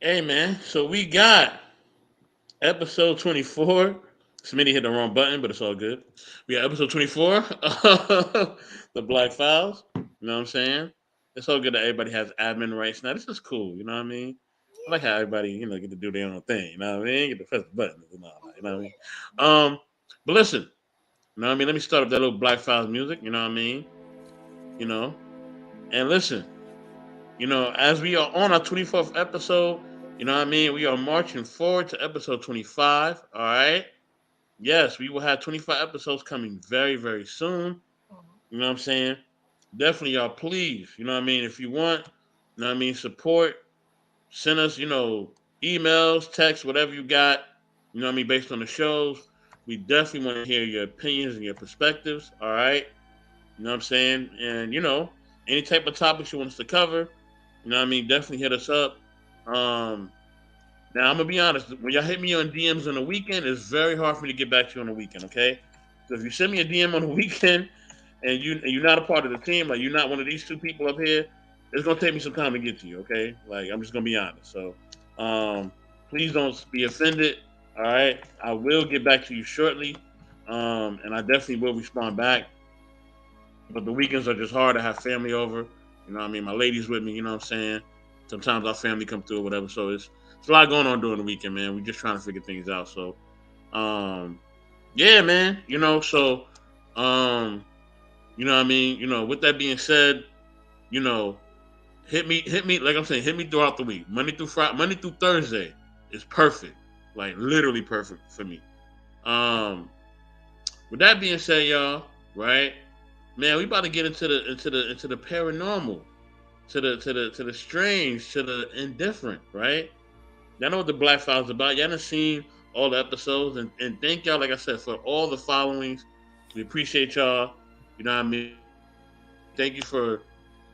Hey man, so we got episode 24. Smitty hit the wrong button, but it's all good. We got episode 24 of the Black Files. You know what I'm saying? It's all good that everybody has admin rights now. This is cool. You know what I mean? I like how everybody, get to do their own thing. You know what I mean? Get to press the buttons and all that. You know what I mean? But listen, you know what I mean? Let me start up that little Black Files music. You know what I mean? You know, and listen, as we are on our 24th episode, you know what I mean? We are marching forward to episode 25. All right. Yes, we will have 25 episodes coming very, very soon. You know what I'm saying? Definitely, y'all, please, you know what I mean? If you want, you know what I mean, support, send us, emails, text, whatever you got, you know what I mean, based on the shows. We definitely want to hear your opinions and your perspectives. All right. You know what I'm saying? And, any type of topics you want us to cover, you know what I mean, definitely hit us up. Um, Now I'm gonna be honest. When y'all hit me on DMs on the weekend, it's very hard for me to get back to you on the weekend. Okay, so if you send me a DM on the weekend and you're not a part of the team, like you're not one of these two people up here, it's gonna take me some time to get to you. Okay, like I'm just gonna be honest. So, please don't be offended. All right, I will get back to you shortly, and I definitely will respond back. But the weekends are just hard. I have family over. You know what I mean? My lady's with me. You know what I'm saying? Sometimes our family come through or whatever. So it's a lot going on during the weekend, man. We're just trying to figure things out. So, um, yeah, man. Um, you know what I mean? With that being said, you know, hit me, like I'm saying, hit me throughout the week. Monday through Friday, Monday through Thursday is perfect. Like literally perfect for me. Um, with that being said, y'all, right? Man, we about to get into the paranormal, to the strange, to the indifferent, right? Y'all know what the Black Files about. Y'all done seen all the episodes, and thank y'all, like I said, for all the followings. We appreciate y'all. You know what I mean? Thank you for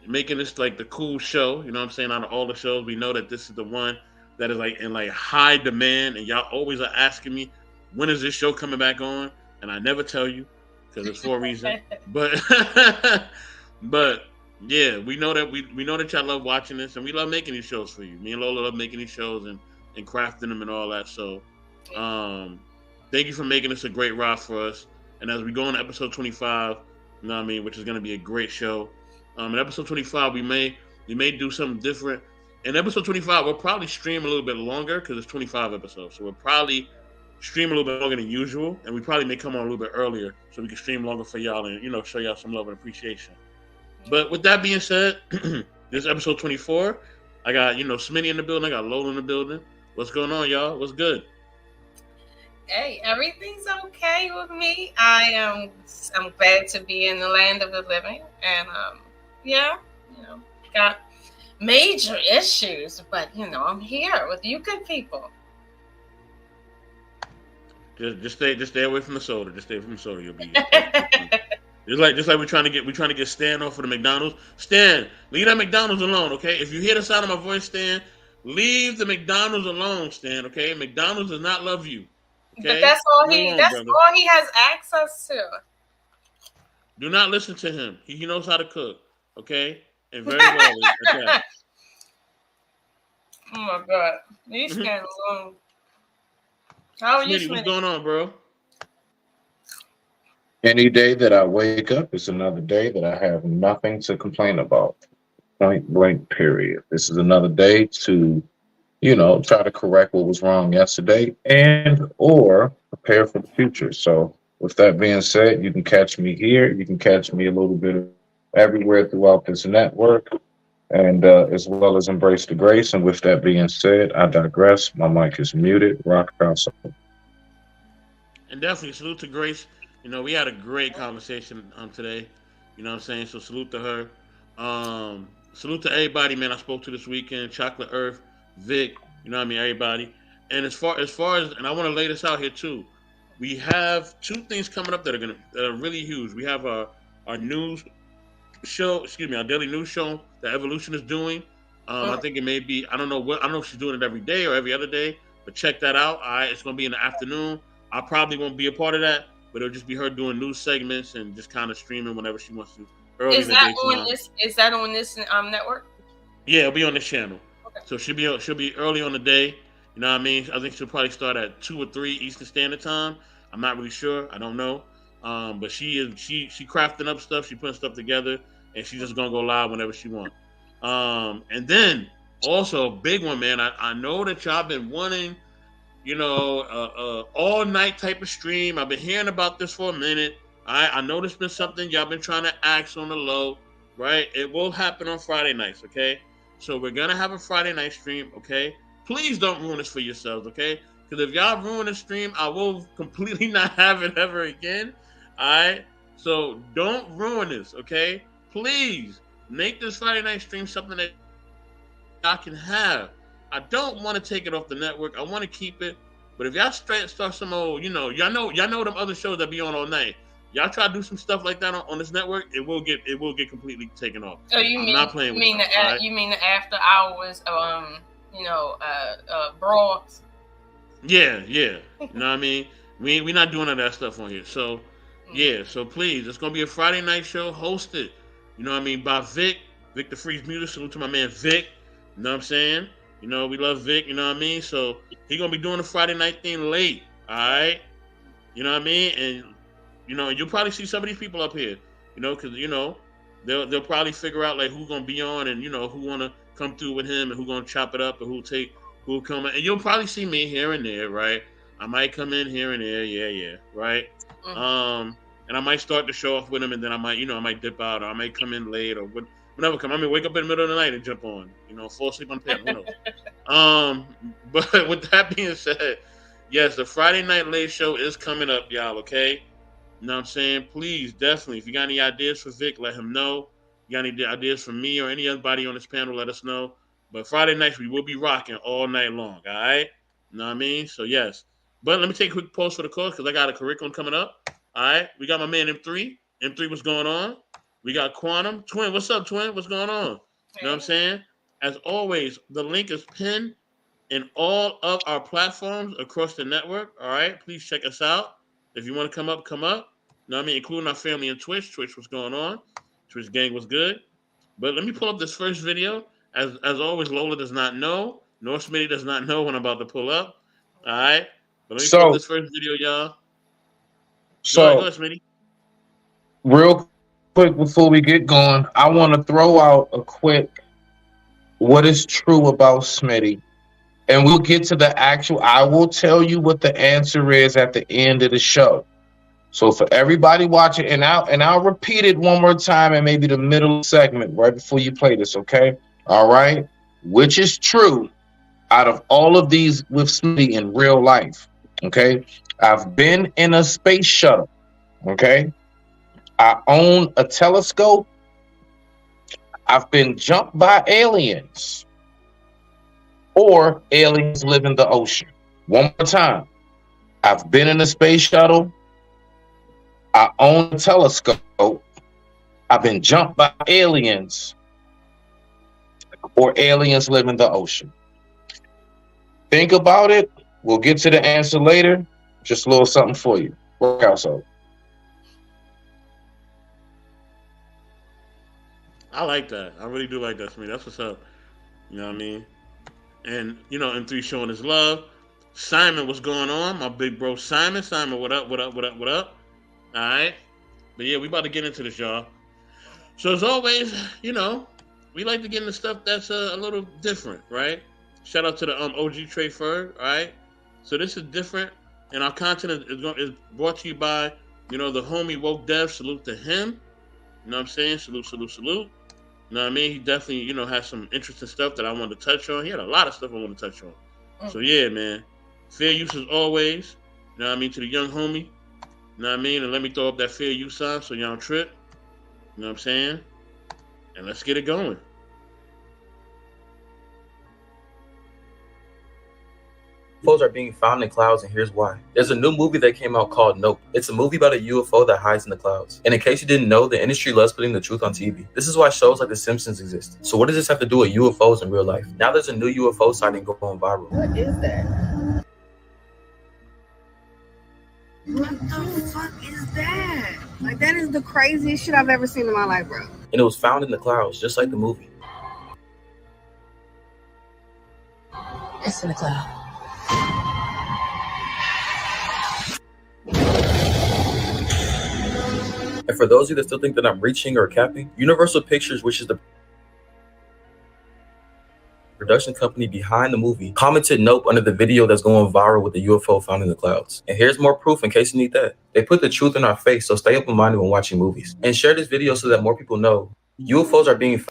making this like the cool show. You know what I'm saying? Out of all the shows, we know that this is the one that is like in like high demand, and y'all always are asking me, when is this show coming back on? And I never tell you because it's for a reason. But but yeah, we know that y'all love watching this, and we love making these shows for you. Me and Lola love making these shows and crafting them and all that. So, um, thank you for making this a great ride for us. And as we go on to episode 25, you know what I mean, which is going to be a great show. In episode 25, we may do something different. In episode 25, we'll probably stream a little bit longer because it's 25 episodes. So we'll probably stream a little bit longer than usual, and we probably may come on a little bit earlier so we can stream longer for y'all and show y'all some love and appreciation. But with that being said, this is episode 24. I got Smitty in the building. I got Lola in the building. What's going on, y'all? What's good? Hey, everything's okay with me. I'm glad to be in the land of the living, and yeah, got major issues, but I'm here with you good people. Just stay away from the soda. Just stay from the soda. You'll be just like we're trying to get Stan off of the McDonald's. Stan, leave that McDonald's alone, okay? If you hear the sound of my voice, Stan, leave the McDonald's alone, Stan. Okay? McDonald's does not love you. But Okay? that's all he has access to. Do not listen to him. He knows how to cook. Okay? And very well. Okay. Oh my god, these cans alone. How are you, Smitty, what's Smitty? going on, bro? Any day that I wake up is another day that I have nothing to complain about. Point blank, period. This is another day to, try to correct what was wrong yesterday and or prepare for the future. So with that being said, you can catch me here. You can catch me a little bit everywhere throughout this network and as well as embrace the grace. And with that being said, I digress. My mic is muted. Rock out. And definitely salute to Grace. We had a great conversation today. You know what I'm saying? So salute to her. Salute to everybody, man. I spoke to this weekend. Chocolate Earth, Vic. You know what I mean? Everybody. And as far as, and I want to lay this out here too. We have two things coming up that are really huge. We have our news show. Excuse me, our daily news show that Evolution is doing. I think it may be. I don't know if she's doing it every day or every other day. But check that out. All right, it's gonna be in the afternoon. I probably won't be a part of that. but it'll just be her doing news segments and just kind of streaming whenever she wants to. Early Is in the that day on tomorrow. this? Is that on this network? Yeah, it'll be on this channel. Okay. So she'll be early on the day. You know what I mean? I think she'll probably start at 2 or 3 Eastern Standard Time. I'm not really sure. I don't know. But she crafting up stuff. She putting stuff together, and she's just gonna go live whenever she wants. And then also big one, man. I know that y'all been wanting, you know, all night type of stream. I've been hearing about this for a minute. I know there's been something y'all been trying to ask on the low, right? It will happen on Friday nights, okay? So we're gonna have a Friday night stream, okay? Please don't ruin this for yourselves, okay? Because if y'all ruin the stream, I will completely not have it ever again. All right? So don't ruin this, okay? Please make this Friday night stream something that y'all can have. I don't want to take it off the network. I want to keep it. But if y'all straight start some old, you know them other shows that be on all night. Y'all try to do some stuff like that on this network, it will get completely taken off. Oh, you mean you mean the after hours brawls? Yeah. You know what I mean? We not doing all that stuff on here. So yeah, so please, it's gonna be a Friday night show hosted, you know what I mean, by Vic the Freeze Music. Salute to my man Vic. You know what I'm saying? You know, we love Vic, you know what I mean? So he gonna be doing the Friday night thing late, all right? You know what I mean? And you know, you'll probably see some of these people up here, you know, because you know they'll probably figure out like who's gonna be on and you know who wanna come through with him and who gonna chop it up and who'll come in. And you'll probably see me here and there, right? I might come in here and there, yeah, right? Mm-hmm. And I might start the show off with him, and then I might dip out, or I might come in late, or whatever. I mean, wake up in the middle of the night and jump on, you know, fall asleep on the panel, who knows? But with that being said, yes, the Friday night late show is coming up, y'all. Okay, you know what I'm saying? Please, definitely, if you got any ideas for Vic, let him know. You got any ideas for me or any other on this panel, let us know. But Friday nights, we will be rocking all night long, all right? You know what I mean? So, yes. But let me take a quick pause for the cause because I got a curriculum coming up. All right? We got my man M3. M3, what's going on? We got Quantum. Twin, what's up, Twin? What's going on? You know what I'm saying? As always, the link is pinned in all of our platforms across the network, all right? Please check us out. If you want to come up, come up. You know what I mean? Including our family in Twitch. Twitch, what's going on? Twitch gang was good. But let me pull up this first video. As always, Lola does not know, nor Smitty does not know when I'm about to pull up. All right? But let me pull up this first video, y'all. Go ahead, Smitty. Real quick before we get going, I want to throw out a quick what is true about Smitty. And we'll get to the I will tell you what the answer is at the end of the show. So for everybody watching, and I'll repeat it one more time and maybe the middle segment right before you play this, okay? All right? Which is true out of all of these with Smitty in real life, okay? I've been in a space shuttle, okay? I own a telescope. I've been jumped by aliens. Or aliens live in the ocean. One more time. I've been in a space shuttle. I own a telescope. I've been jumped by aliens. Or aliens live in the ocean. Think about it. We'll get to the answer later. Just a little something for you. Work out so. I like that. I really do like that, Smitty. That's what's up. You know what I mean? And, you know, M3 showing his love. Simon, what's going on? My big bro Simon. Simon, what up? All right? But, yeah, we about to get into this, y'all. So, as always, you know, we like to get into stuff that's a little different, right? Shout out to the OG Trey Ferg, all right? So, this is different. And our content is brought to you by, you know, the homie Woke Dev. Salute to him. You know what I'm saying? Salute. You know what I mean? He definitely, you know, has some interesting stuff that I wanted to touch on. He had a lot of stuff I want to touch on. So, yeah, man. Fair use as always. You know what I mean? To the young homie. You know what I mean? And let me throw up that fair use sign so y'all don't trip. You know what I'm saying? And let's get it going. UFOs are being found in clouds, and here's why. There's a new movie that came out called Nope. It's a movie about a UFO that hides in the clouds. And in case you didn't know, the industry loves putting the truth on TV. This is why shows like The Simpsons exist. So what does this have to do with UFOs in real life? Now there's a new UFO sighting going viral. What is that? What the fuck is that? Like, that is the craziest shit I've ever seen in my life, bro. And it was found in the clouds, just like the movie. It's in the cloud. And for those of you that still think that I'm reaching or capping, Universal Pictures, which is the production company behind the movie, commented nope under the video that's going viral with the UFO found in the clouds. And here's more proof in case you need that. They put the truth in our face, so stay open-minded when watching movies. And share this video so that more people know UFOs are being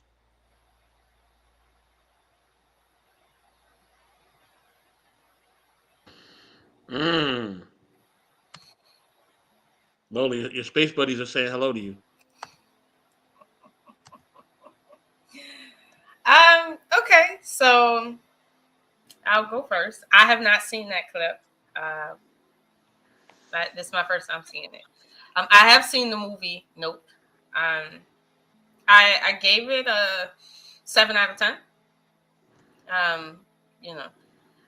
Loli, your space buddies are saying hello to you. Okay, so I'll go first. I have not seen that clip. This is my first time seeing it. I have seen the movie Nope. I gave it a 7 out of 10. You know,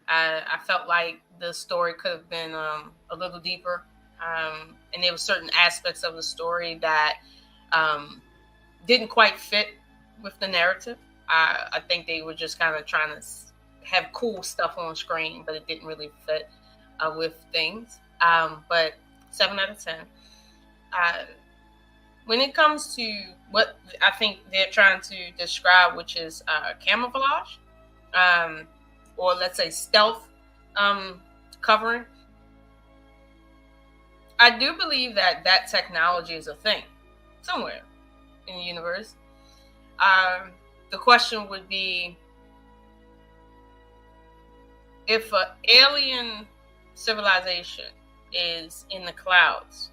I felt like the story could have been a little deeper. And there were certain aspects of the story that didn't quite fit with the narrative. I think they were just kind of trying to have cool stuff on screen, but it didn't really fit with things. But 7 out of 10. When it comes to what I think they're trying to describe, which is camouflage, or let's say stealth covering, I do believe that that technology is a thing somewhere in the universe. The question would be, if an alien civilization is in the clouds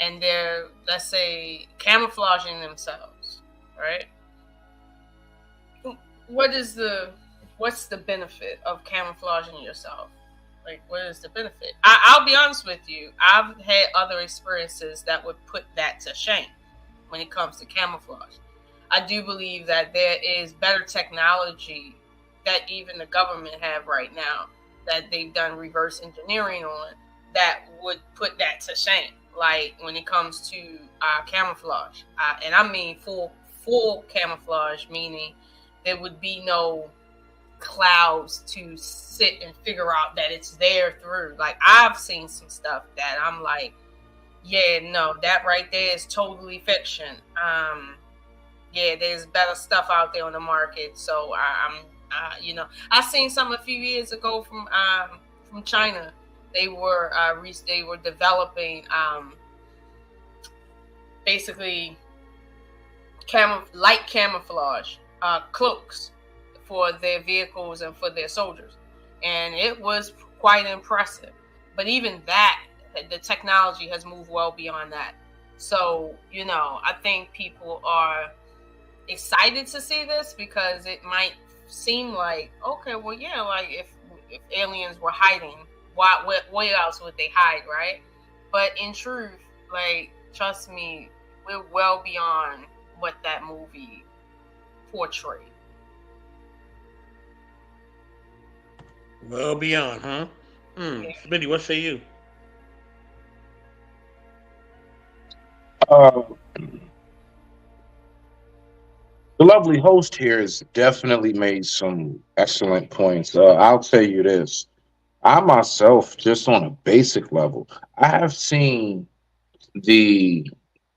and they're, let's say, camouflaging themselves, right? What's the benefit of camouflaging yourself? Like, what is the benefit? I'll be honest with you. I've had other experiences that would put that to shame when it comes to camouflage. I do believe that there is better technology that even the government have right now that they've done reverse engineering on that would put that to shame. Like when it comes to camouflage, and I mean full camouflage, meaning there would be no clouds to sit and figure out that it's there through. Like I've seen some stuff that I'm like, yeah, no, that right there is totally fiction. Yeah, there's better stuff out there on the market. So I seen some a few years ago from China. They were developing basically light camouflage cloaks for their vehicles and for their soldiers, and it was quite impressive. But even that, the technology has moved well beyond that. So I think people are excited to see this because it might seem like, okay, well, yeah, like if aliens were hiding, what else would they hide, right? But in truth, like, trust me, we're well beyond what that movie portrayed. Well beyond, huh? Yeah. Smitty, what say you? The lovely host here has definitely made some excellent points. I'll tell you this. I myself, just on a basic level, I have seen the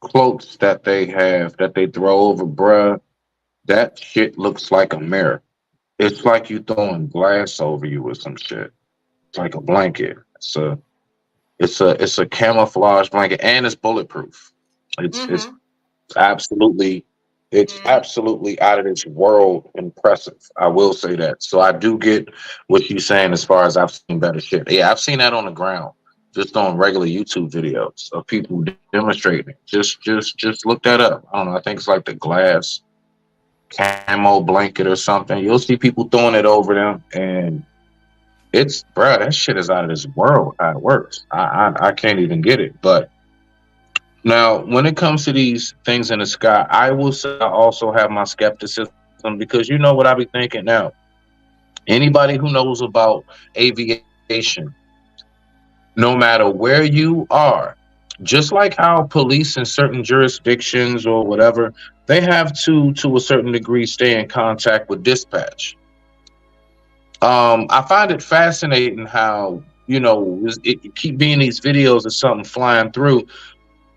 cloaks that they have that they throw over, bruh. That shit looks like a mirror. It's like you throwing glass over you or some shit. It's like a blanket. It's a camouflage blanket, and it's bulletproof. It's absolutely out of this world impressive. I will say that. So I do get what you're saying as far as I've seen better shit. Yeah, I've seen that on the ground, just on regular YouTube videos of people demonstrating. Just look that up. I don't know. I think it's like the glass camo blanket or something. You'll see people throwing it over them, and that shit is out of this world how it works. I can't even get it. But now, when it comes to these things in the sky, I will say I also have my skepticism, because you know what I be thinking now. Anybody who knows about aviation, no matter where you are. Just like how police in certain jurisdictions or whatever, they have to a certain degree, stay in contact with dispatch. I find it fascinating how, it keep being these videos of something flying through,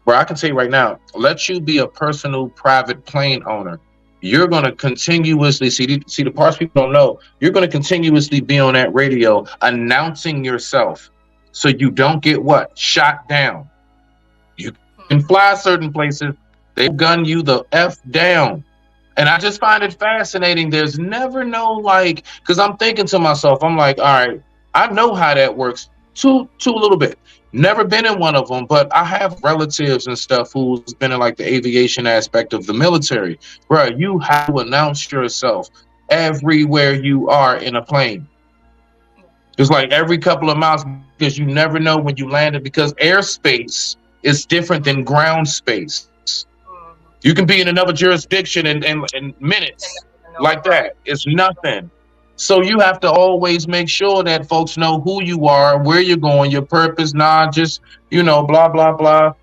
where I can tell you right now, let you be a personal private plane owner. You're going to continuously see the parts people don't know. You're going to continuously be on that radio announcing yourself, so you don't get what? Shot down. You can fly certain places, they gun you the F down. And I just find it fascinating. There's never no because I'm thinking to myself, I'm like, all right, I know how that works to a little bit. Never been in one of them, but I have relatives and stuff who's been in the aviation aspect of the military. Bro, you have to announce yourself everywhere you are in a plane. It's like every couple of miles, because you never know when you landed, because airspace is different than ground space. You can be in another jurisdiction in minutes like that. It's nothing. So you have to always make sure that folks know who you are, where you're going, your purpose, not just, blah, blah, blah,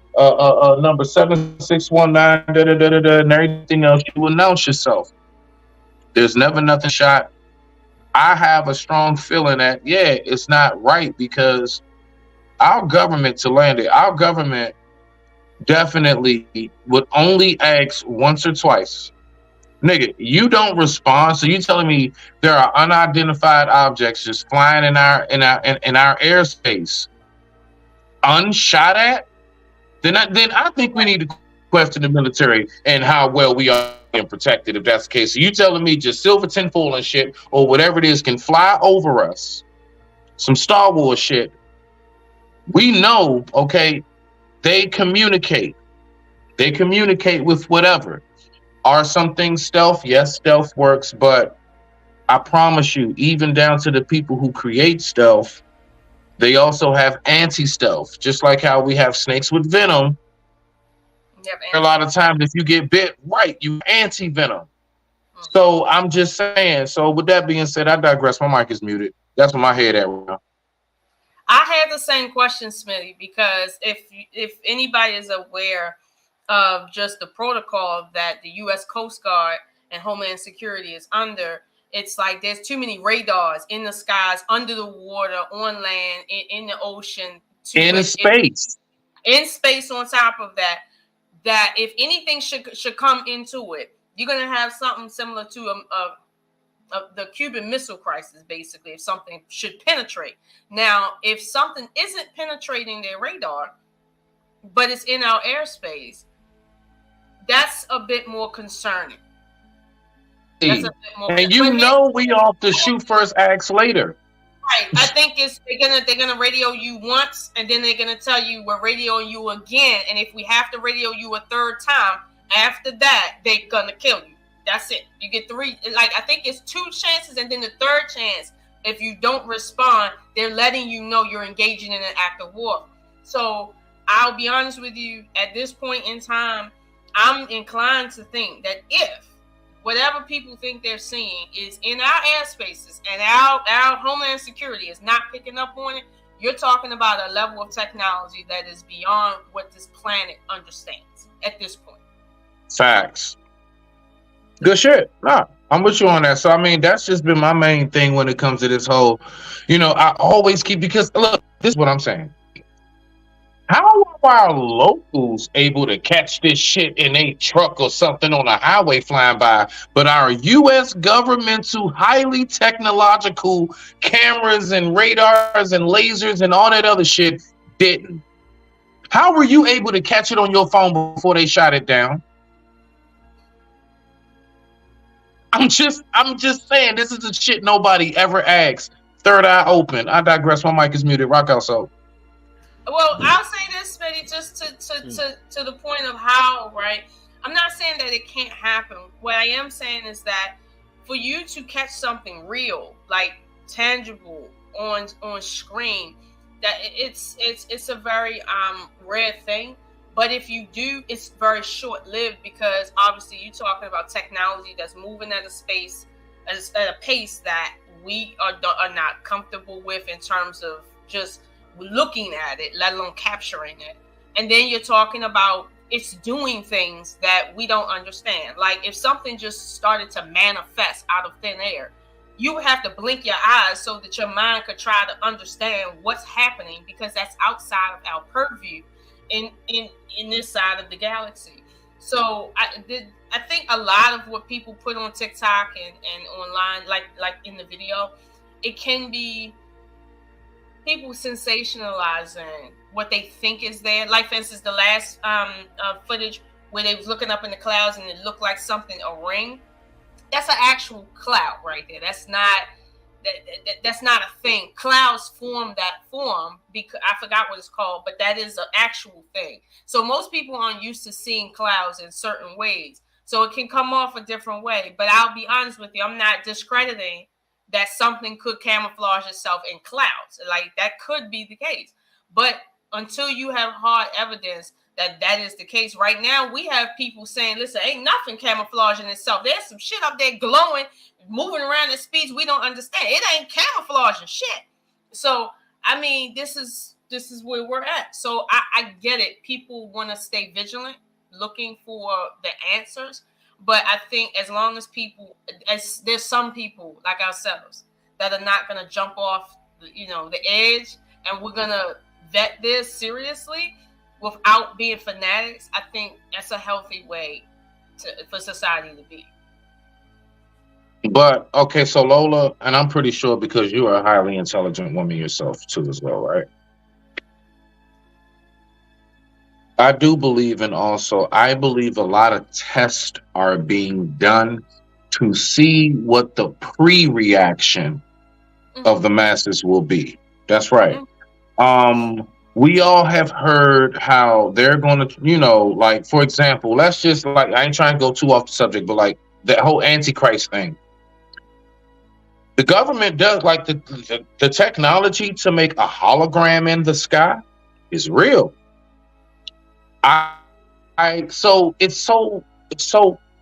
number 7619, and everything else. You announce yourself. There's never nothing shot. I have a strong feeling that, it's not right, because our government definitely would only ask once or twice. Nigga, you don't respond, so you telling me there are unidentified objects just flying in our airspace, unshot at? Then I think we need to question the military and how well we are being protected, if that's the case. So you telling me just silver tinfoil and shit or whatever it is can fly over us, some Star Wars shit. We know, okay, they communicate with whatever. Are some things stealth? Yes, stealth works, but I promise you, even down to the people who create stealth, they also have anti-stealth. Just like how we have snakes with venom. Yep, a lot of times, if you get bit, right, you anti-venom. So I'm just saying. So with that being said, I digress. My mic is muted. That's where my head at right now. I had the same question, Smitty, because if anybody is aware of just the protocol that the U.S. Coast Guard and Homeland Security is under, it's like there's too many radars in the skies, under the water, on land, in the ocean, in space. In space. On top of that if anything should come into it, you're gonna have something similar to the Cuban Missile Crisis, basically, if something should penetrate. Now, if something isn't penetrating their radar, but it's in our airspace, that's a bit more concerning. And we off the shoot first, act later. Right. I think they're gonna radio you once, and then they're gonna tell you we're radioing you again. And if we have to radio you a third time, after that, they're gonna kill you. That's it. You get 3. I think it's 2 chances, and then the third chance, if you don't respond, they're letting you know you're engaging in an act of war. So I'll be honest with you, at this point in time, I'm inclined to think that if whatever people think they're seeing is in our airspaces and our Homeland Security is not picking up on it, you're talking about a level of technology that is beyond what this planet understands at this point. Facts. Good shit. Nah, I'm with you on that. So, I mean, that's just been my main thing when it comes to this whole, I always keep, because look, this is what I'm saying. How are our locals able to catch this shit in a truck or something on a highway flying by, but our U.S. governmental highly technological cameras and radars and lasers and all that other shit didn't? How were you able to catch it on your phone before they shot it down? I'm just saying, this is the shit nobody ever asks. Third eye open. I digress. My mic is muted. Rock out, so. Well, I'll say this, Smitty, just to the point of how, right? I'm not saying that it can't happen. What I am saying is that for you to catch something real, like tangible on screen, that it's a very rare thing. But if you do, it's very short-lived, because obviously you're talking about technology that's moving at a pace that we are not comfortable with in terms of just looking at it, let alone capturing it. And then you're talking about it's doing things that we don't understand. Like if something just started to manifest out of thin air, you would have to blink your eyes so that your mind could try to understand what's happening, because that's outside of our purview in this side of the galaxy. So I think a lot of what people put on TikTok and online, like in the video, it can be people sensationalizing what they think is there. Like for instance, the last footage where they was looking up in the clouds and it looked like something, a ring. That's an actual cloud right there. That's not a thing. Clouds form that form, because I forgot what it's called, but that is an actual thing. So most people aren't used to seeing clouds in certain ways. So it can come off a different way. But I'll be honest with you, I'm not discrediting that something could camouflage itself in clouds. Like that could be the case. But until you have hard evidence that is the case, right now we have people saying, listen, ain't nothing camouflaging itself. There's some shit up there glowing, moving around at speeds we don't understand. It ain't camouflaging shit. So I mean, this is where we're at. So I get it. People want to stay vigilant, looking for the answers. But I think as long as there's some people like ourselves that are not going to jump off, the edge, and we're going to vet this seriously without being fanatics, I think that's a healthy way for society to be. But okay, so Lola, and I'm pretty sure because you are a highly intelligent woman yourself too, as well, right? I do believe, and also I believe a lot of tests are being done to see what the pre-reaction of the masses will be. That's right. We all have heard how they're going to, like, for example, let's just, like, I ain't trying to go too off the subject, but like that whole Antichrist thing. The government does, like, the technology to make a hologram in the sky is real. So it's so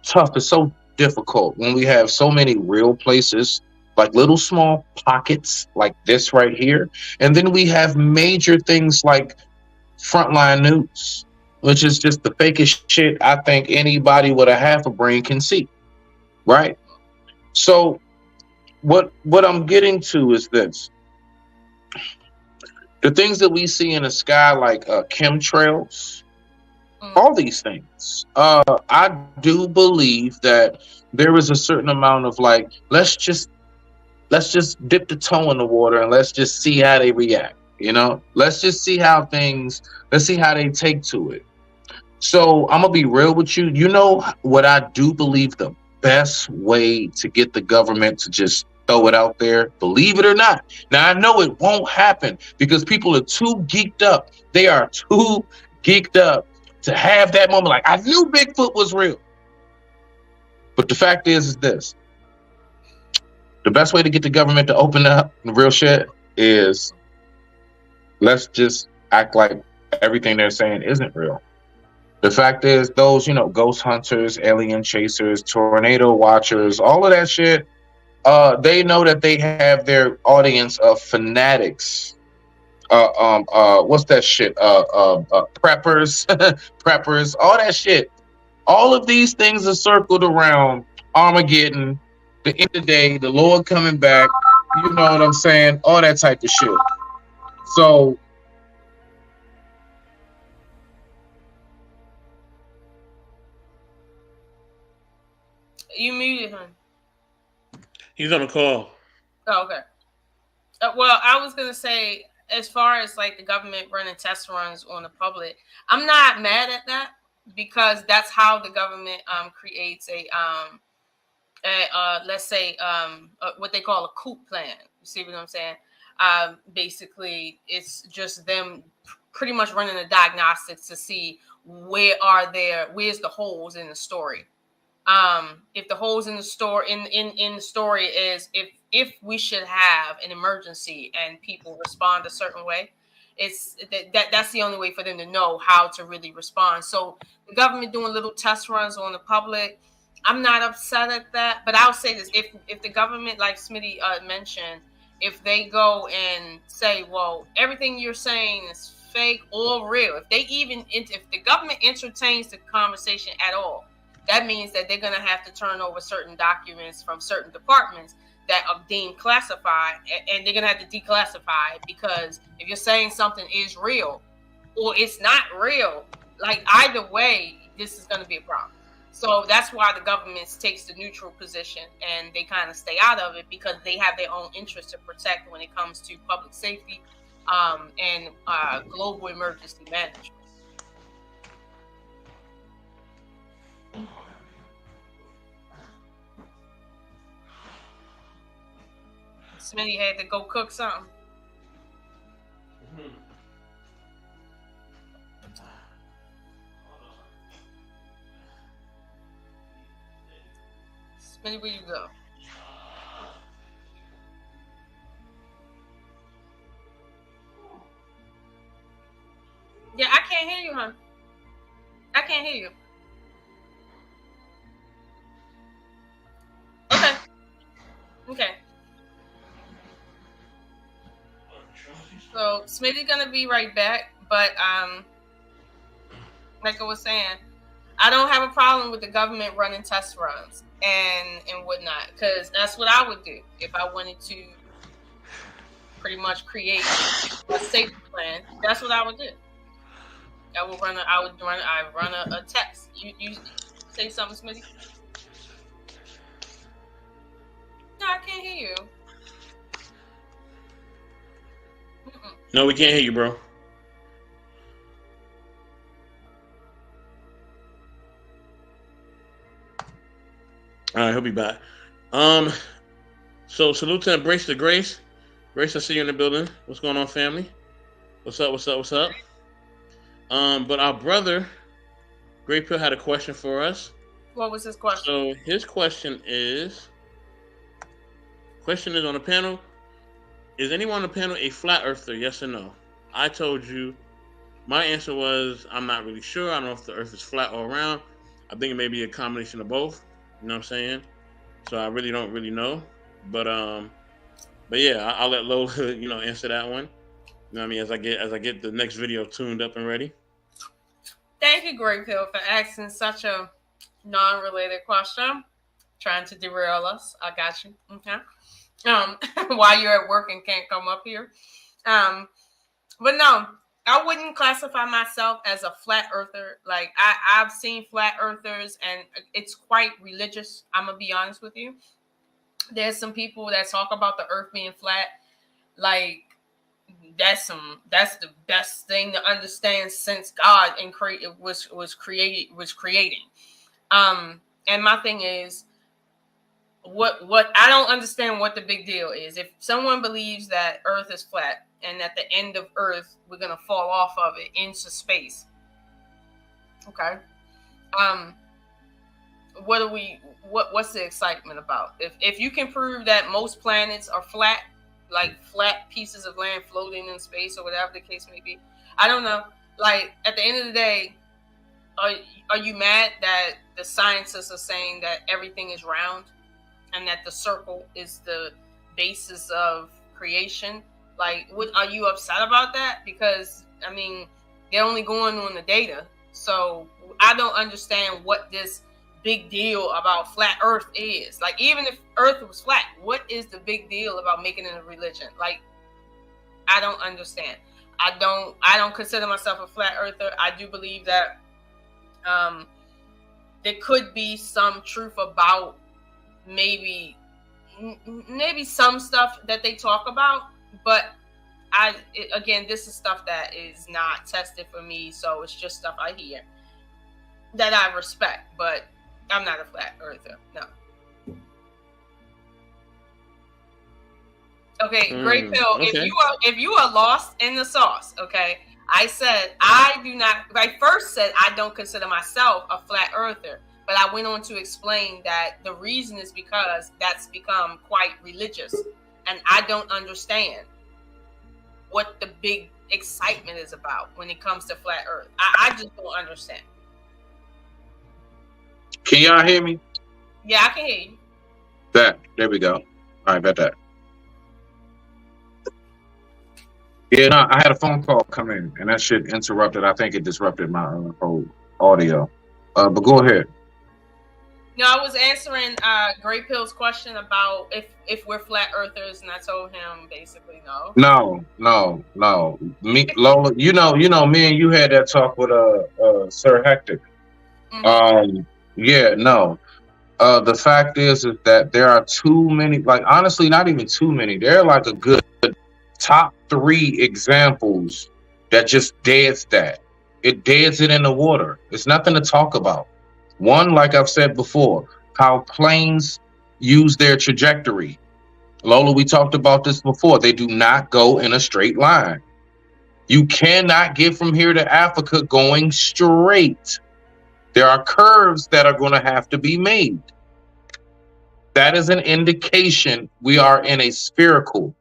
tough. It's so difficult when we have so many real places, like little small pockets like this right here. And then we have major things like Frontline News, which is just the fakest shit I think anybody with a half a brain can see. Right? So what I'm getting to is this. The things that we see in the sky, like chemtrails, all these things. I do believe that there is a certain amount of, like, let's just dip the toe in the water and let's just see how they react. Let's just see let's see how they take to it. So I'm gonna be real with you. You know what I do believe the best way to get the government to just throw it out there, believe it or not. Now I know it won't happen because people are too geeked up. They are too geeked up to have that moment. Like, I knew Bigfoot was real. But the fact is this. The best way to get the government to open up the real shit is let's just act like everything they're saying isn't real. The fact is those, ghost hunters, alien chasers, tornado watchers, all of that shit, they know that they have their audience of fanatics. What's that shit? Preppers, preppers, all that shit. All of these things are circled around Armageddon, the end of the day, the Lord coming back, you know what I'm saying? All that type of shit. So You muted him. He's on a call. Oh, okay. Well, I was gonna say, as far as like the government running test runs on the public, I'm not mad at that because that's how the government creates a let's say what they call a coup plan. You see what I'm saying? Basically, it's just them pretty much running the diagnostics to see where's the holes in the story. If the holes in the story in the story is if we should have an emergency and people respond a certain way, it's that's the only way for them to know how to really respond. So the government doing little test runs on the public, I'm not upset at that. But I'll say this: if the government, like Smitty mentioned, if they go and say, well, everything you're saying is fake or real, if the government entertains the conversation at all, that means that they're going to have to turn over certain documents from certain departments that are deemed classified, and they're going to have to declassify it, because if you're saying something is real or it's not real, like either way, this is going to be a problem. So that's why the government takes the neutral position and they kind of stay out of it, because they have their own interests to protect when it comes to public safety and global emergency management. Smitty had to go cook something. Smitty, where you go? Yeah, I can't hear you, hon. I can't hear you. Okay. Okay. So Smitty's gonna be right back, but like I was saying, I don't have a problem with the government running test runs and whatnot, because that's what I would do if I wanted to pretty much create a safety plan. That's what I would do. I would run a test. You say something, Smitty? No, I can't hear you. Mm-mm. No, we can't hear you, bro. All right, he'll be back. So salute to Embrace the Grace. Grace, I see you in the building. What's going on, family? What's up? But our brother, Great Pill, had a question for us. What was his question? So his question is on the panel: is anyone on the panel a flat earther? Yes or no? I told you. My answer was I'm not really sure. I don't know if the earth is flat or round. I think it may be a combination of both. You know what I'm saying? So I really don't know. But yeah, I'll let Lola, answer that one. You know what I mean? As I get the next video tuned up and ready. Thank you, Great Pill, for asking such a non-related question. Trying to derail us. I got you. Okay. While you're at work and can't come up here. But no, I wouldn't classify myself as a flat earther. Like I've seen flat earthers and it's quite religious. I'm gonna be honest with you. There's some people that talk about the earth being flat. Like that's the best thing to understand since God was creating. And my thing is, what I don't understand what the big deal is. If someone believes that earth is flat and at the end of earth we're gonna fall off of it into space, okay, what's the excitement about? If you can prove that most planets are flat, like flat pieces of land floating in space or whatever the case may be, I don't know. Like at the end of the day, are you mad that the scientists are saying that everything is round and that the circle is the basis of creation? Like, are you upset about that? Because I mean, they're only going on the data, so I don't understand what this big deal about flat earth is. Like, even if earth was flat, what is the big deal about making it a religion? Like, I don't understand. I don't consider myself a flat earther. I do believe that there could be some truth about maybe some stuff that they talk about, but again, this is stuff that is not tested for me, so it's just stuff I hear that I respect, but I'm not a flat earther. No. Okay, Great Pill. Okay. If you are lost in the sauce, okay, I said I first said I don't consider myself a flat earther, but I went on to explain that the reason is because that's become quite religious, and I don't understand what the big excitement is about when it comes to flat earth. I just don't understand. Can y'all hear me? Yeah, I can hear you. There we go. All right, about that. Yeah, no, I had a phone call come in, and that shit interrupted. I think it disrupted my whole audio. But go ahead. No, I was answering Great Pill's question about if we're flat earthers, and I told him basically no. No. Me, Lola, you know, me and you had that talk with Sir Hector. Mhm. Yeah, no. The fact is that there are too many, like honestly, not even too many. There are like a good top 3 examples that just deads that. It deads it in the water. It's nothing to talk about. One, like I've said before, how planes use their trajectory. Lola, we talked about this before. They do not go in a straight line. You cannot get from here to Africa going straight. There are curves that are going to have to be made. That is an indication we are in a spherical,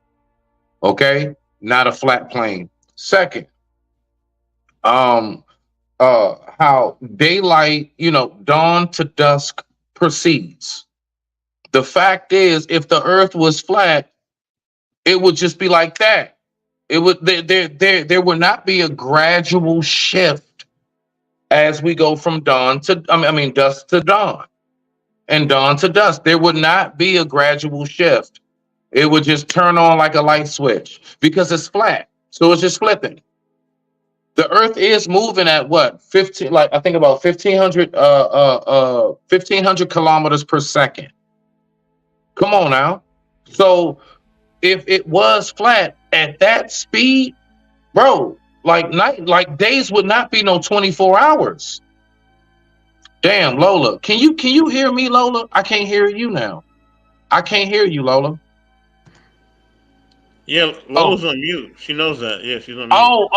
okay, not a flat plane. Second, how daylight, dawn to dusk proceeds. The fact is, if the earth was flat, it would just be like that. It would there would not be a gradual shift as we go from dawn to dusk to dawn and dawn to dusk. There would not be a gradual shift. It would just turn on like a light switch because it's flat. So it's just flipping. The earth is moving at what? 15, like I think about 1500 kilometers per second. Come on now. So if it was flat at that speed, bro, like days would not be no 24 hours. Damn, Lola. Can you hear me, Lola? I can't hear you now. I can't hear you, Lola. Yeah, Lola's on mute. She knows that. Yeah, she's on mute. Oh.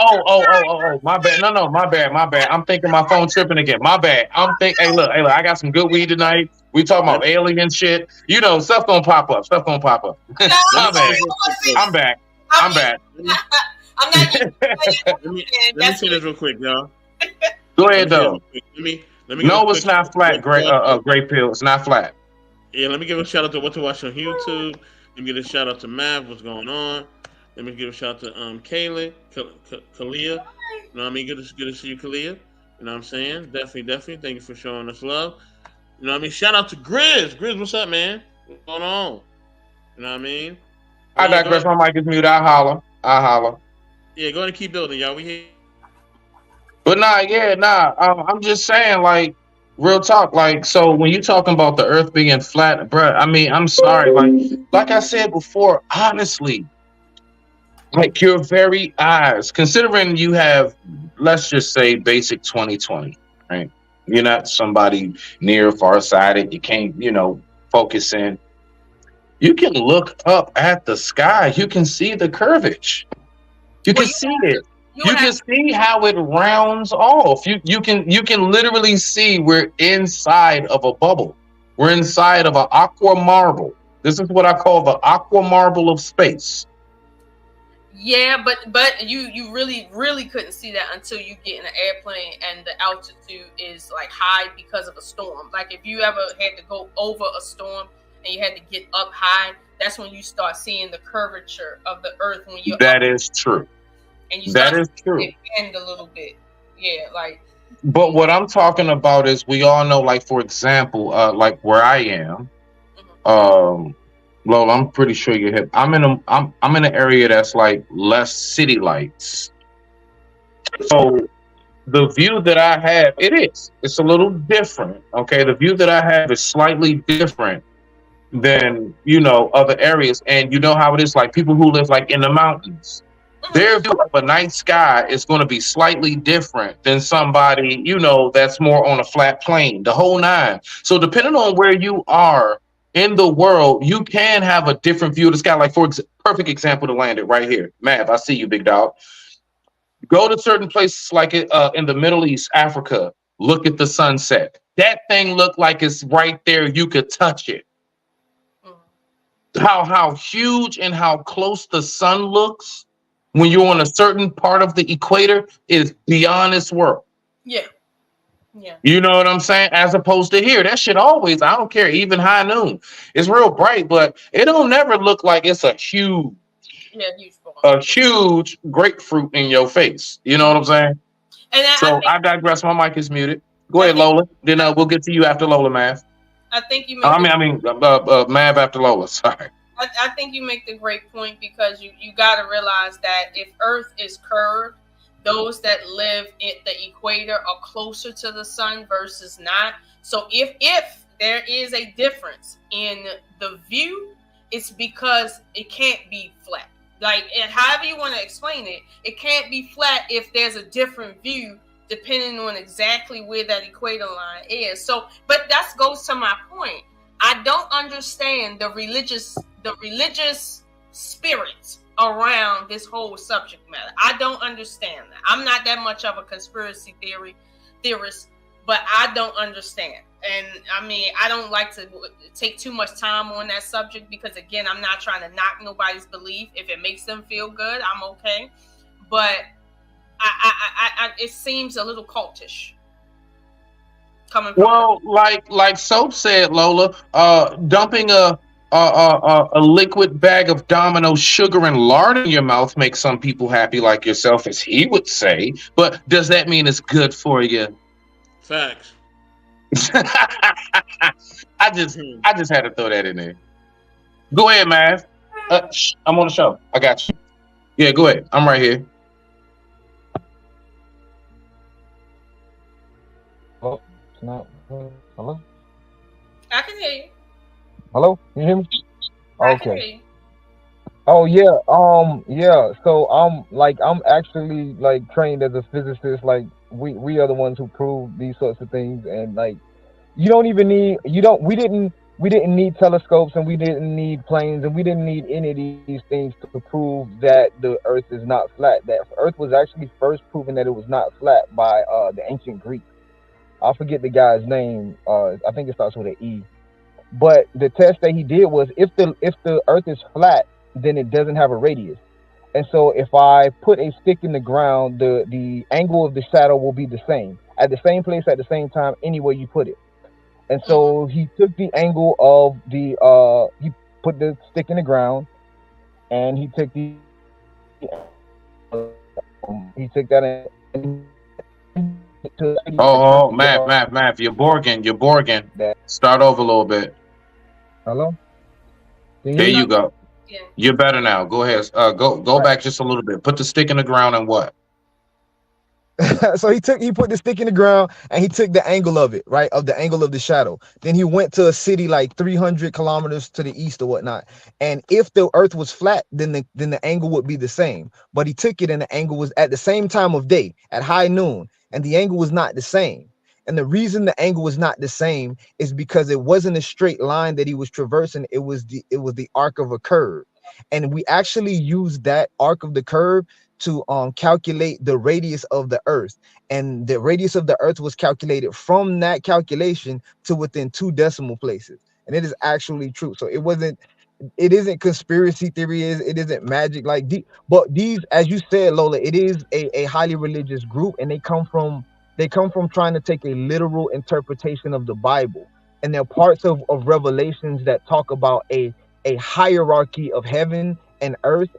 My bad. No, my bad. I'm thinking my phone tripping again. My bad. Hey, look, I got some good weed tonight. We talking about alien shit. Stuff gonna pop up. My bad. I'm back. I'm not. Let me say this real quick, y'all. Go ahead, though. Let me No, it's not flat, Great Pill. It's not flat. Yeah, let me give a shout out to what to watch on YouTube. Let me give a shout out to Mav, what's going on. Let me give a shout out to Kalia. You know what I mean? Good to see you, Kalia. You know what I'm saying? Definitely. Thank you for showing us love. You know what I mean? Shout out to Grizz. Grizz, what's up, man? What's going on? You know what I mean? I digress. My mic is muted. I holler. Yeah, go ahead and keep building, y'all. We here. But I'm just saying, like, real talk. Like, so when you're talking about the earth being flat, bruh, I mean, I'm sorry. Like I said before, honestly, like your very eyes, considering you have, let's just say, basic 20/20, right? You're not somebody near farsighted. You can't, focus in. You can look up at the sky. You can see the curvature. You can see it. You can see how it rounds off. You can literally see we're inside of a bubble. We're inside of an aqua marble. This is what I call the aqua marble of space. Yeah, but you really couldn't see that until you get in an airplane and the altitude is like high because of a storm. Like if you ever had to go over a storm and you had to get up high, that's when you start seeing the curvature of the earth when you're That is true. And you that is true. Bend a little bit. Yeah, like. But what I'm talking about is we all know, like for example, like where I am, Lola, I'm pretty sure you're hip. I'm in an area that's like less city lights. So the view that I have, it's a little different. Okay, the view that I have is slightly different than other areas, and you know how it is. Like people who live like in the mountains. Their view of a night sky is going to be slightly different than somebody, that's more on a flat plane, the whole nine. So depending on where you are in the world, you can have a different view of the sky. Like perfect example to land it right here. Mav, I see you, big dog. Go to certain places like in the Middle East, Africa, look at the sunset. That thing looked like it's right there. You could touch it. How huge and how close the sun looks when you're on a certain part of the equator is beyond this world. Yeah. You know what I'm saying? As opposed to here, that shit always, I don't care, even high noon. It's real bright, but it don't never look like it's a huge Yeah, huge ball. a huge grapefruit in your face. You know what I'm saying? And So I I digress. My mic is muted. Go I ahead, think- Lola. Then we'll get to you after Lola, Mav. think you make Mav after Lola. Sorry. I think you make the great point because you got to realize that if Earth is curved, those that live at the equator are closer to the sun versus not. So if there is a difference in the view, it's because it can't be flat. Like, and however you want to explain it, it can't be flat if there's a different view depending on exactly where that equator line is. So, but that goes to my point. I don't understand the religious spirit around this whole subject matter. I don't understand that. I'm not that much of a conspiracy theorist, but I don't understand. And I mean, I don't like to take too much time on that subject because, again, I'm not trying to knock nobody's belief. If it makes them feel good, I'm okay. But it seems a little cultish. Coming from Well, like Soap said, Lola, dumping a liquid bag of Domino sugar and lard in your mouth makes some people happy, like yourself, as he would say. But does that mean it's good for you? Facts. I just had to throw that in there. Go ahead, Mav. I'm on the show. I got you. Yeah, go ahead. I'm right here. Oh, it's not. Hello? I can hear you. Hello? Can you hear me? I can hear Okay. you. Oh yeah. So I'm actually like trained as a physicist. Like we are the ones who prove these sorts of things, and like we didn't need telescopes, and we didn't need planes, and we didn't need any of these things to prove that the Earth is not flat. That Earth was actually first proven that it was not flat by the ancient Greeks. I forget the guy's name. I think it starts with an E. But the test that he did was if the Earth is flat, then it doesn't have a radius. And so if I put a stick in the ground, the angle of the shadow will be the same at the same place at the same time anywhere you put it. And so he took the angle of he put the stick in the ground, and he took that and Oh, Mav, you're Borging. Start over a little bit. Hello? Can There hear me? you go. Yeah. You're better now. Go ahead. Go back just a little bit. Put the stick in the ground and what? So he put the stick in the ground, and he took the angle of it, right? Of the angle of the shadow. Then he went to a city like 300 kilometers to the east or whatnot. And if the Earth was flat, then the angle would be the same. But he took it, and the angle was at the same time of day, at high noon, and the angle was not the same. And the reason the angle was not the same is because it wasn't a straight line that he was traversing. It was the arc of a curve. And we actually used that arc of the curve to calculate the radius of the Earth, and the radius of the Earth was calculated from that calculation to within 2 decimal places, and it is actually true. So it isn't conspiracy theory, it isn't magic but these, as you said, Lola, it is a highly religious group, and they come from trying to take a literal interpretation of the Bible, and they're parts of Revelations that talk about a hierarchy of heaven and earth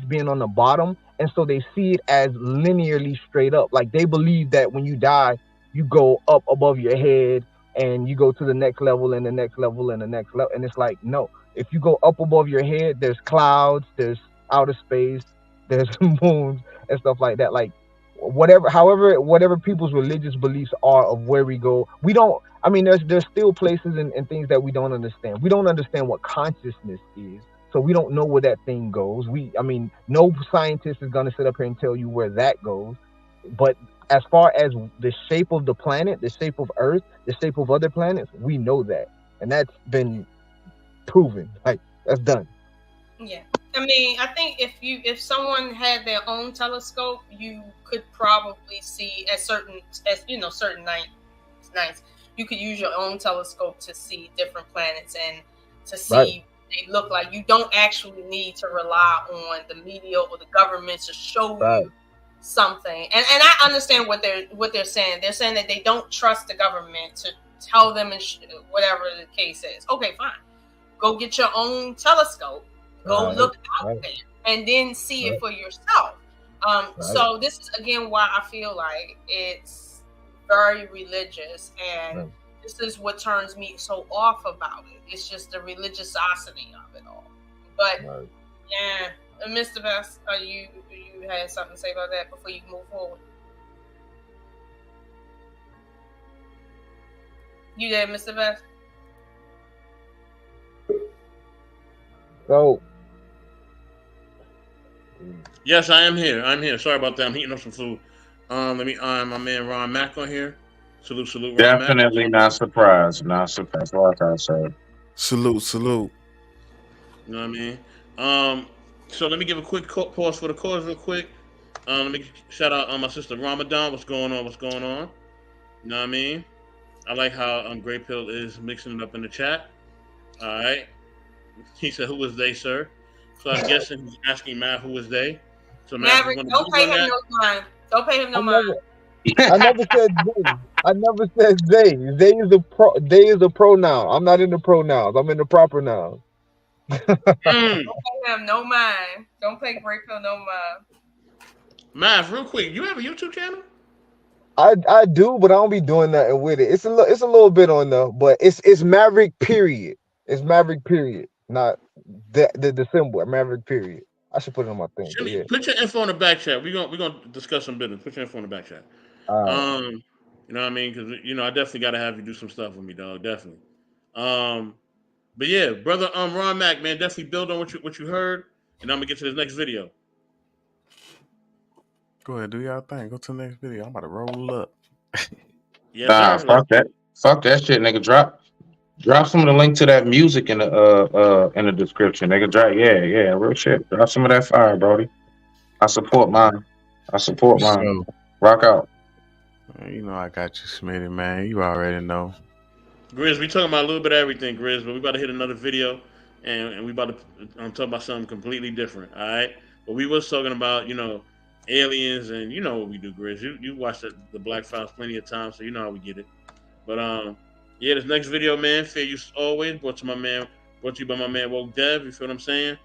being on the bottom. And so they see it as linearly straight up. Like, they believe that when you die, you go up above your head, and you go to the next level and the next level and the next level. And it's like, no, if you go up above your head, there's clouds, there's outer space, there's moons and stuff like that. Like, whatever people's religious beliefs are of where we go, there's still places and things that we don't understand. We don't understand what consciousness is. So we don't know where that thing goes. No scientist is going to sit up here and tell you where that goes. But as far as the shape of the planet, the shape of Earth, the shape of other planets, we know that. And that's been proven. Like, that's done. Yeah. I think if someone had their own telescope, you could probably see certain nights, you could use your own telescope to see different planets and to see Right. they look like. You don't actually need to rely on the media or the government to show Right. you something. And I understand what they're saying. They're saying that they don't trust the government to tell them whatever the case is. Okay, fine. Go get your own telescope. Go Right, look out right. there and then see it for yourself. So this is again why I feel like it's very religious, and this is what turns me so off about it. It's just the religiosity of it all. But yeah, Mr. Best, you had something to say about that before you move forward? You there, Mr. Best? So Yes, I am here. I'm here. Sorry about that. I'm heating up some food. Let me my man Ron Mack on here. Salute, Ron Mack. Definitely not surprised. Not surprised. Like I said. Salute. You know what I mean? So let me give a quick pause for the cause real quick. Let me shout out my sister Ramadan. What's going on? You know what I mean? I like how Grey Pill is mixing it up in the chat. All right. He said, "Who is they, sir?" So I'm guessing he's asking Matt who is they. So Maverick, don't pay him no mind. Don't pay him no mind. I never said they. I never said they. They is a pronoun. I'm not in the pronouns. I'm in the proper nouns. Don't pay him no mind. Don't pay Grey Pill no mind. Mav, real quick, you have a YouTube channel? I do, but I don't be doing nothing with it. It's a little bit on there, but it's Maverick period. It's Maverick period, not the symbol Maverick period. I should put it on my thing. Yeah. Put your info in the back chat. We're gonna discuss some business. Put your info in the back chat. You know what I mean? Because I definitely gotta have you do some stuff with me, dog. Definitely. But yeah, brother, Ron Mack, man, definitely build on what you heard, and I'm gonna get to this next video. Go ahead, do y'all thing. Go to the next video. I'm about to roll up. Yeah, fuck that shit, nigga. Drop some of the link to that music in the description, nigga. Yeah, real shit. Drop some of that fire, brody. I support mine. Rock out. You know I got you, Smitty, man. You already know. Grizz, we talking about a little bit of everything, Grizz, but we about to hit another video, and we about to talk about something completely different. All right, but we was talking about aliens, and you know what we do, Grizz. You watched the Black Files plenty of times, so you know how we get it. But yeah, this next video, man, fair use always, brought to you by my man Woke Dev. You feel what I'm saying?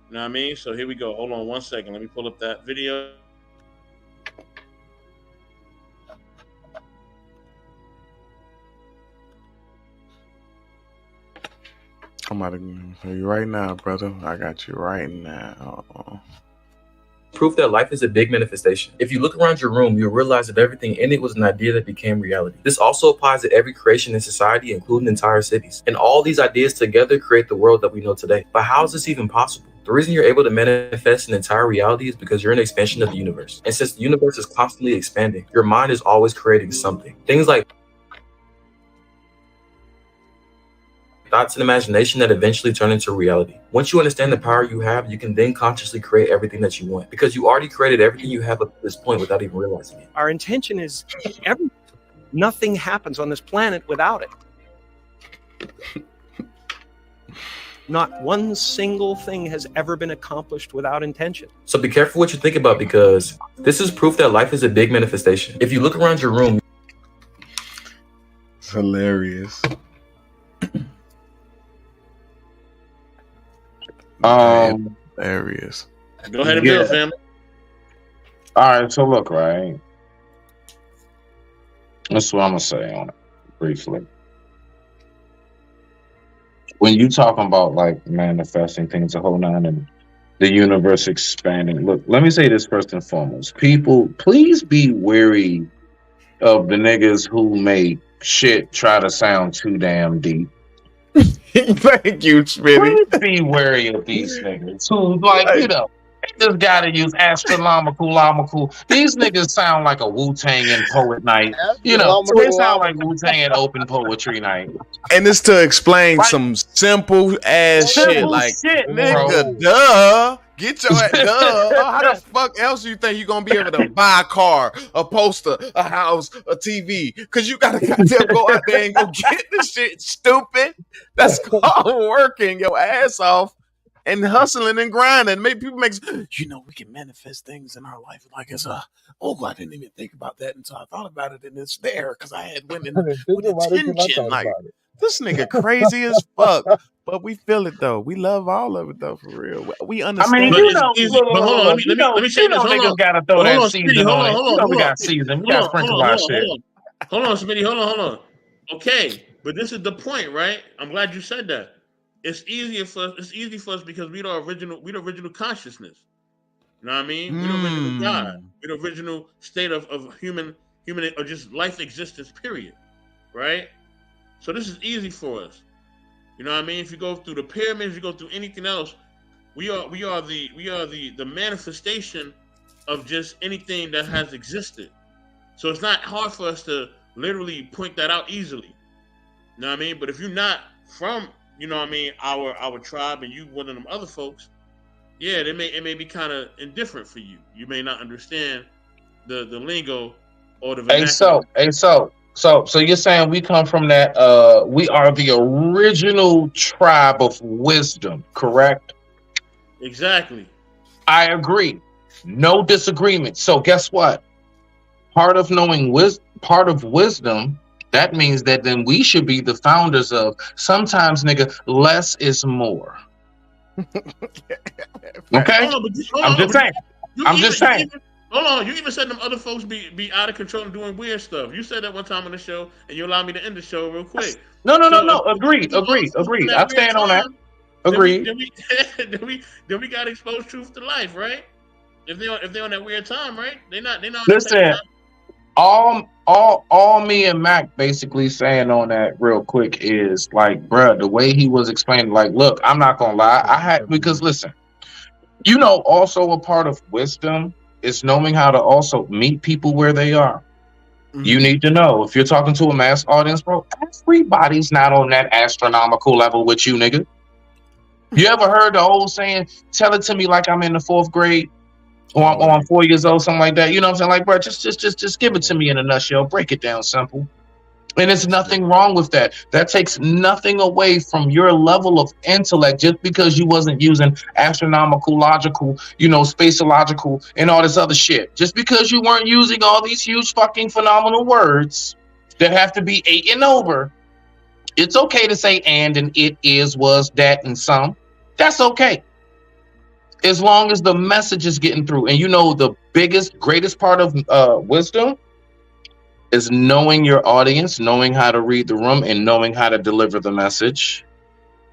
You know what I mean? So here we go. Hold on 1 second. Let me pull up that video. I'm about to tell you right now, brother. I got you right now. Proof that life is a big manifestation. If you look around your room, you'll realize that everything in it was an idea that became reality. This also applies to every creation in society, including entire cities. And all these ideas together create the world that we know today. But how is this even possible? The reason you're able to manifest an entire reality is because you're an expansion of the universe. And since the universe is constantly expanding, your mind is always creating something. Things like thoughts and imagination that eventually turn into reality. Once you understand the power you have, you can then consciously create everything that you want, because you already created everything you have up to this point without even realizing it. Our intention is everything. Nothing happens on this planet without it. Not one single thing has ever been accomplished without intention. So be careful what you think about, because this is proof that life is a big manifestation. If you look around your room, it's hilarious. Hilarious. Go ahead and build, family. All right, so look, right. That's what I'm gonna say on it briefly. When you talking about like manifesting things, a whole nine, and the universe expanding. Look, let me say this first and foremost. People, please be wary of the niggas who make shit try to sound too damn deep. Thank you, Smitty. Please be wary of these niggas who, like, they just gotta use astronomical. These niggas sound like a Wu-Tang and poet night. They sound like Wu-Tang and open poetry night. And it's to explain some simple ass shit, like, nigga, duh. Get your ass, duh. How the fuck else do you think you're gonna be able to buy a car, a poster, a house, a TV? Because you gotta goddamn go out there and go get this shit, stupid. That's called working your ass off and hustling and grinding. Maybe people make, we can manifest things in our life like it's I didn't even think about that until I thought about it, and it's there because I had went in with intention. Like, This nigga crazy as fuck. But we feel it though. We love all of it though, for real. We I understand. mean, But you it's know, easy. look, But hold on, let me say this. Hold niggas on. gotta throw But that hold on, season Smitty. on it. You know, we Hold on. got season. We got sprinkle our shit. Hold on, Smitty. Hold on. Okay, but this is the point, right? I'm glad you said that. It's easier for us. It's easy for us because we the original consciousness. You know what I mean? We the original God. We the original state of human or just life existence. Period. Right. So this is easy for us. You know what I mean? If you go through the pyramids, you go through anything else, we are the manifestation of just anything that has existed. So it's not hard for us to literally point that out easily. You know what I mean? But if you're not from, you know what I mean, our tribe, and you one of them other folks, yeah, it may be kind of indifferent for you. You may not understand the lingo or the vernacular. So you're saying we come from that? We are the original tribe of wisdom, correct? Exactly. I agree. No disagreement. So guess what? Part of wisdom, that means that then we should be the founders of sometimes, nigga, less is more. Okay? I'm just saying. Hold on, you even said them other folks be out of control and doing weird stuff. You said that one time on the show, and you allowed me to end the show real quick. No. Agreed. I stand on that. Agreed. Then we got exposed truth to life, right? If they're on that weird time, right? They're not. Listen, all me and Mac basically saying on that real quick is like, bruh, the way he was explaining, like, look, I'm not gonna lie, because listen, you know, also a part of wisdom is knowing how to also meet people where they are. Mm-hmm. You need to know if you're talking to a mass audience, bro, everybody's not on that astronomical level with you, nigga. You ever heard the old saying, tell it to me like I'm in the 4th grade or I'm 4 years old, something like that? You know what I'm saying? Like, bro, just give it to me in a nutshell. Break it down simple. And there's nothing wrong with that. That takes nothing away from your level of intellect just because you wasn't using astronomical, logical, spaceological, and all this other shit. Just because you weren't using all these huge fucking phenomenal words that have to be 8 and over, it's okay to say and it is, was, that, and some. That's okay. As long as the message is getting through. And the greatest part of wisdom is knowing your audience, knowing how to read the room, and knowing how to deliver the message.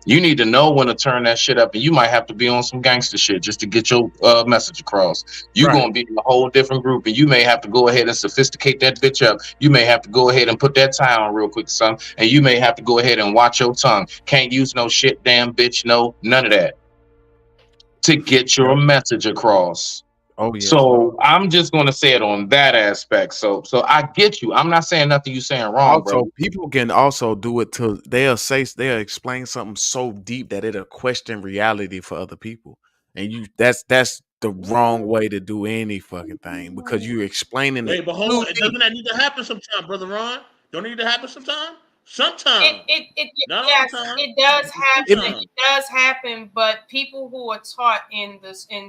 You need to know when to turn that shit up, and you might have to be on some gangster shit just to get your message across. You're going to be in a whole different group, and you may have to go ahead and sophisticate that bitch up. You may have to go ahead and put that tie on real quick, son, and you may have to go ahead and watch your tongue. Can't use no shit, damn bitch, no, none of that to get your message across. Oh yeah. So I'm just going to say it on that aspect. So I get you. I'm not saying nothing you saying wrong, also, bro. People can also do it till they'll explain something so deep that it'll question reality for other people, and that's the wrong way to do any fucking thing because you're explaining it. But hold on, doesn't that need to happen sometime, brother Ron? Don't it need to happen sometime? Sometimes. Yes, it does happen. It does happen, but people who are taught in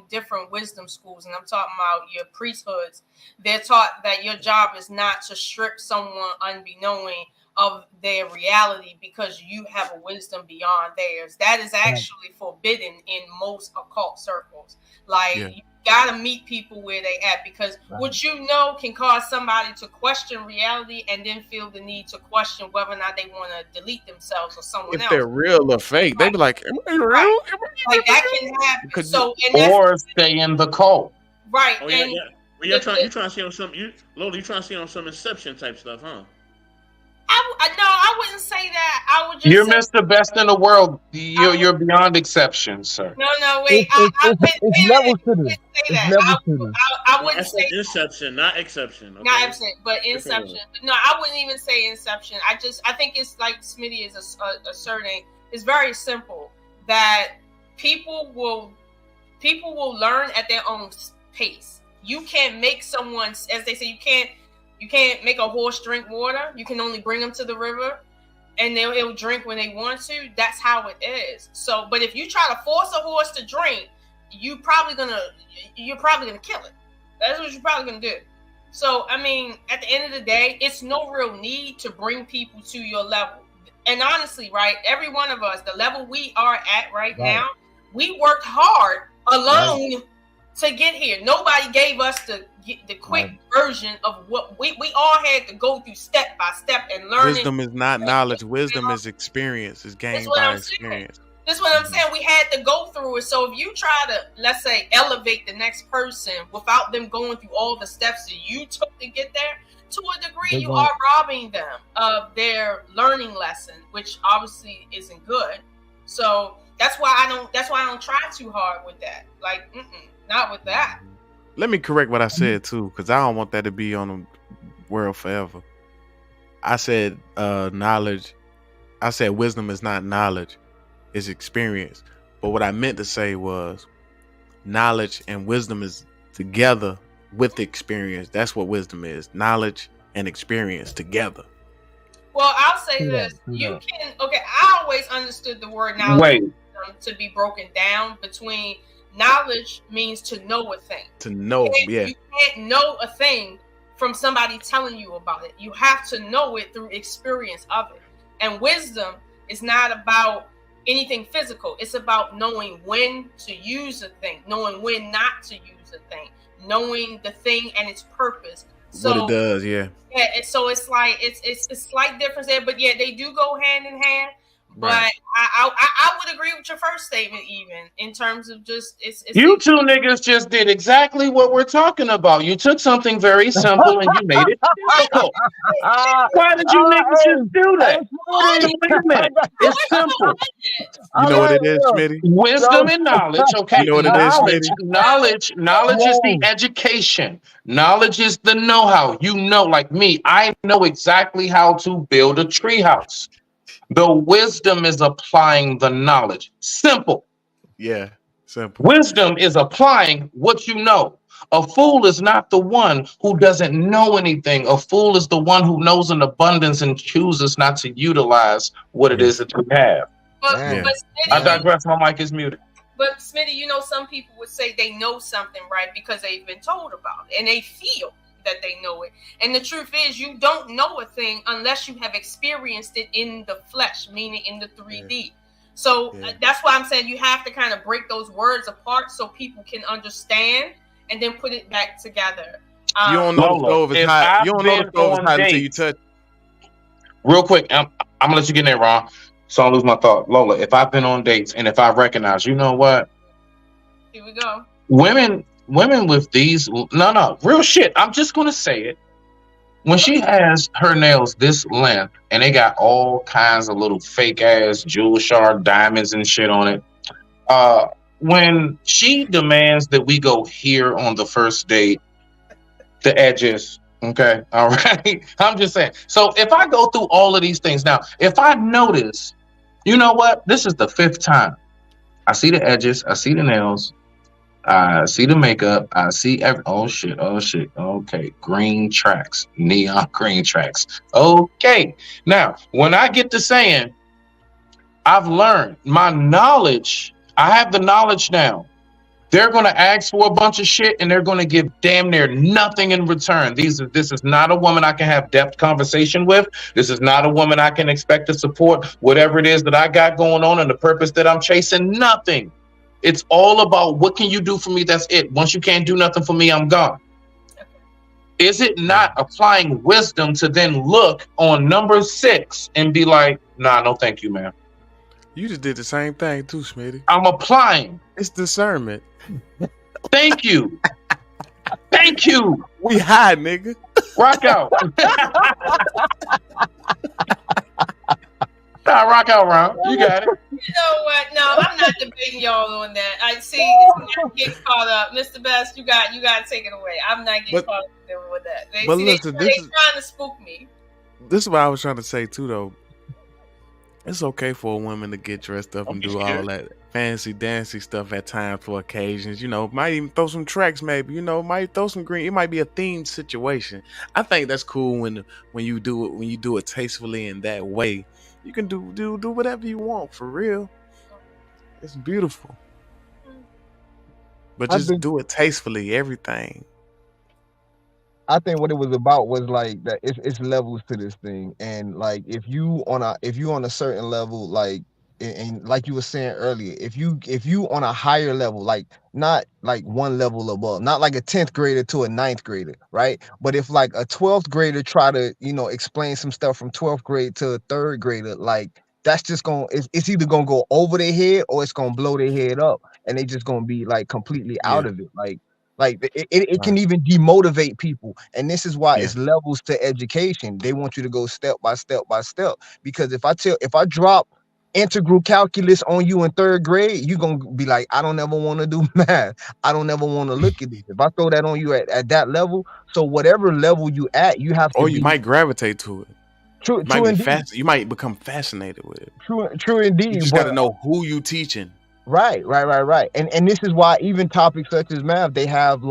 different wisdom schools, and I'm talking about your priesthoods, they're taught that your job is not to strip someone unbeknowing of their reality because you have a wisdom beyond theirs. That is actually forbidden in most occult circles. You gotta meet people where they at because what you know can cause somebody to question reality and then feel the need to question whether or not they want to delete themselves or someone else. If they're real or fake, they be like, "Am I real?" Right. Like that can happen. Or stay in the cult. Right. Oh, yeah. Well, you're trying to see on some Lola, you're trying to see on some Inception type stuff, huh? I wouldn't say that. I would just You're Mr. Best in the world. You're beyond exception, sir. No, wait. It's levels to this. I wouldn't say Inception, not exception. Okay? Not exception, but Inception. No, I wouldn't even say Inception. I think it's like Smitty is asserting. It's very simple that people will learn at their own pace. You can't make someone, as they say, you can't make a horse drink water. You can only bring them to the river and they'll drink when they want to. That's how it is. So, but if you try to force a horse to drink, you're probably gonna kill it. That's what you're probably gonna do. So, I mean, at the end of the day, it's no real need to bring people to your level. and honestly, right, every one of us, the level we are at right Right. now, we worked hard alone to get here. Nobody gave us the quick version of what we all had to go through step by step and learning. Wisdom is not knowledge. Wisdom is experience. It's gained what by I'm saying. experience. That's what I'm saying. We had to go through it. So if you try to, let's say, elevate the next person without them going through all the steps that you took to get there, to a degree, They're you going- are robbing them of their learning lesson, which obviously isn't good. So that's why I don't try too hard with that. Like, not with that. Let me correct what I said too, because I don't want that to be on the world forever. I said knowledge. I said wisdom is not knowledge, it's experience. But what I meant to say was knowledge and wisdom is together with experience. That's what wisdom is. Knowledge and experience together. Well, I'll say this. You can, okay, I always understood the word knowledge Wait. to be broken down between knowledge means to know a thing. To know, yeah. You can't know a thing from somebody telling you about it. You have to know it through experience of it. And wisdom is not about anything physical. It's about knowing when to use a thing, knowing when not to use a thing, knowing the thing and its purpose. So, what it does, yeah. Yeah, so it's like it's a slight difference there, but yeah, they do go hand in hand. But Right. I would agree with your first statement, even in terms of just it's You two niggas just did exactly what we're talking about. You took something very simple and you made it difficult. Why did you niggas just do that? Wait a minute. It's simple. You know what it is, Smitty? Wisdom and knowledge. Okay. You know what it is, Knowledge is the education. Knowledge is the know-how. You know, like me, I know exactly how to build a treehouse. The wisdom is applying the knowledge. Simple. Yeah, simple. Wisdom is applying what you know. A fool is not the one who doesn't know anything. A fool is the one who knows in abundance and chooses not to utilize what it is that you have. But, Yeah. but I Smitty, digress. My mic is muted. but Smitty, you know, some people would say they know something, right, because they've been told about it and they feel that they know it. And the truth is, you don't know a thing unless you have experienced it in the flesh, meaning in the 3D. So that's why I'm saying you have to kind of break those words apart so people can understand and then put it back together. You don't know the stove is hot. You don't know the stove is hot until you touch. Real quick, I'm gonna let you get in there, Ron. So I don't lose my thought. Lola, if I've been on dates and if I recognize, you know what? Here we go. Women with these, no, real shit. I'm just gonna say it. When she has her nails this length and they got all kinds of little fake ass jewel shard diamonds and shit on it, when she demands that we go here on the first date, the edges, okay, all right. I'm just saying. So if I go through all of these things now, if I notice, you know what? This is the 5th time. I see the edges, I see the nails, I see the makeup, I see oh shit. Okay, green tracks, neon green tracks. Okay. Now, when I get to saying, I've learned my knowledge, I have the knowledge now. They're going to ask for a bunch of shit and they're going to give damn near nothing in return. This is not a woman I can have depth conversation with. This is not a woman I can expect to support whatever it is that I got going on and the purpose that I'm chasing. Nothing. It's all about what can you do for me? That's it. Once you can't do nothing for me, I'm gone. Is it not applying wisdom to then look on number 6 and be like, nah, no thank you, man. You just did the same thing too, Smitty. I'm applying. It's discernment. Thank you. Thank you. We high, nigga. Rock out. Nah, rock out, Ron. You got it. You know what? No, I'm not debating y'all on that. I see. I'm not getting caught up, Mr. Best. You got to take it away. I'm not getting caught up with that. They trying to spook me. This is what I was trying to say too, though. It's okay for a woman to get dressed up and do all that fancy dancy stuff at times for occasions. You know, might even throw some tracks, maybe. You know, might throw some green. It might be a themed situation. I think that's cool when you do it tastefully in that way. You can do whatever you want for real. It's beautiful, but just do it tastefully. Everything. I think what it was about was like that it's levels to this thing, and like if you on a certain level, like and like you were saying earlier, if you on a higher level, like not like one level above, not like a 10th grader to a 9th grader, right? But if like a 12th grader try to explain some stuff from 12th grade to a 3rd grader, like that's just it's either gonna go over their head or it's gonna blow their head up, and they just gonna be like completely out Yeah. of it, like it can even demotivate people. And this is why Yeah. it's levels to education. They want you to go step by step by step, because if I drop integral calculus on you in 3rd grade, you're gonna be like, I don't ever want to do math, I don't ever want to look at this. If I throw that on you at that level, so whatever level you at, you have to Or you might gravitate to it. true Might be indeed, you might become fascinated with it. true indeed. You just But got to know who you teaching. Right. And this is why even topics such as math, they have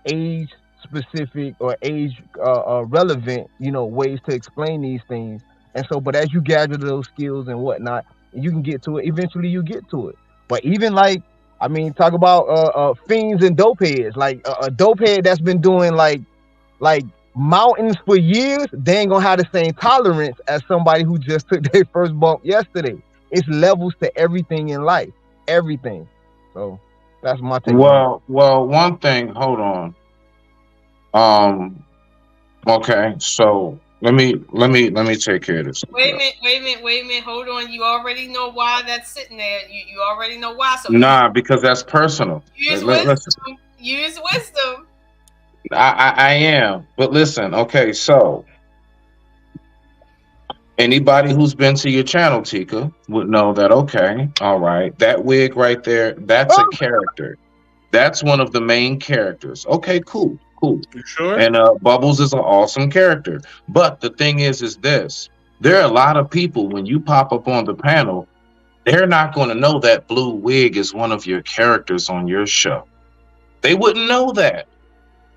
age specific or age relevant, ways to explain these things. And so, but as you gather those skills and whatnot, you can get to it. Eventually you get to it. But even like, I mean, talk about fiends and dope heads, like a dope head that's been doing like mountains for years, they ain't gonna have the same tolerance as somebody who just took their first bump yesterday. It's levels to everything in life, everything. So that's my take. Well, one thing. Hold on. Okay, so let me take care of this. Wait a minute. Hold on. You already know why that's sitting there. You already know why. So Nah, because that's personal. use Listen, wisdom. Use wisdom. I am, but listen. Okay, so anybody who's been to your channel, Tika, would know that. Okay, all right, that wig right there, that's a character. That's one of the main characters. Okay, cool. You sure? And Bubbles is an awesome character. But the thing is this: there are a lot of people, when you pop up on the panel, they're not going to know that blue wig is one of your characters on your show. They wouldn't know that.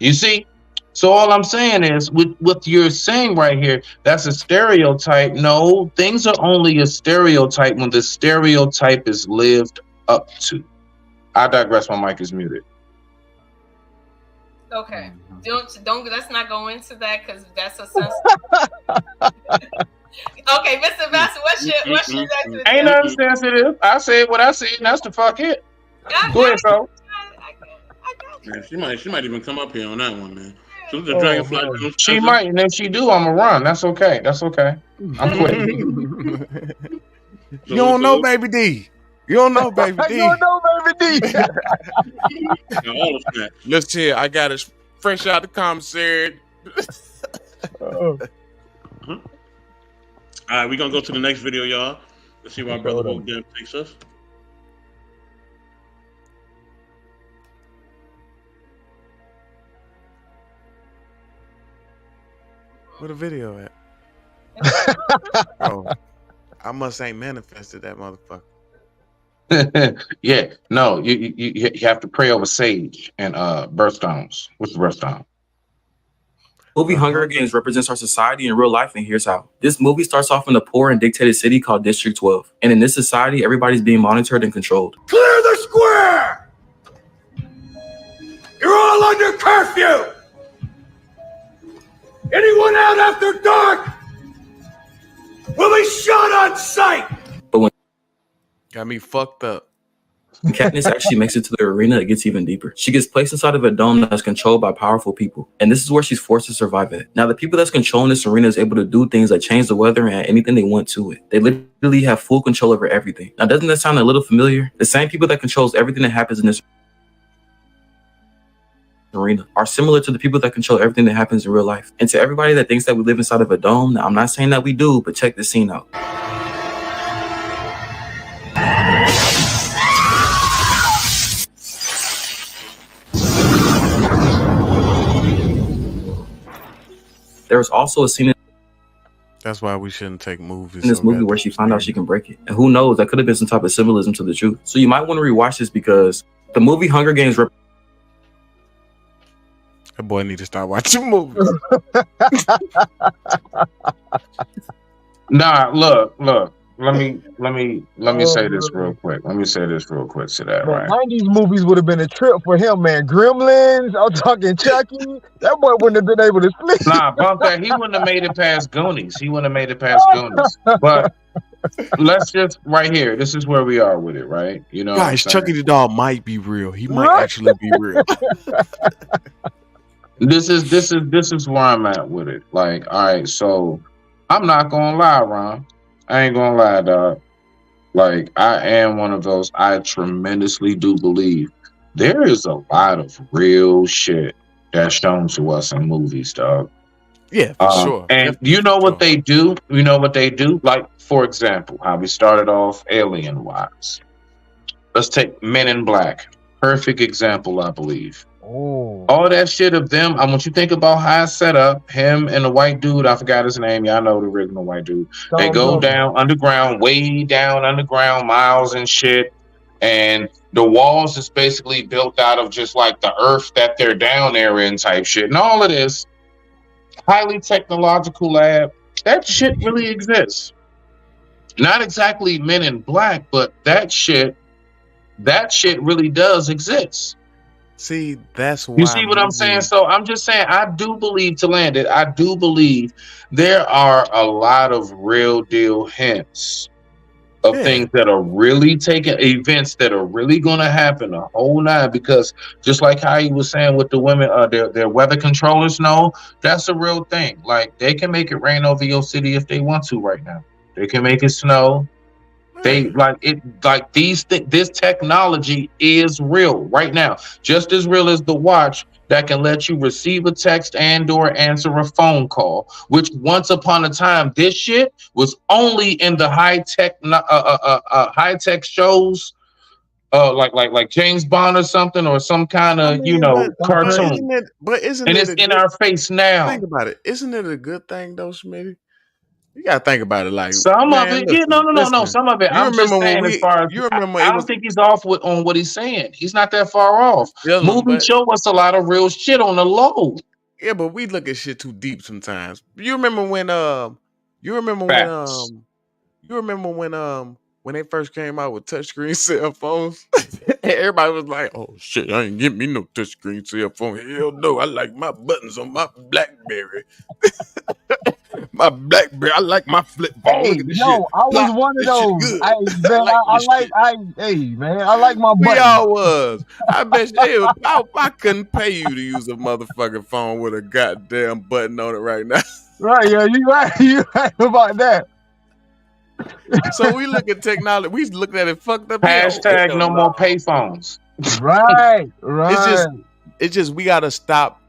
You see? So all I'm saying is, with what you're saying right here, that's a stereotype. No, things are only a stereotype when the stereotype is lived up to. I digress. My mic is muted. Okay. Don't let's not go into that because that's a sensitive. Okay, Mr. Bassett, what's your next? Ain't nothing sensitive. I said what I said, and that's the fuck it. Go ahead, bro. Yeah, she might even come up here on that one, man. So the Dragonfly. She might, and if she do, I'ma run. That's okay. I'm quitting. You don't know, baby D. You don't know, baby D. You don't know, baby D. All of that. Listen here, I got it fresh out the commissary. All right, we're gonna go to the next video, y'all. Let's see where our brother Woke Dem takes us. Where the video at? Oh, I must ain't manifested that motherfucker. Yeah, no, you have to pray over sage and birthstones. What's the birthstone? Movie Hunger Games represents our society in real life, and here's how. This movie starts off in a poor and dictated city called District 12. And in this society, everybody's being monitored and controlled. Clear the square! You're all under curfew! Anyone out after dark will be shot on sight! But when Got me fucked up. Katniss actually makes it to the arena, it gets even deeper. She gets placed inside of a dome that's controlled by powerful people. And this is where she's forced to survive at. Now, the people that's controlling this arena is able to do things like change the weather and add anything they want to it. They literally have full control over everything. Now, doesn't that sound a little familiar? The same people that controls everything that happens in this arena are similar to the people that control everything that happens in real life. And to everybody that thinks that we live inside of a dome, now I'm not saying that we do, but check this scene out. There was also a scene That's why we shouldn't take movies. in this movie where she found out she can break it. And who knows, that could have been some type of symbolism to the truth. So you might want to rewatch this because the movie Hunger Games That boy need to start watching movies. Nah, look. me say this real quick. Let me say this real quick to that, Man, right? 90s movies would have been a trip for him, man. Gremlins, I'm talking Chucky. That boy wouldn't have been able to sleep. Nah, bump that. He wouldn't have made it past Goonies. But let's just right here. This is where we are with it, right? You know, Guys, Chucky the doll might be real. He might actually be real. This is where I'm at with it. Like, all right, so I'm not gonna lie, Ron. I ain't gonna lie, dog. Like, I am one of those. I tremendously do believe there is a lot of real shit that's shown to us in movies, dog. Yeah, for sure. And you know what they do? You know what they do? Like, for example, how we started off alien-wise. Let's take Men in Black. Perfect example, I believe. Oh. All that shit of them, I want you to think about how it's set up. Him and the white dude, I forgot his name. Y'all know the original white dude. They go down underground, way down underground, miles and shit. And the walls is basically built out of just like the earth that they're down there in type shit. And all of this highly technological lab, that shit really exists. Not exactly Men in Black, but that shit really does exist. See, that's why. You see what I'm saying? So I'm just saying, I do believe, to land it, I do believe there are a lot of real deal hints of things that are really taking, events that are really going to happen, a whole nine. Because just like how you was saying with the women, their weather controllers know that's a real thing. Like, they can make it rain over your city if they want to right now. They can make it snow. They like it, like this technology is real right now, just as real as the watch that can let you receive a text and or answer a phone call, which once upon a time, this shit was only in the high tech shows, like James Bond or something, or some kind of, cartoon. Isn't it's in our face now. Think about it. Isn't it a good thing though, Smitty? You gotta think about it. Like some of it, no. Some of it. I'm just saying, as far as I don't think he's off on what he's saying. He's not that far off. Movies show us a lot of real shit on the low. Yeah, but we look at shit too deep sometimes. You remember when when they first came out with touchscreen cell phones? Everybody was like, "Oh shit, I ain't give me no touchscreen cell phone. Hell no, I like my buttons on my BlackBerry." My BlackBerry, I like my flip phone. Hey, yo, I was one of those. I like my button. We all was. I bet you, I couldn't pay you to use a motherfucking phone with a goddamn button on it right now. Right, yeah, you right about that. So we look at technology. We look at it fucked up. Hashtag no more pay phones. Right. It's just we gotta stop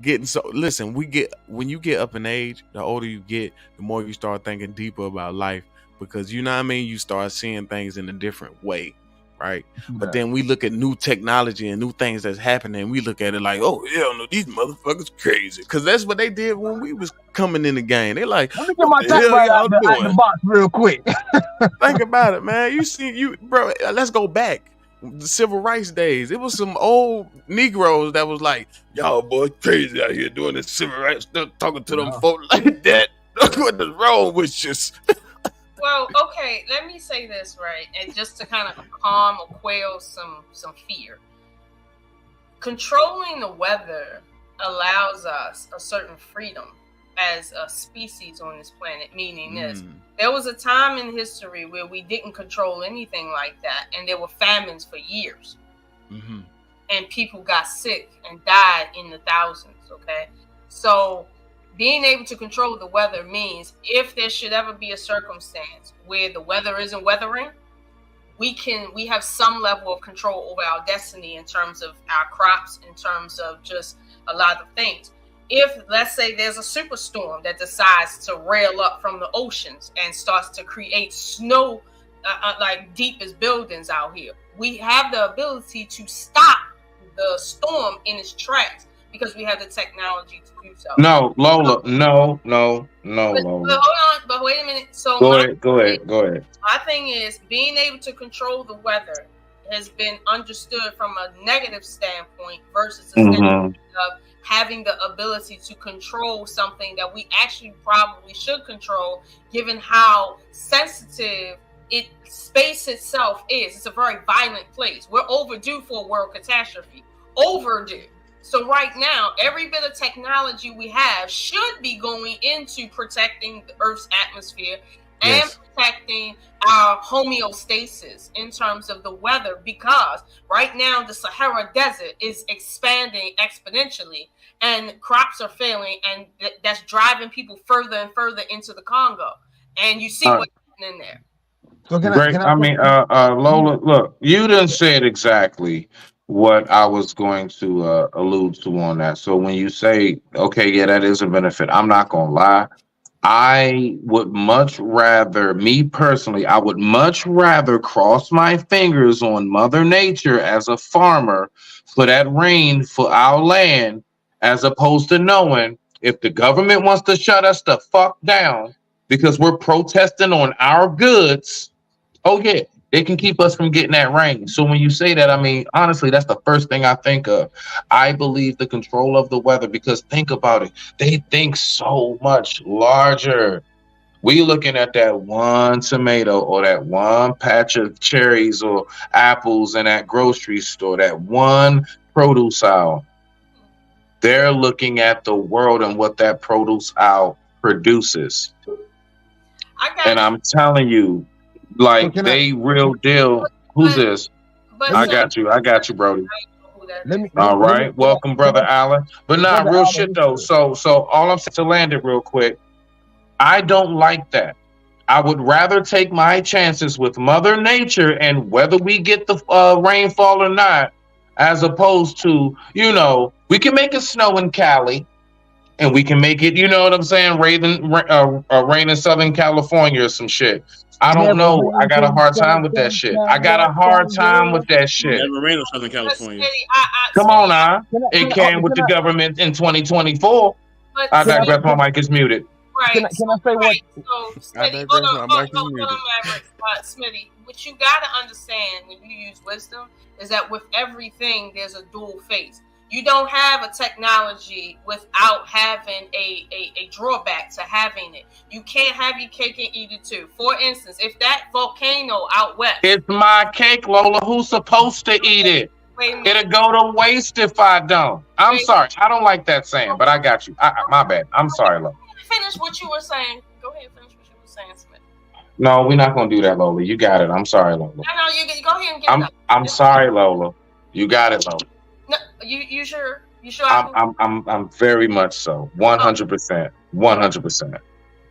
getting so. Listen, when you get up in age, the older you get, the more you start thinking deeper about life, because you know what I mean. You start seeing things in a different way, right? Yeah. But then we look at new technology and new things that's happening. And we look at it like, oh hell no, these motherfuckers crazy, because that's what they did when we was coming in the game. They like, let me get my tax right out the box real quick. Think about it, man. Bro. Let's go back. The civil rights days. It was some old Negroes that was like, y'all boys crazy out here doing this civil rights stuff, talking to them folks like that. What is wrong with you? Well, okay, let me say this, right? And just to kind of calm or quell some fear. Controlling the weather allows us a certain freedom as a species on this planet, meaning this. There was a time in history where we didn't control anything like that, and there were famines for years. And people got sick and died in the thousands, okay? So being able to control the weather means if there should ever be a circumstance where the weather isn't weathering, we have some level of control over our destiny in terms of our crops, in terms of just a lot of things. If, let's say, there's a superstorm that decides to rail up from the oceans and starts to create snow, like deep as buildings out here, we have the ability to stop the storm in its tracks because we have the technology to do so. No, Lola. No, Lola. But hold on, but wait a minute. So go ahead. My thing is, being able to control the weather has been understood from a negative standpoint versus a standpoint of having the ability to control something that we actually probably should control, given how sensitive space itself is. It's a very violent place. We're overdue for a world catastrophe. Overdue. So right now, every bit of technology we have should be going into protecting the Earth's atmosphere and protecting our homeostasis in terms of the weather, because right now the Sahara Desert is expanding exponentially and crops are failing, and that's driving people further and further into the Congo. And you see what's happening there. So Lola, look, you didn't say it exactly what I was going to allude to on that. So when you say, okay, yeah, that is a benefit, I'm not gonna lie. I would much rather, me personally, I would much rather cross my fingers on Mother Nature as a farmer for that rain for our land, as opposed to knowing if the government wants to shut us the fuck down because we're protesting on our goods, oh yeah, they can keep us from getting that rain. So when you say that, I mean, honestly, that's the first thing I think of. I believe the control of the weather, because think about it. They think so much larger. We looking at that one tomato or that one patch of cherries or apples in that grocery store, that one produce aisle. They're looking at the world and what that produce aisle produces. And I'm telling you, like, they real deal. Who's this? I got you, Brody. All right, welcome, brother Allen. But nah, real shit though. So all I'm saying, to land it real quick, I don't like that. I would rather take my chances with Mother Nature and whether we get the rainfall or not, as opposed to, you know, we can make it snow in Cali, and we can make it, you know what I'm saying, rain in Southern California or some shit. I don't know. I got a hard time with that shit. I got a hard time with that shit. Never rain in Southern California. Come on now. It can with the government in 2024. I digress. My mic is muted. Right. Can I say what? So, Smitty, hold on, Maverick. Smitty, what you got to understand when you use wisdom is that with everything, there's a dual face. You don't have a technology without having a drawback to having it. You can't have your cake and eat it too. For instance, if that volcano out west... It's my cake, Lola. Who's supposed to eat it? It'll go to waste if I don't. I'm sorry. I don't like that saying, but I got you. My bad. I'm sorry, Lola. Finish what you were saying. Go ahead, finish what you were saying, Smith. No, we're not going to do that, Lola. You got it. I'm sorry, Lola. No, you go ahead and get it up. I'm sorry, Lola. You got it, Lola. No, you sure? You sure? I'm very much so. 100%. 100%.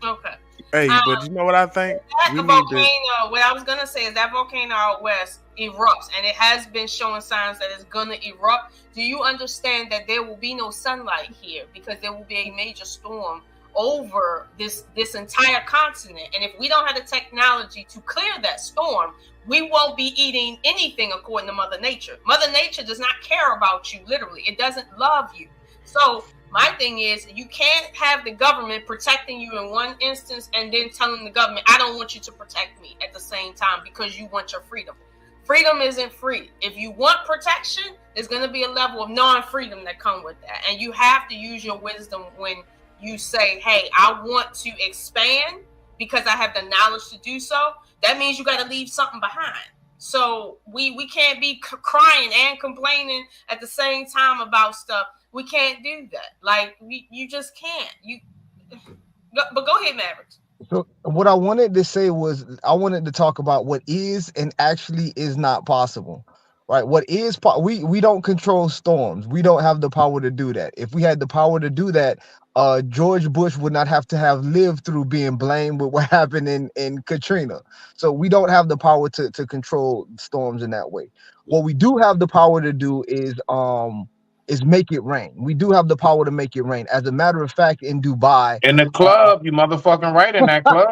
Okay. Hey, but you know what I think? That volcano, what I was gonna say is that volcano out west erupts, and it has been showing signs that it's gonna erupt. Do you understand that there will be no sunlight here because there will be a major storm over this entire continent? And if we don't have the technology to clear that storm, we won't be eating anything according to Mother Nature. Mother Nature does not care about you, literally. It doesn't love you. So my thing is, you can't have the government protecting you in one instance and then telling the government, I don't want you to protect me at the same time because you want your freedom. Freedom isn't free. If you want protection, there's going to be a level of non-freedom that come with that. And you have to use your wisdom when you say, hey, I want to expand because I have the knowledge to do so. That means you got to leave something behind. So we can't be crying and complaining at the same time about stuff. We can't do that. Like, you just can't. But go ahead, Mavericks. So what I wanted to say was I wanted to talk about what is and actually is not possible. Right? What is we don't control storms. We don't have the power to do that. If we had the power to do that, George Bush would not have to have lived through being blamed with what happened in Katrina. So we don't have the power to control storms in that way. What we do have the power to do is make it rain. We do have the power to make it rain. As a matter of fact, in Dubai, in the club, you motherfucking right in that club,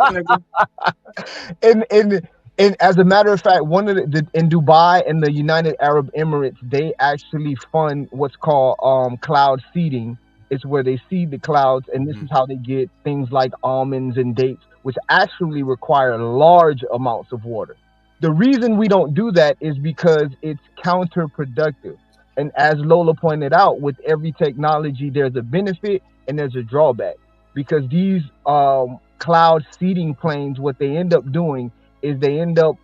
nigga. And as a matter of fact, one of in Dubai and the United Arab Emirates, they actually fund what's called cloud seeding. It's where they seed the clouds, and this is how they get things like almonds and dates, which actually require large amounts of water. The reason we don't do that is because it's counterproductive. And as Lola pointed out, with every technology, there's a benefit and there's a drawback, because these cloud seeding planes, what they end up doing is they end up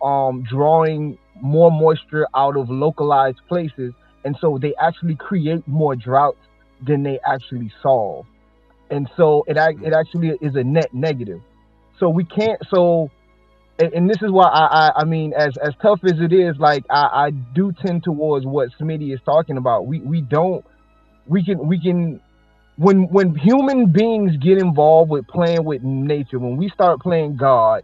drawing more moisture out of localized places, and so they actually create more droughts than they actually solve. And so it actually is a net negative. So we can't, and this is why I mean, as tough as it is, like I do tend towards what Smitty is talking about. We can when human beings get involved with playing with nature, when we start playing God,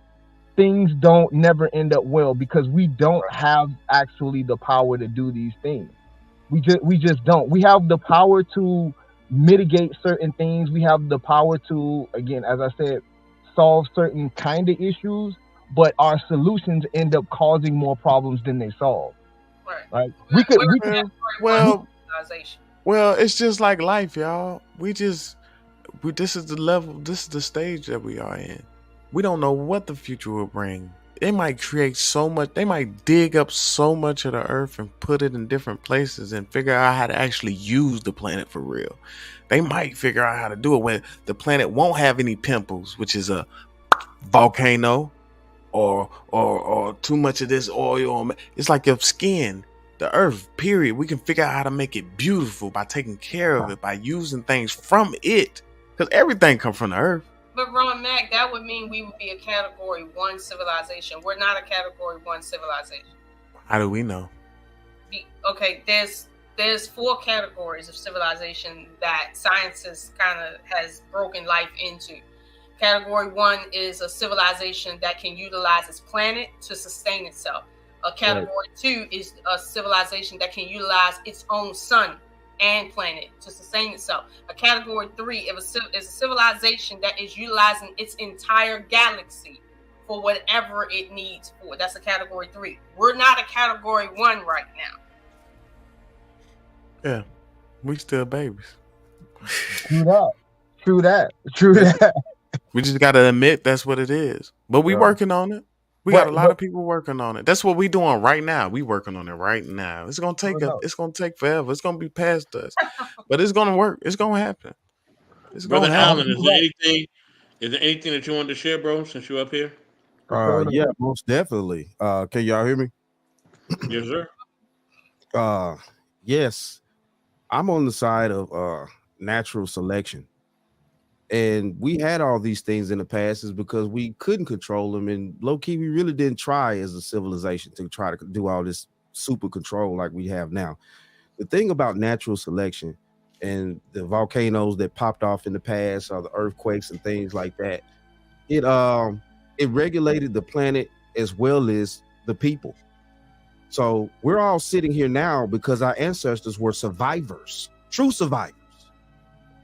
things don't never end up well, because we don't have actually the power to do these things. We just don't. We have the power to mitigate certain things. We have the power to, again, as I said, solve certain kind of issues, but our solutions end up causing more problems than they solve. Right? Well, it's just like life, y'all. This is the level, this is the stage that we are in. We don't know what the future will bring. They might create so much, they might dig up so much of the earth and put it in different places and figure out how to actually use the planet for real. They might figure out how to do it when the planet won't have any pimples, which is a volcano or too much of this oil. It's like your skin. The earth, period. We can figure out how to make it beautiful by taking care of it, by using things from it, because everything comes from the earth. But Ron Mac, that would mean we would be a Category 1 civilization. We're not a Category 1 civilization. How do we know? Okay, there's 4 categories of civilization that science has broken life into. Category 1 is a civilization that can utilize its planet to sustain itself. A Category 2 is a civilization that can utilize its own sun and planet to sustain itself. A Category 3 is a civilization that is utilizing its entire galaxy for whatever it needs for. That's a Category 3. We're not a Category 1 right now. Yeah, we still babies. True that. We just gotta admit that's what it is. But we working on it. We got a lot of people working on it. That's what we doing right now. We working on it right now. It's gonna take it's gonna take forever. It's gonna be past us, but it's gonna work. It's gonna happen. It's Brother gonna happen. Allen, is there anything that you wanted to share, bro? Since you're up here. Yeah, most definitely. Can y'all hear me? Yes, sir. Yes, I'm on the side of natural selection. And we had all these things in the past is because we couldn't control them. And low key, we really didn't try as a civilization to try to do all this super control like we have now. The thing about natural selection and the volcanoes that popped off in the past, or the earthquakes and things like that, it regulated the planet as well as the people. So we're all sitting here now because our ancestors were survivors, true survivors.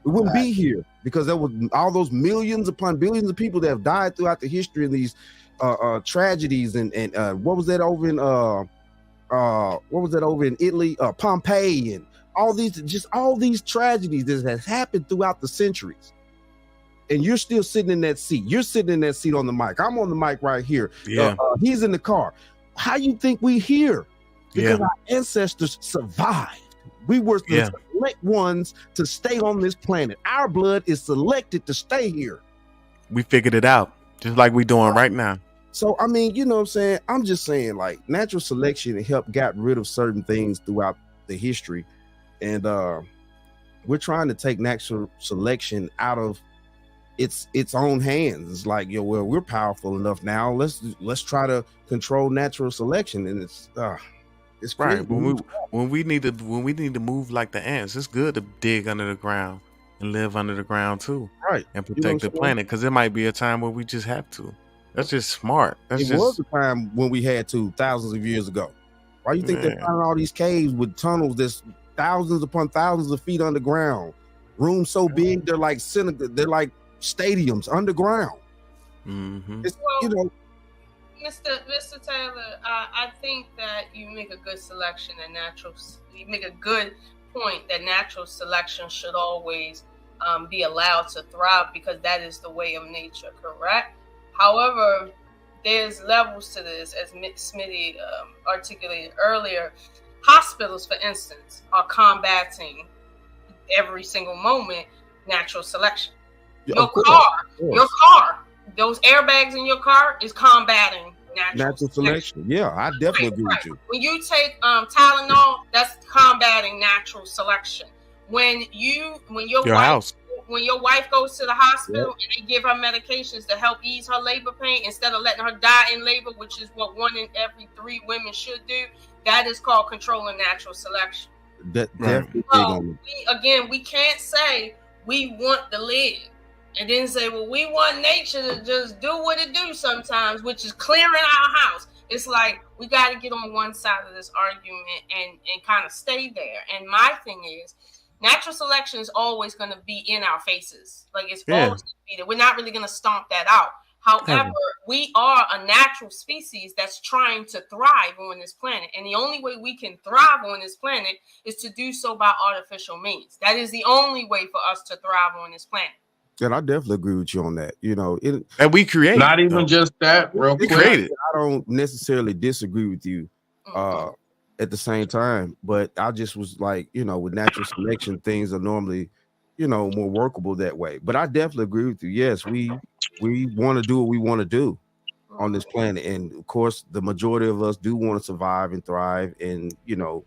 We wouldn't be here because there was all those millions upon billions of people that have died throughout the history of these tragedies and what was that over in Italy, Pompeii, and all these tragedies that has happened throughout the centuries. And you're still sitting in that seat. You're sitting in that seat on the mic. I'm on the mic right here. Yeah. He's in the car. How you think we here? Because our ancestors survived. We were the select ones to stay on this planet. Our blood is selected to stay here. We figured it out, just like we doing right now. So, I mean, you know what I'm saying? I'm just saying, like, natural selection helped got rid of certain things throughout the history. And we're trying to take natural selection out of its own hands. It's like, well, we're powerful enough now. Let's try to control natural selection. And it's right. When we need to move like the ants, it's good to dig under the ground and live under the ground too, right? And protect the planet, because there might be a time where we just have to. That's just smart. It was a time when we had to, thousands of years ago. Why do you think they're finding all these caves with tunnels that's thousands upon thousands of feet underground? Rooms so big they're like stadiums underground. Mm-hmm. It's, you know. Mr. Taylor, I think that you make a good selection and you make a good point that natural selection should always be allowed to thrive because that is the way of nature, correct? However, there's levels to this, as Smitty articulated earlier. Hospitals, for instance, are combating every single moment natural selection. Your car, those airbags in your car is combating natural selection. Yeah, I definitely agree with you. When you take Tylenol, that's combating natural selection. When your wife goes to the hospital and they give her medications to help ease her labor pain instead of letting her die in labor, which is what 1 in every 3 women should do, that is called controlling natural selection. We can't say we want to live and then say, well, we want nature to just do what it do sometimes, which is clearing our house. It's like we got to get on one side of this argument and kind of stay there. And my thing is, natural selection is always going to be in our faces. Like it's always going to be there. We're not really going to stomp that out. However, we are a natural species that's trying to thrive on this planet. And the only way we can thrive on this planet is to do so by artificial means. That is the only way for us to thrive on this planet. And I definitely agree with you on that. You know, and we create not even just that. Real quick, I don't necessarily disagree with you at the same time, but I just was like, you know, with natural selection, things are normally, you know, more workable that way. But I definitely agree with you. Yes, we want to do what we want to do on this planet, and of course, the majority of us do want to survive and thrive, and you know,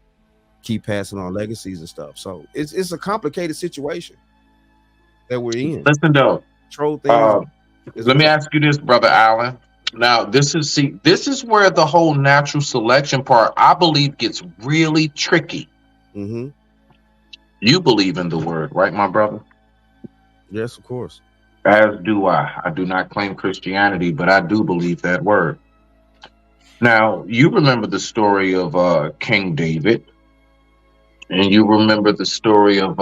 keep passing on legacies and stuff. So it's a complicated situation that we're in. Listen though, let me ask you this, Brother Allen. Now, this is where the whole natural selection part, I believe, gets really tricky. Mm-hmm. You believe in the word, right, my brother? Yes, of course. As do I. I do not claim Christianity, but I do believe that word. Now, you remember the story of King David, and you remember the story of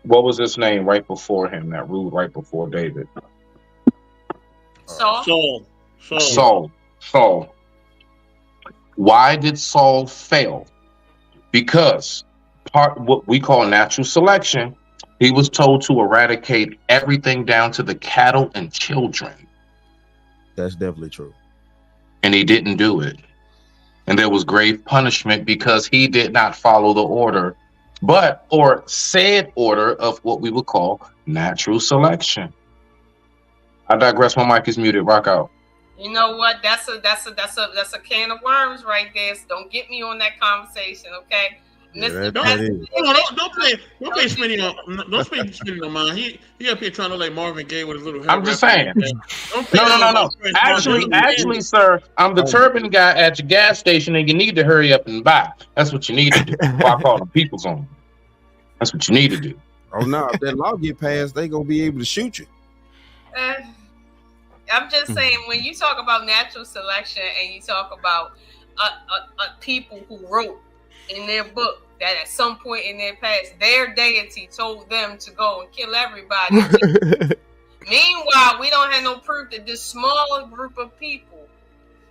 what was his name right before him that ruled right before David? Saul. Why did Saul fail? Because what we call natural selection, he was told to eradicate everything down to the cattle and children. That's definitely true. And he didn't do it. And there was grave punishment because he did not follow the order, or said order of what we would call natural selection. I digress. My mic is muted. Rock out. You know what? That's a can of worms right there. So don't get me on that conversation, okay? Don't play Smitty on mine. He up here trying to like Marvin Gaye with his little hair. I'm just saying. No. Actually, sir, I'm the turban guy at your gas station, and you need to hurry up and buy. That's what you need to do. While calling people's on. That's what you need to do. Oh no! If that law get passed, they gonna be able to shoot you. I'm just saying, when you talk about natural selection and you talk about people who wrote in their book that at some point in their past, their deity told them to go and kill everybody. Meanwhile, we don't have no proof that this small group of people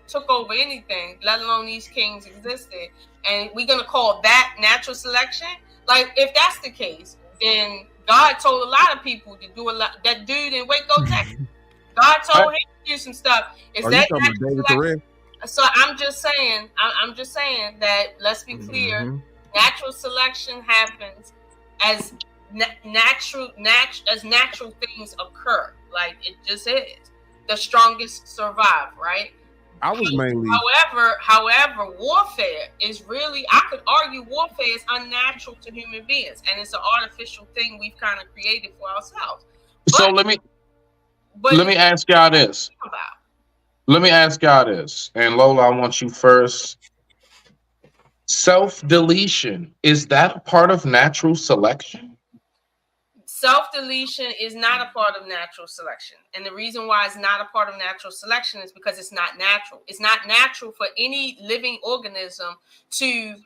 took over anything, let alone these kings existed. And we're going to call that natural selection? Like, if that's the case, then God told a lot of people to do a lot. That dude in Waco, Texas, God told him to do some stuff. Is that natural selection? So I'm just saying that, let's be clear, natural selection happens as natural things occur. Like, it just is. The strongest survive, right? I was mainly. However, warfare is really, I could argue warfare is unnatural to human beings, and it's an artificial thing we've kind of created for ourselves. So let me ask y'all this. Let me ask y'all this, and Lola, I want you first. Self-deletion, is that a part of natural selection? Self-deletion is not a part of natural selection. And the reason why it's not a part of natural selection is because it's not natural. It's not natural for any living organism to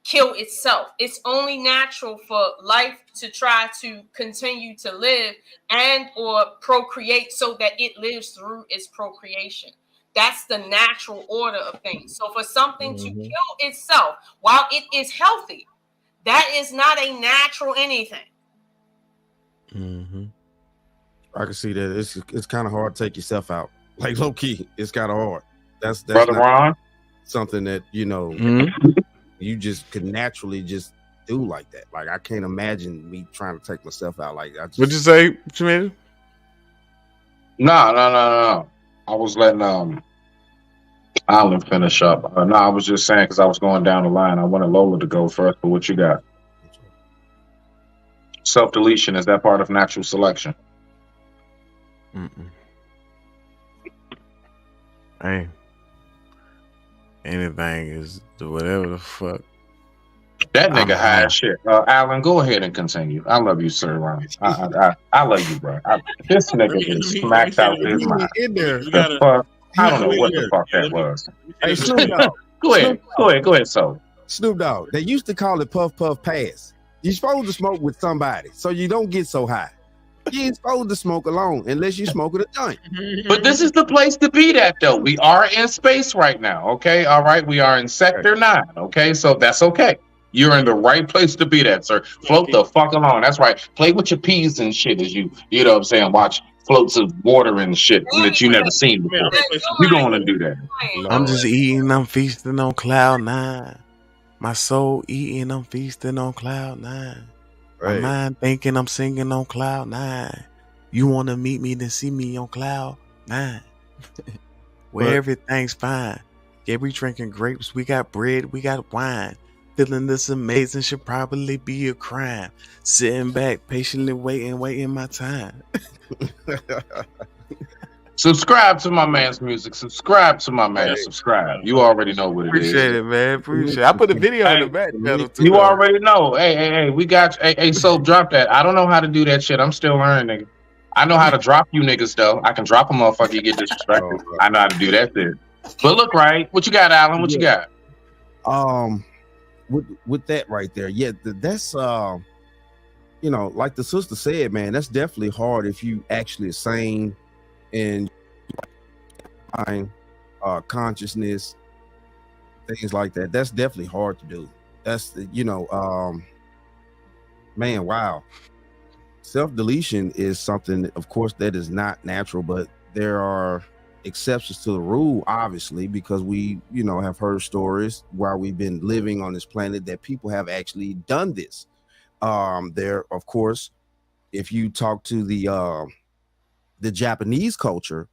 kill itself. It's only natural for life to try to continue to live and or procreate so that it lives through its procreation. That's the natural order of things. So for something to kill itself while it is healthy, that is not a natural anything. I can see that. It's kind of hard to take yourself out. Like, low key, it's kind of hard. That's Brother Ron. something that Mm-hmm. you just could naturally just do like that. Like I can't imagine me trying to take myself out like that. What'd you say, Jamaica? No. I was letting Alan finish up. No, I was just saying because I was going down the line. I wanted Lola to go first, but what you got? Self-deletion, is that part of natural selection? Mm-mm. Hey, anything is whatever the fuck. That nigga high as shit. Alan, go ahead and continue. I love you, Sir Ryan. I love you, bro. This nigga is smacked out his mind. In there. The fuck? I don't know what the fuck that was. Hey, Snoop Dogg. Go ahead, so. Snoop Dogg. They used to call it puff puff pass. You're supposed to smoke with somebody so you don't get so high. You ain't supposed to smoke alone unless you smoke with a joint. But this is the place to be at, though. We are in space right now, okay? All right, we are in Sector 9, okay? So that's okay. You're in the right place to be at, sir. Float the fuck along. That's right. Play with your peas and shit as you know what I'm saying, watch floats of water and shit that you never seen before. We're going to do that. I'm just eating, I'm feasting on cloud 9. My soul eating, I'm feasting on cloud 9. My mind thinking, I'm singing on cloud 9. You want to meet me, then see me on cloud 9. Where everything's fine. Yeah, we drinking grapes, we got bread, we got wine. Feeling this amazing should probably be a crime. Sitting back, patiently waiting my time. Subscribe to my man's music. Subscribe to my man. Subscribe. You already know what it is. Appreciate it, man. Appreciate it. I put a video in the back channel too. You already know. Hey, we got hey, so drop that. I don't know how to do that shit. I'm still learning, nigga. I know how to drop you niggas though. I can drop a motherfucker, you get disrespected. I know how to do that shit. But look, right, what you got, Alan? What you got? With that right there, yeah, that's like the sister said, man, that's definitely hard if you actually sane and consciousness, things like that. That's definitely hard to do. That's man, wow. Self-deletion is something, of course, that is not natural, but there are exceptions to the rule, obviously, because we have heard stories while we've been living on this planet that people have actually done this. There, of course, if you talk to the Japanese culture,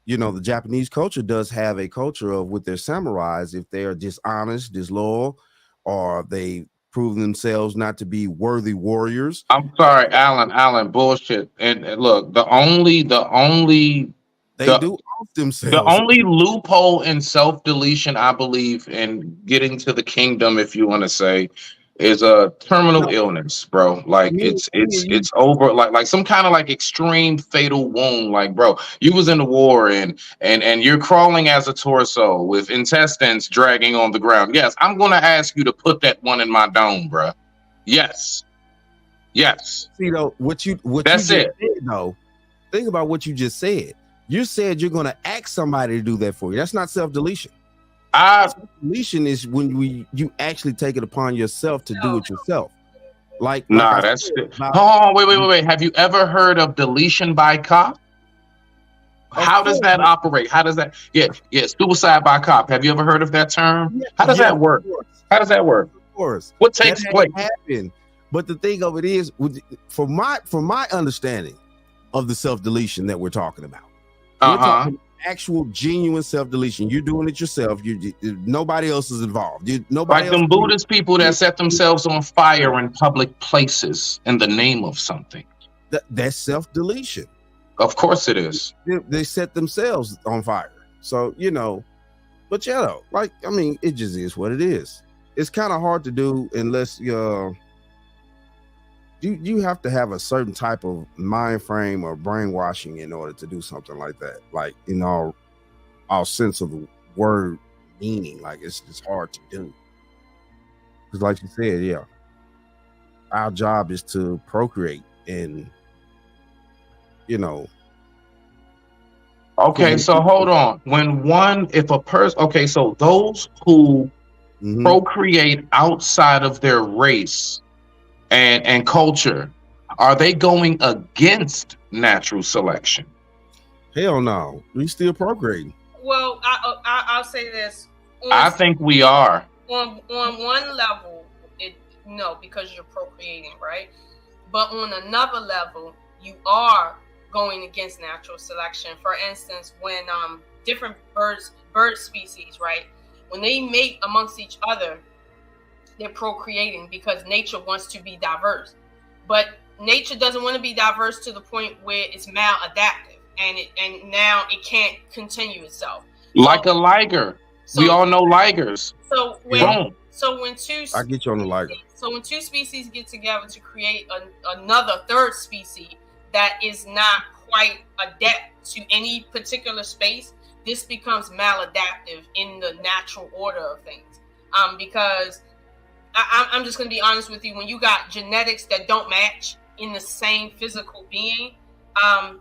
the Japanese culture does have a culture of with their samurais, if they are dishonest, disloyal, or they prove themselves not to be worthy warriors. I'm sorry, Alan, bullshit. And look, the only do off themselves. The only loophole in self-deletion, I believe, in getting to the kingdom, if you want to say, is a terminal illness, bro. Like it's over, like some kind of like extreme fatal wound. Like, bro, you was in the war and you're crawling as a torso with intestines dragging on the ground. Yes, I'm gonna ask you to put that one in my dome, bro. Yes. See though, what you that's just it. said, though. Think about what you just said. You said you're gonna ask somebody to do that for you. That's not self-deletion. Self-deletion is when you actually take it upon yourself to do it yourself. Wait. Have you ever heard of deletion by cop? How does that operate? How does that? Yeah, suicide by cop. Have you ever heard of that term? How does that work? How does that work? Of course. What takes place? But the thing of it is, from my understanding of the self-deletion that we're talking about, we're talking actual genuine self-deletion. You're doing it yourself. Nobody else is involved. Like them Buddhist people that set themselves on fire in public places in the name of something. That's self-deletion. Of course it is. They set themselves on fire. So, but it just is what it is. It's kind of hard to do unless you have to have a certain type of mind frame or brainwashing in order to do something like that. Like in all sense of the word meaning, like it's just hard to do. Because like you said, yeah, our job is to procreate and Okay, so hold on. So those who procreate outside of their race and culture, are they going against natural selection? Hell no, we still procreating. Well, I'll say this. I think we are. On one level, no, because you're procreating, right? But on another level, you are going against natural selection. For instance, when different bird species, right, when they mate amongst each other, they're procreating because nature wants to be diverse. But nature doesn't want to be diverse to the point where it's maladaptive, and now it can't continue itself. Like a liger. We all know ligers. So when I get you on the liger. So when two species get together to create another third species that is not quite adept to any particular space, this becomes maladaptive in the natural order of things. Because I'm just going to be honest with you, when you got genetics that don't match in the same physical being,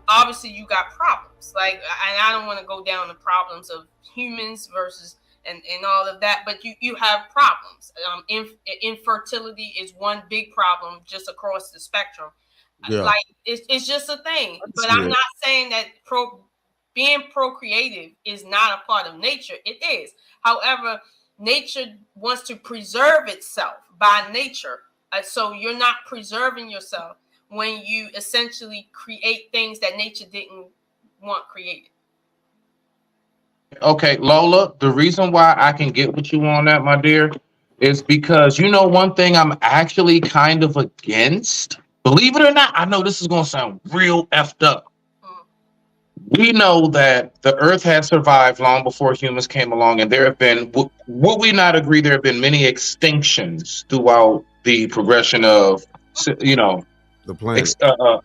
obviously you got problems. Like, and I don't want to go down the problems of humans versus and all of that, but you have problems. Infertility is one big problem just across the spectrum. Yeah. Like it's just a thing. But I'm not saying that being procreative is not a part of nature. It is. However, nature wants to preserve itself by nature. So you're not preserving yourself when you essentially create things that nature didn't want created. Okay, Lola, the reason why I can get with you on that, my dear, is because you know one thing I'm actually kind of against. Believe it or not, I know this is going to sound real effed up. We know that the earth has survived long before humans came along, and there have been, would we not agree, there have been many extinctions throughout the progression of, you know, the planet.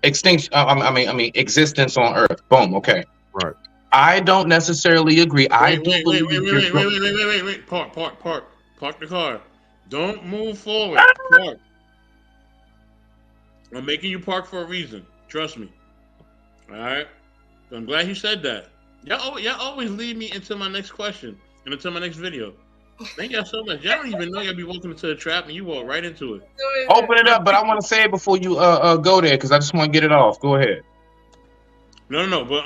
Extinction. I mean, existence on Earth. Boom. Okay. Right. I don't necessarily agree. Wait. Park the car. Don't move forward. Park. I'm making you park for a reason. Trust me. All right. I'm glad you said that. Y'all always lead me into my next question and into my next video. Thank y'all so much. Y'all don't even know y'all be walking into a trap and you walk right into it. Open it up, but I want to say it before you go there because I just want to get it off. Go ahead. No. But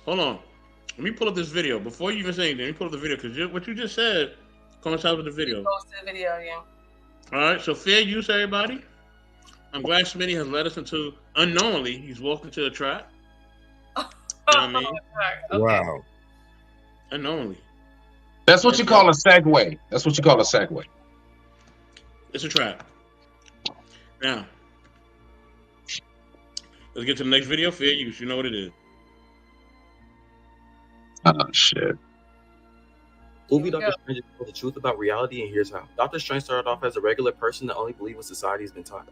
hold on. Let me pull up this video before you even say anything. Let me pull up the video because what you just said coincides with the video. Post the video, yeah. All right. So fair use, everybody. I'm glad Smitty has led us into unknowingly. He's walked into a trap. You know what I mean? Okay. Wow. Unknowingly. That's what you call a segue. That's what you call a segue. It's a trap. Now, let's get to the next video. Fair use. You know what it is. Oh, shit. Movie Doctor Strange exposed the truth about reality, and here's how. Doctor Strange started off as a regular person that only believed what society has been taught.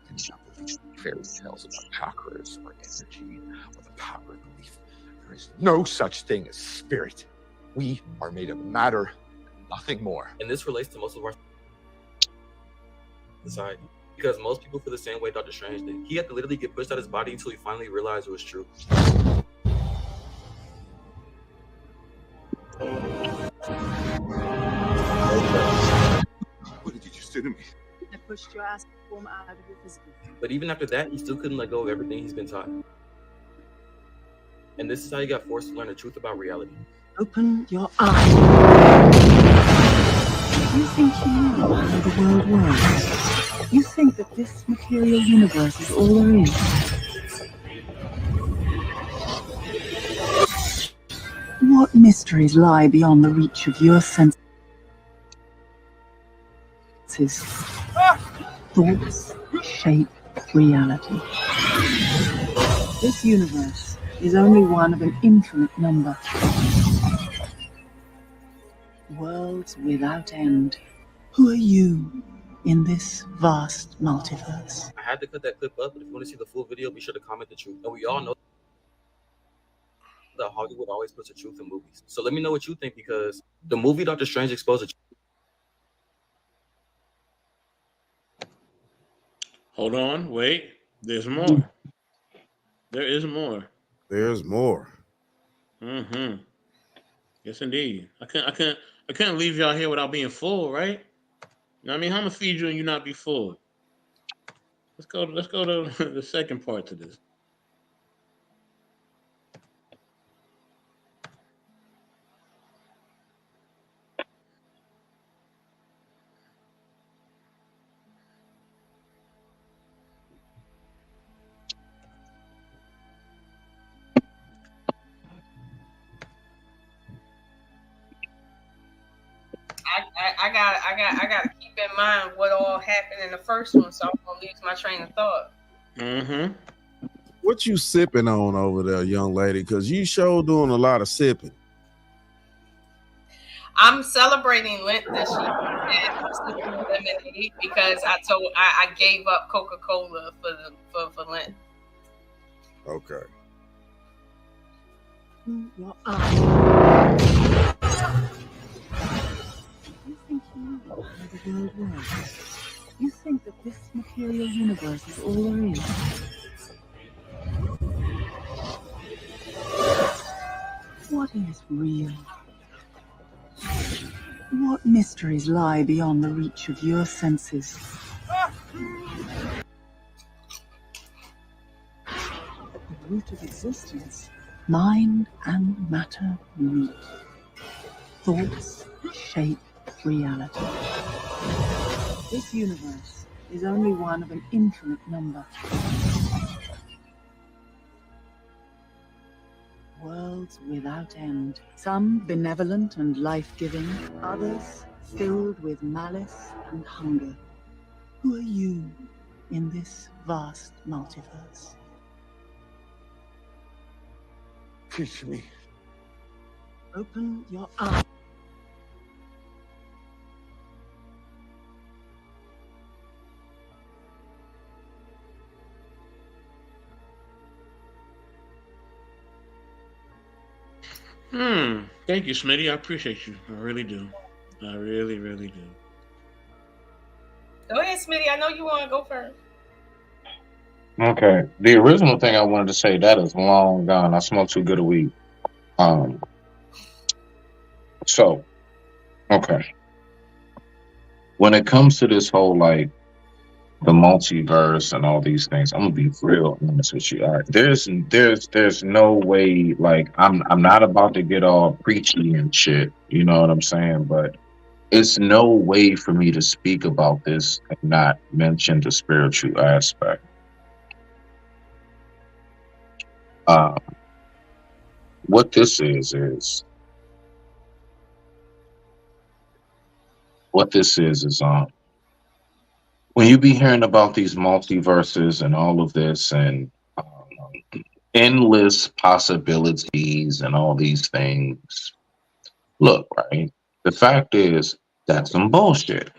Fairy tales about chakras or energy or the power of belief. There is no such thing as spirit. We are made of matter, nothing more. And this relates to most of our society. Because most people feel the same way Doctor Strange did. He had to literally get pushed out of his body until he finally realized it was true. What did you just do to me? I pushed your ass form out of your physical. But even after that, he still couldn't let go of everything he's been taught. And this is how he got forced to learn the truth about reality. Open your eyes. You think you know how the world works? You think that this material universe is all there is? What mysteries lie beyond the reach of your senses? Thoughts shape reality. This universe is only one of an infinite number. Worlds without end. Who are you in this vast multiverse? I had to cut that clip up, but if you want to see the full video, be sure to comment the truth. And we all know that Hollywood always puts the truth in movies. So let me know what you think, because the movie Doctor Strange exposed the truth. Hold on, wait. There's more. There is more. There's more. Mm-hmm. Yes, indeed. I can't leave y'all here without being full, right? You know what I mean? How I'm gonna feed you and you not be full? Let's go to the second part to this. I gotta keep in mind what all happened in the first one, so I'm gonna lose my train of thought. Mm-hmm. What you sipping on over there, young lady? Because you sure doing a lot of sipping. I'm celebrating Lent this year, and I'm sipping lemonade because I gave up Coca-Cola for Lent. Okay. Your eyes. You think you know how the world works? You think that this material universe is all there is? What is real? What mysteries lie beyond the reach of your senses? At the root of existence, mind and matter meet. Thoughts shape reality. This universe is only one of an infinite number. Worlds without end, some benevolent and life-giving, others filled with malice and hunger. Who are you in this vast multiverse? Teach me. Open your eyes. Thank you, Smitty. I appreciate you. I really do. I really, really do. Go ahead, Smitty. I know you want to go first. Okay. The original thing I wanted to say, that is long gone. I smoked too good a weed. So, okay. When it comes to this whole, like, the multiverse and all these things, I'm gonna be real honest with you. All right. There's no way, like, I'm not about to get all preachy and shit, you know what I'm saying? But it's no way for me to speak about this and not mention the spiritual aspect. What this is when you be hearing about these multiverses and all of this and endless possibilities and all these things, look, right? The fact is that's some bullshit.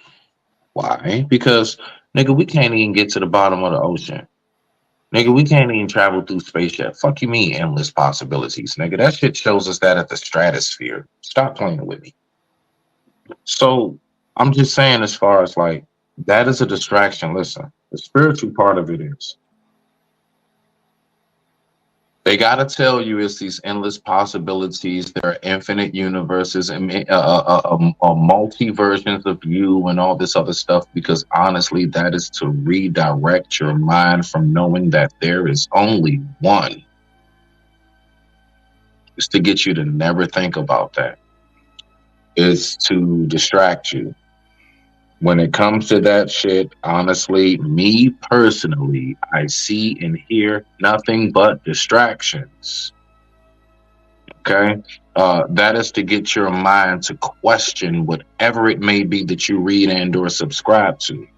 Why? Because, nigga, we can't even get to the bottom of the ocean. Nigga, we can't even travel through spaceship. Fuck you mean endless possibilities, nigga. That shit shows us that at the stratosphere. Stop playing with me. So I'm just saying, as far as like, that is a distraction. Listen, the spiritual part of it is they got to tell you it's these endless possibilities. There are infinite universes and multi versions of you and all this other stuff, because honestly, that is to redirect your mind from knowing that there is only one. It's to get you to never think about that. It's to distract you. When it comes to that shit, honestly, me personally, I see and hear nothing but distractions. Okay? That is to get your mind to question whatever it may be that you read and or subscribe to.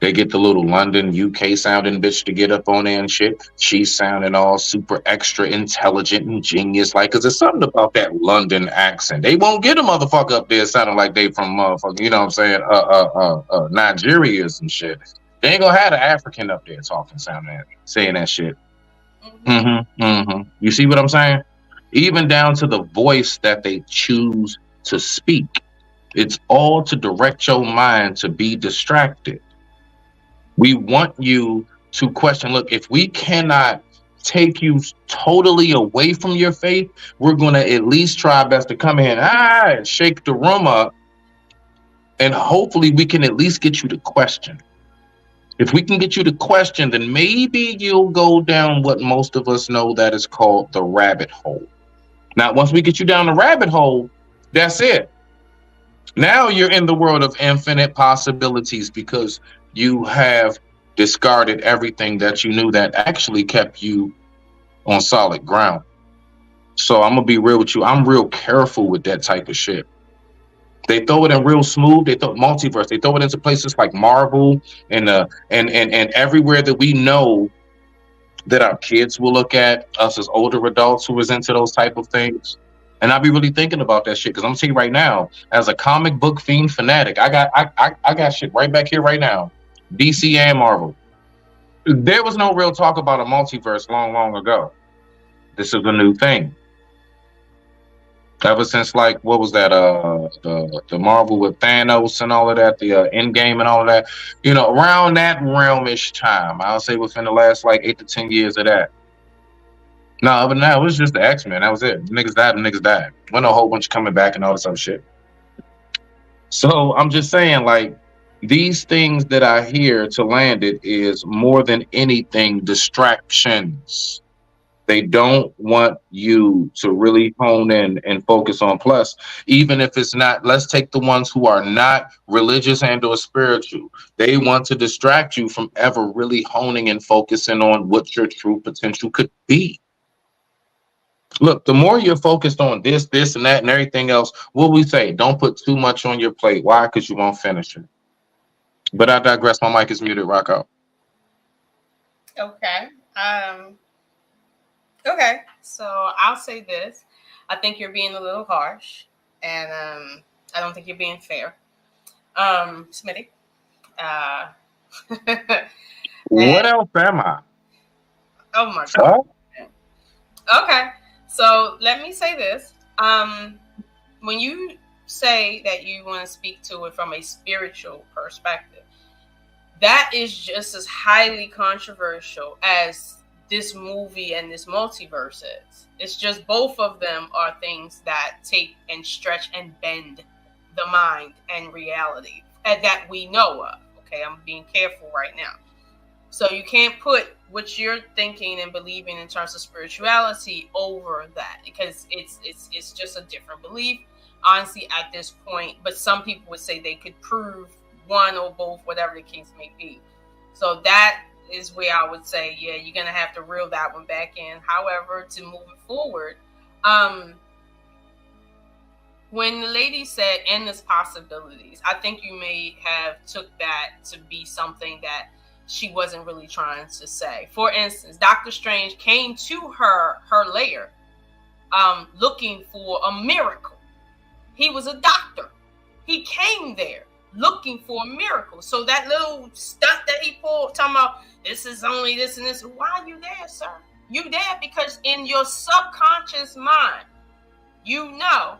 They get the little London, UK sounding bitch to get up on there and shit. She's sounding all super extra intelligent and genius. Like, cause there's something about that London accent. They won't get a motherfucker up there sounding like they from motherfucker, you know what I'm saying? Nigeria and shit. They ain't gonna have an African up there talking, saying that shit. You see what I'm saying? Even down to the voice that they choose to speak. It's all to direct your mind to be distracted. We want you to question, look, if we cannot take you totally away from your faith, we're going to at least try our best to come in and shake the room up. And hopefully we can at least get you to question. If we can get you to question, then maybe you'll go down what most of us know that is called the rabbit hole. Now, once we get you down the rabbit hole, that's it. Now you're in the world of infinite possibilities because you have discarded everything that you knew that actually kept you on solid ground. So I'm going to be real with you. I'm real careful with that type of shit. They throw it in real smooth. They throw multiverse. They throw it into places like Marvel and everywhere that we know that our kids will look at, us as older adults who is into those type of things. And I'll be really thinking about that shit, because I'm gonna tell you right now, as a comic book fiend fanatic, I got shit right back here right now. DC and Marvel. There was no real talk about a multiverse long ago. This is a new thing. Ever since, like, what was that? The Marvel with Thanos and all of that, the Endgame and all of that. You know, around that realm-ish time. I'll say within the last like 8 to 10 years of that. No, but now it was just the X-Men. That was it. Niggas died. Wasn't a whole bunch coming back and all this other shit. So I'm just saying, like, these things that I hear to land it is more than anything distractions. They don't want you to really hone in and focus on. Plus, even if it's not, let's take the ones who are not religious and or spiritual. They want to distract you from ever really honing and focusing on what your true potential could be. Look, the more you're focused on this, and that, and everything else, what we say, don't put too much on your plate. Why? Because you won't finish it. But I digress. My mic is muted. Rock out. Okay. Okay, so I'll say this. I think you're being a little harsh, and I don't think you're being fair. Smitty. What else am I? Oh my God. Okay, so let me say this. When you say that you want to speak to it from a spiritual perspective, that is just as highly controversial as this movie and this multiverse is. It's just both of them are things that take and stretch and bend the mind and reality that we know of. Okay, I'm being careful right now. So you can't put what you're thinking and believing in terms of spirituality over that, because it's just a different belief, honestly, at this point. But some people would say they could prove one or both, whatever the case may be. So that is where I would say, yeah, you're gonna have to reel that one back in. However, to move it forward, when the lady said endless possibilities, I think you may have took that to be something that she wasn't really trying to say. For instance, Doctor Strange came to her lair looking for a miracle. He was a doctor. He came there looking for a miracle. So that little stunt that he pulled, talking about this is only this and this, why are you there, sir? You there because in your subconscious mind, you know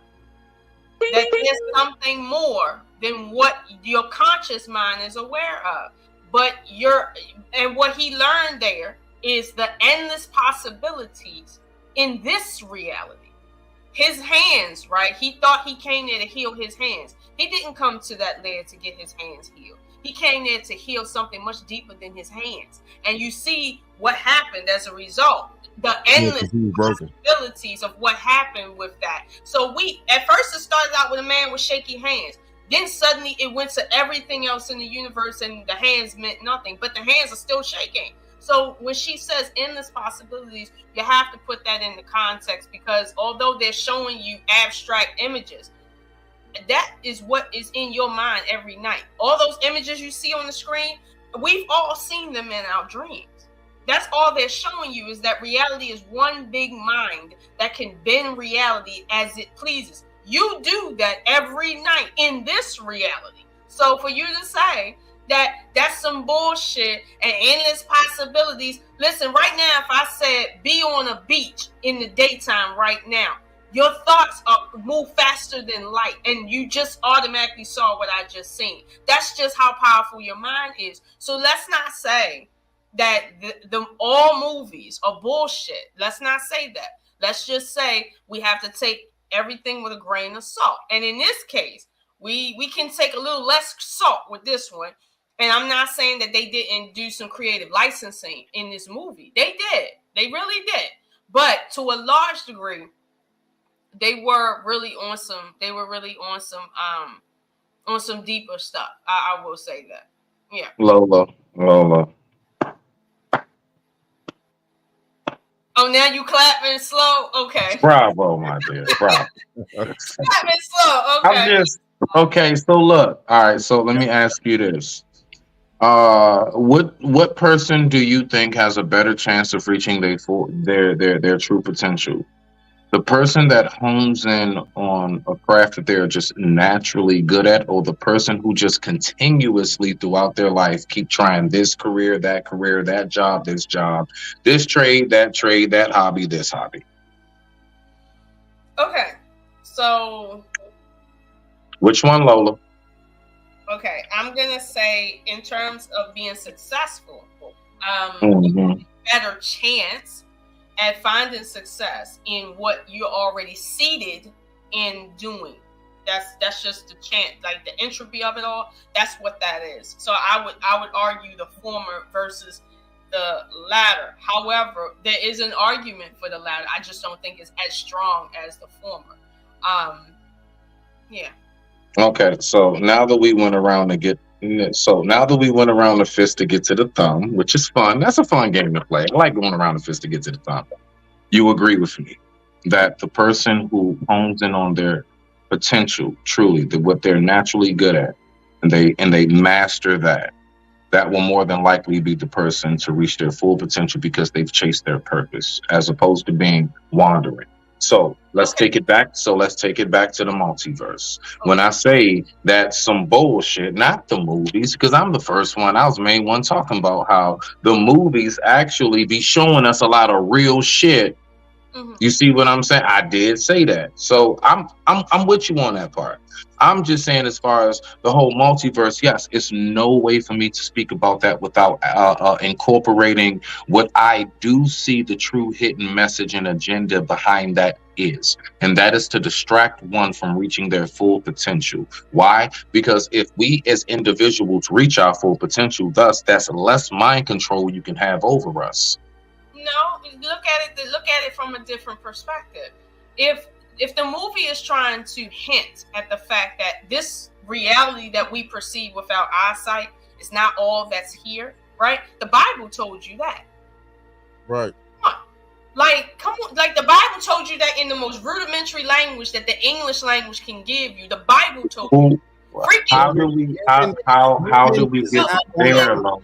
that there's something more than what your conscious mind is aware of. But and what he learned there is the endless possibilities in this reality. His hands, right? He thought he came there to heal his hands. He didn't come to that lair to get his hands healed. He came there to heal something much deeper than his hands. And you see what happened as a result. The endless possibilities of what happened with that. So at first it started out with a man with shaky hands. Then suddenly it went to everything else in the universe and the hands meant nothing, but the hands are still shaking. So when she says endless possibilities, you have to put that into context, because although they're showing you abstract images, that is what is in your mind every night. All those images you see on the screen, we've all seen them in our dreams. That's all they're showing you, is that reality is one big mind that can bend reality as it pleases. You do that every night in this reality. So for you to say that that's some bullshit and endless possibilities, listen, right now, if I said be on a beach in the daytime right now, your thoughts move faster than light, and you just automatically saw what I just seen. That's just how powerful your mind is. So let's not say that all movies are bullshit. Let's not say that. Let's just say we have to take everything with a grain of salt. And in this case, we can take a little less salt with this one. And I'm not saying that they didn't do some creative licensing in this movie. They did. They really did. But to a large degree, they were really on some deeper stuff. I will say that. Yeah. Lola. Oh, now you clapping slow? Okay. Bravo, my dear. Bravo. Clapping slow. Okay. Okay, so look. All right, so let me ask you this. What person do you think has a better chance of reaching their true potential? The person that hones in on a craft that they're just naturally good at, or the person who just continuously throughout their life keep trying this career, that job, this trade, that hobby, this hobby? Okay, so Which one, Lola? okay, I'm gonna say in terms of being successful, Mhm. better chance at finding success in what you're already seated in doing. That's just the chance, like the entropy of it all. That's what that is. So I would argue the former versus the latter. However, there is an argument for the latter. I just don't think it's as strong as the former. Yeah. Okay, so now that we went around the fist to get to the thumb, which is fun. That's a fun game to play. I like going around the fist to get to the thumb. You agree with me that the person who hones in on their potential, truly, what they're naturally good at, and they master that will more than likely be the person to reach their full potential because they've chased their purpose, as opposed to being wandering. So let's take it back. So let's take it back to the multiverse. When I say that's some bullshit, not the movies, because I'm the first one. I was the main one talking about how the movies actually be showing us a lot of real shit. You see what I'm saying? I did say that. So I'm with you on that part. I'm just saying, as far as the whole multiverse, yes, it's no way for me to speak about that without incorporating what I do see the true hidden message and agenda behind that is. And that is to distract one from reaching their full potential. Why? Because if we as individuals reach our full potential, thus that's less mind control you can have over us. No, look at it from a different perspective. If the movie is trying to hint at the fact that this reality that we perceive with our eyesight is not all that's here, right? The Bible told you that. Right. Come on, like the Bible told you that in the most rudimentary language that the English language can give you. The Bible told you. How do we get there, Lola?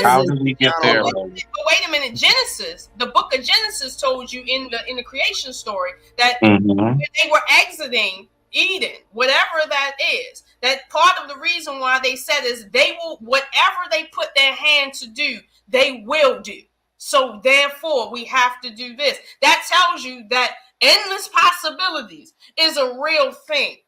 How do we get there, Lola? But wait a minute, Genesis, the book of Genesis told you in the creation story that Mhm. when they were exiting Eden, whatever that is, that part of the reason why they said is they will, whatever they put their hand to do, they will do. So therefore, we have to do this. That tells you that endless possibilities is a real thing.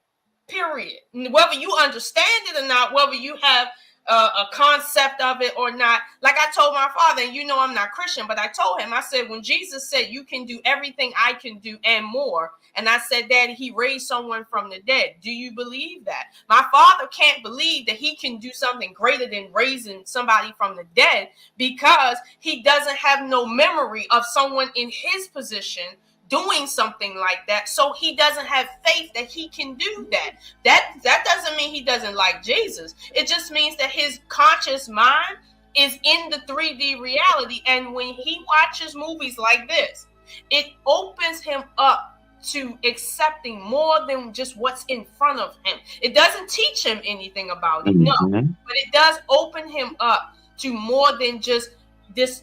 Period. Whether you understand it or not, whether you have a concept of it or not. Like I told my father, and you know I'm not Christian, but I told him, I said, when Jesus said, you can do everything I can do and more, and I said, Daddy, he raised someone from the dead. Do you believe that? My father can't believe that he can do something greater than raising somebody from the dead because he doesn't have no memory of someone in his position doing something like that, so he doesn't have faith that he can do that. That doesn't mean he doesn't like Jesus. It just means that his conscious mind is in the 3D reality, and when he watches movies like this, it opens him up to accepting more than just what's in front of him. It doesn't teach him anything about it, no, but it does open him up to more than just this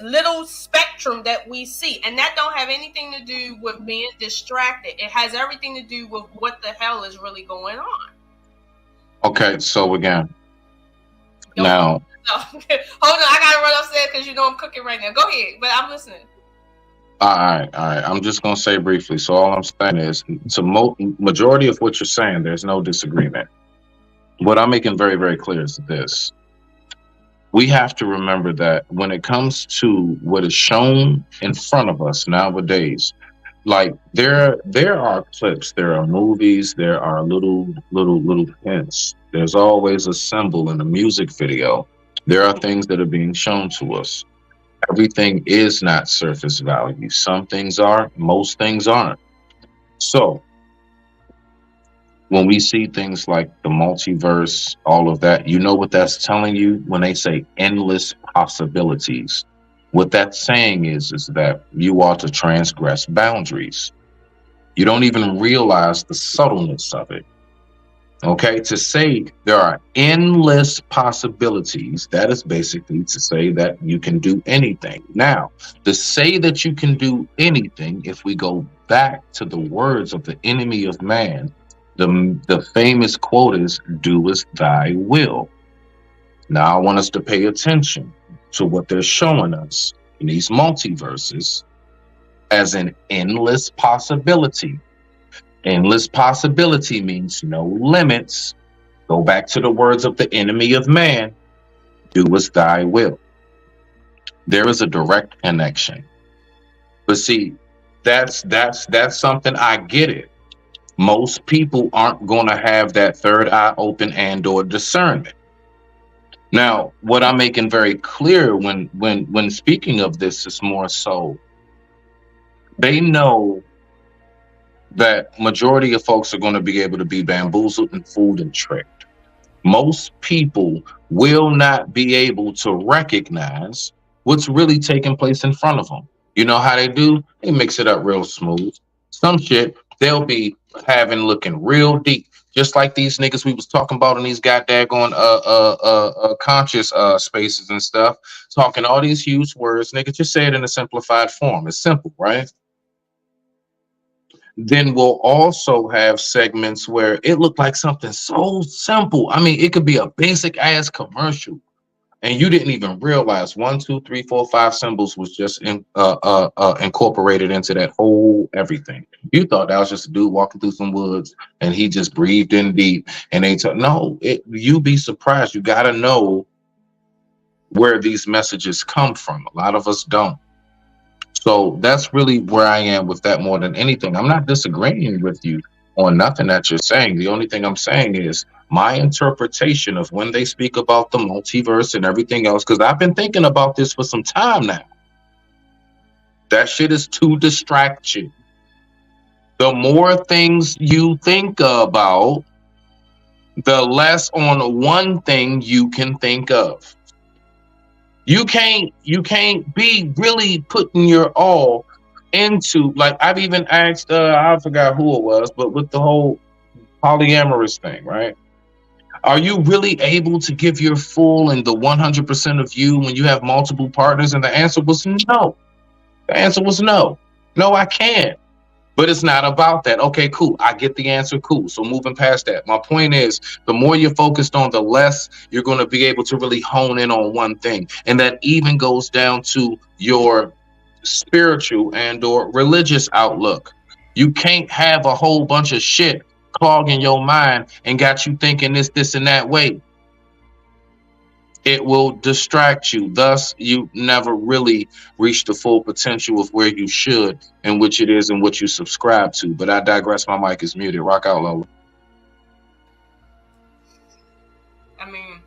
little spectrum that we see, and that don't have anything to do with being distracted. It has everything to do with what the hell is really going on. Okay, so again, now. Hold on, I gotta run upstairs because you know I'm cooking right now. Go ahead, but I'm listening. All right. I'm just gonna say briefly. So all I'm saying is, to majority of what you're saying, there's no disagreement. What I'm making very, very clear is this. We have to remember that when it comes to what is shown in front of us nowadays, like there are clips, there are movies, there are little hints. There's always a symbol in a music video. There are things that are being shown to us. Everything is not surface value. Some things are, most things aren't. So when we see things like the multiverse, all of that, you know what that's telling you when they say endless possibilities. What that's saying is that you ought to transgress boundaries. You don't even realize the subtleness of it. Okay, to say there are endless possibilities, that is basically to say that you can do anything. Now, to say that you can do anything, if we go back to the words of the enemy of man, the famous quote is, do as thy will. Now, I want us to pay attention to what they're showing us in these multiverses as an endless possibility. Endless possibility means no limits. Go back to the words of the enemy of man, do as thy will. There is a direct connection. But see, that's something, I get it. Most people aren't going to have that third eye open and or discernment. Now, what I'm making very clear when speaking of this is more so, they know that majority of folks are going to be able to be bamboozled and fooled and tricked. Most people will not be able to recognize what's really taking place in front of them. You know how they do? They mix it up real smooth. Some shit they'll be having looking real deep, just like these niggas we was talking about in these goddamn conscious spaces and stuff, talking all these huge words. Nigga, just say it in a simplified form. It's simple, right? Then we'll also have segments where it looked like something so simple. I mean, it could be a basic ass commercial, and you didn't even realize 1, 2, 3, 4, 5 symbols was just incorporated into that whole everything. You thought that was just a dude walking through some woods and he just breathed in deep. And they told no, you'd be surprised. You got to know where these messages come from. A lot of us don't. So that's really where I am with that more than anything. I'm not disagreeing with you on nothing that you're saying. The only thing I'm saying is my interpretation of when they speak about the multiverse and everything else, because I've been thinking about this for some time now. That shit is to distract you. The more things you think about, the less on one thing you can think of. You can't be really putting your all into, like, I've even asked, I forgot who it was, but with the whole polyamorous thing, right? Are you really able to give your full and the 100% of you when you have multiple partners? And the answer was no. The answer was no. No, I can't. But it's not about that. Okay, cool. I get the answer. Cool. So moving past that, my point is, the more you're focused on, the less you're going to be able to really hone in on one thing. And that even goes down to your spiritual and or religious outlook. You can't have a whole bunch of shit clogging your mind and got you thinking this and that way. It will distract you. Thus, you never really reach the full potential of where you should and which it is and what you subscribe to. But I digress. My mic is muted. Rock out, Lola. I mean,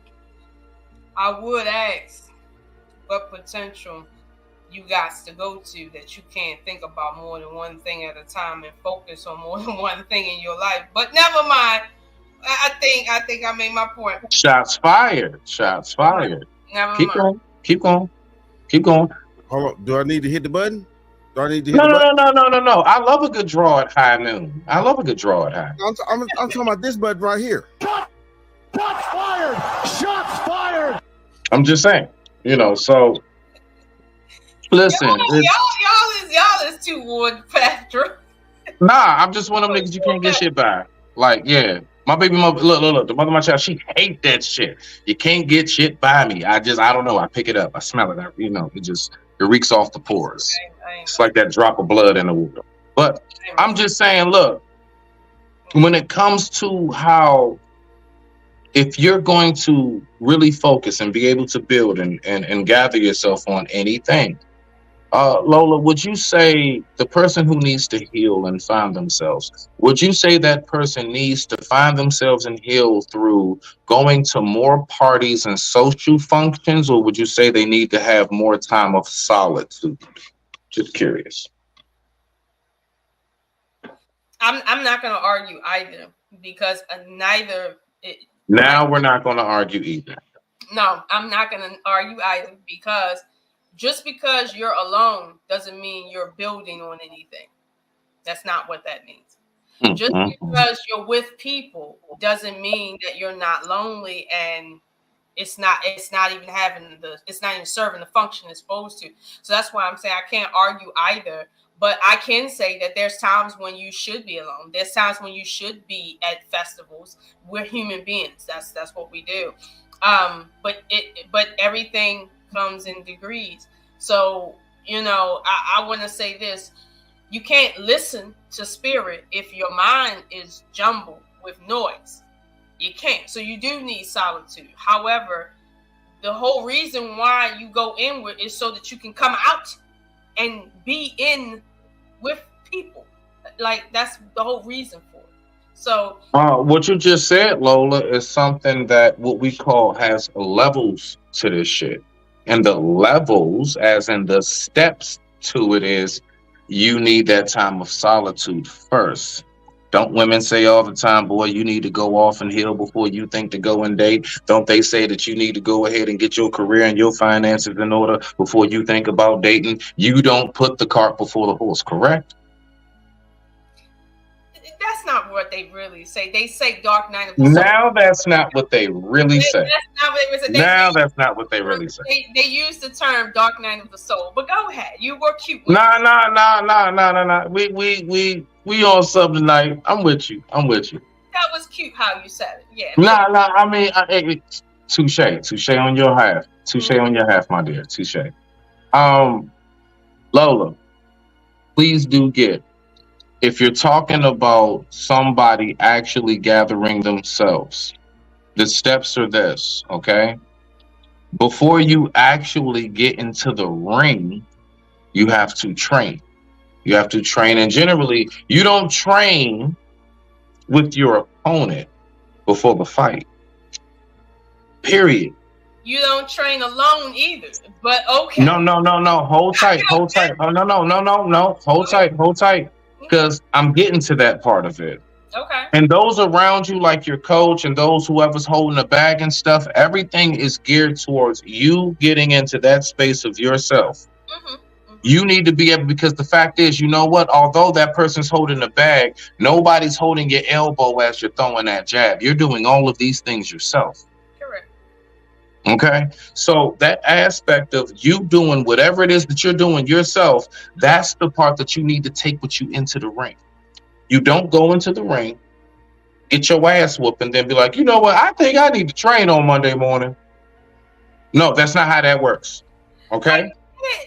I would ask what potential you got to go to that you can't think about more than one thing at a time and focus on more than one thing in your life. But never mind. I think I made my point. Shots fired. Shots fired. Never Keep mind. going. Keep going. Keep going. Hold on. Do I need to hit the button? Do I need to hit No, the no, button? no. I love a good draw at high noon. I love a good draw at high. I'm talking about this button right here. Shots fired! Shots fired! I'm just saying. You know, so listen. Y'all is too wood, Patrick. Nah, I'm just one of them niggas you can't get shit by. Like, yeah. My baby mother, look, the mother of my child, she hate that shit. You can't get shit by me. I don't know. I pick it up. I smell it. It reeks off the pores. It's like that drop of blood in the water. But I'm just saying, look, when it comes to how, if you're going to really focus and be able to build and gather yourself on anything, Lola, would you say the person who needs to heal and find themselves, would you say that person needs to find themselves and heal through going to more parties and social functions, or would you say they need to have more time of solitude? Just curious. I'm not going to argue either, because neither. Now we're not going to argue either. No, I'm not going to argue either, because just because you're alone doesn't mean you're building on anything. That's not what that means. Just because you're with people doesn't mean that you're not lonely, and it's not even serving the function it's supposed to. So that's why I'm saying I can't argue either. But I can say that there's times when you should be alone. There's times when you should be at festivals. We're human beings. That's what we do. But everything comes in degrees. So, I want to say this. You can't listen to spirit if your mind is jumbled with noise. You can't. So you do need solitude. However, the whole reason why you go inward is so that you can come out and be in with people. Like, that's the whole reason for it. So what you just said, Lola, is something that what we call has levels to this shit. And the levels, as in the steps to it, is you need that time of solitude first. Don't women say all the time, boy, you need to go off and heal before you think to go and date? Don't they say that you need to go ahead and get your career and your finances in order before you think about dating? You don't put the cart before the horse, correct? that's not what they really say. They say Dark Night of the Soul. Now that's not what they really say. That's not what they really say. That's not what they really say. They use the term Dark Night of the Soul. But go ahead. You were cute. Nah. We on something tonight. I'm with you. That was cute how you said it. Yeah. Nah. I mean, touche on your half. Touche on your half, my dear. Touche. Lola, please do get. If you're talking about somebody actually gathering themselves, the steps are this, okay? Before you actually get into the ring, you have to train. You have to train, and generally, you don't train with your opponent before the fight. Period. You don't train alone either, but okay. No. Hold tight. Oh, no. Hold tight. Because I'm getting to that part of it. Okay. And those around you, like your coach and those whoever's holding the bag and stuff, everything is geared towards you getting into that space of yourself. You need to be able, because the fact is, you know what? Although that person's holding the bag, nobody's holding your elbow as you're throwing that jab. You're doing all of these things yourself. Correct. Okay, so that aspect of you doing whatever it is that you're doing yourself, that's the part that you need to take with you into the ring. You don't go into the ring, get your ass whooped, and then be like, you know what, I think I need to train on Monday morning. No, that's not how that works. Okay?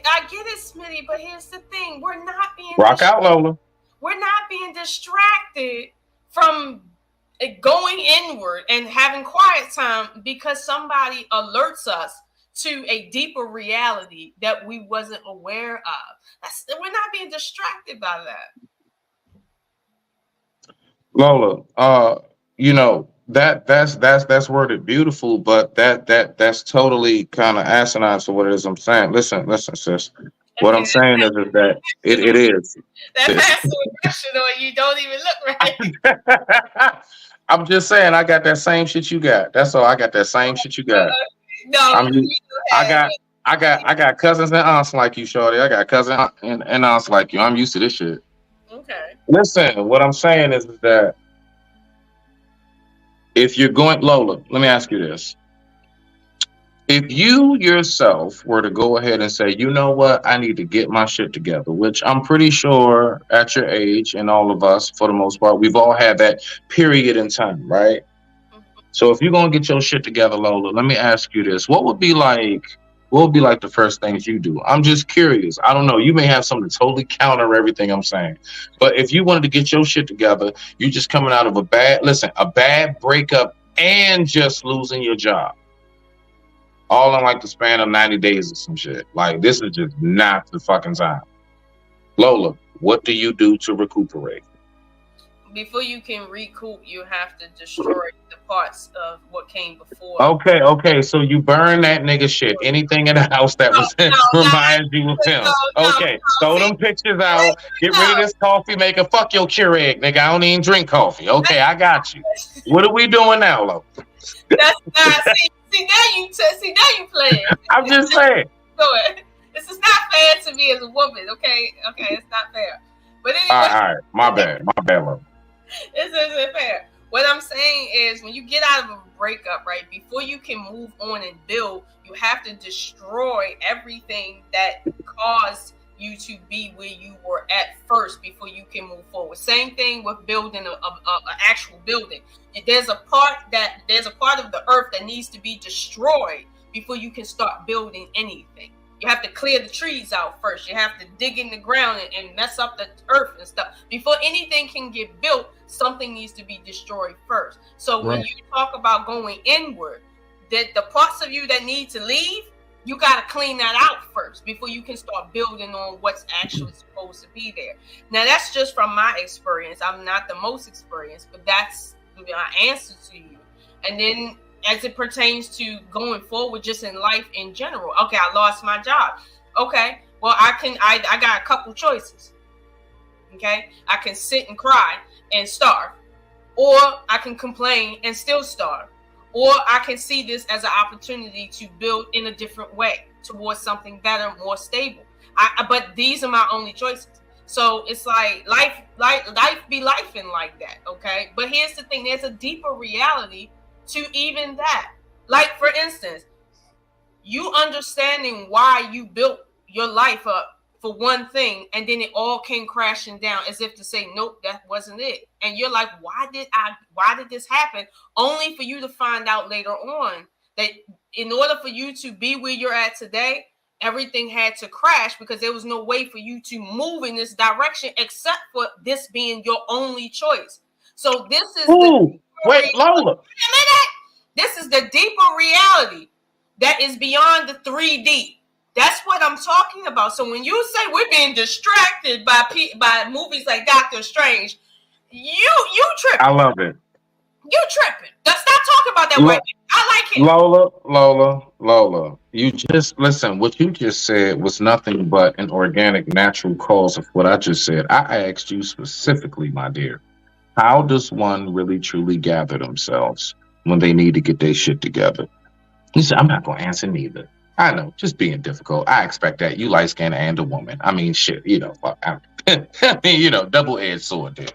I get it, Smitty, but here's the thing. We're not being Rock out, Lola. We're not being distracted from going inward and having quiet time because somebody alerts us to a deeper reality that we wasn't aware of. We're not being distracted by that. Lola, you know, that's worded beautiful, but that's totally kind of asinine for what it is I'm saying. Listen, sis. What I'm saying is that it is. That passive aggression, or you don't even look right. I'm just saying, I got that same shit you got. That's all. I got that same shit you got. I got cousins and aunts like you, shorty. I got cousins and aunts like you. I'm used to this shit. Okay. Listen, what I'm saying is that if you're going, Lola, let me ask you this. If you yourself were to go ahead and say, you know what, I need to get my shit together, which I'm pretty sure at your age and all of us, for the most part, we've all had that period in time, right? So if you're going to get your shit together, Lola, let me ask you this. What would be like the first things you do? I'm just curious. I don't know. You may have something to totally counter everything I'm saying. But if you wanted to get your shit together, you're just coming out of a bad breakup and just losing your job. All in like the span of 90 days or some shit. Like, this is just not the fucking time. Lola, what do you do to recuperate? Before you can recoup, you have to destroy the parts of what came before. Okay. So you burn that nigga shit. Anything in the house that reminds you of him. Okay. Throw them pictures out. Get rid of this coffee maker. Fuck your Keurig, nigga. I don't even drink coffee. Okay, I got you. What are we doing now, Lola? That's not. See now you playing. I'm just saying. This is not fair to me as a woman. Okay, it's not fair. But anyway. All right. My bad, Lola. This isn't fair. What I'm saying is, when you get out of a breakup, right, before you can move on and build, you have to destroy everything that caused you to be where you were at first before you can move forward. Same thing with building a actual building. There's a part of the earth that needs to be destroyed before you can start building anything. You have to clear the trees out first. You have to dig in the ground and mess up the earth and stuff. Before anything can get built, something needs to be destroyed first. So when you talk about going inward, that the parts of you that need to leave, you got to clean that out first before you can start building on what's actually supposed to be there. Now, that's just from my experience. I'm not the most experienced, but that's my answer to you. And then as it pertains to going forward just in life in general. Okay, I lost my job. Okay, well, I got a couple choices. Okay, I can sit and cry and starve, or I can complain and still starve, or I can see this as an opportunity to build in a different way towards something better, more stable. But these are my only choices. So it's like life be lifing like that. Okay, but here's the thing: there's a deeper reality to even that. Like, for instance, you understanding why you built your life up for one thing, and then it all came crashing down as if to say, nope, that wasn't it. And you're like, why did this happen? Only for you to find out later on that in order for you to be where you're at today, everything had to crash because there was no way for you to move in this direction except for this being your only choice. So this is wait, Lola. This is the deeper reality that is beyond the 3D. That's what I'm talking about. So when you say we're being distracted by movies like Doctor Strange, you tripping. I love it. You tripping. Stop talking about that way. I like it. Lola. You just listen. What you just said was nothing but an organic, natural cause of what I just said. I asked you specifically, my dear. How does one really truly gather themselves when they need to get their shit together? You said, I'm not going to answer neither. I know, just being difficult. I expect that. You light-skinned and a woman. I mean, shit, I mean, double-edged sword there.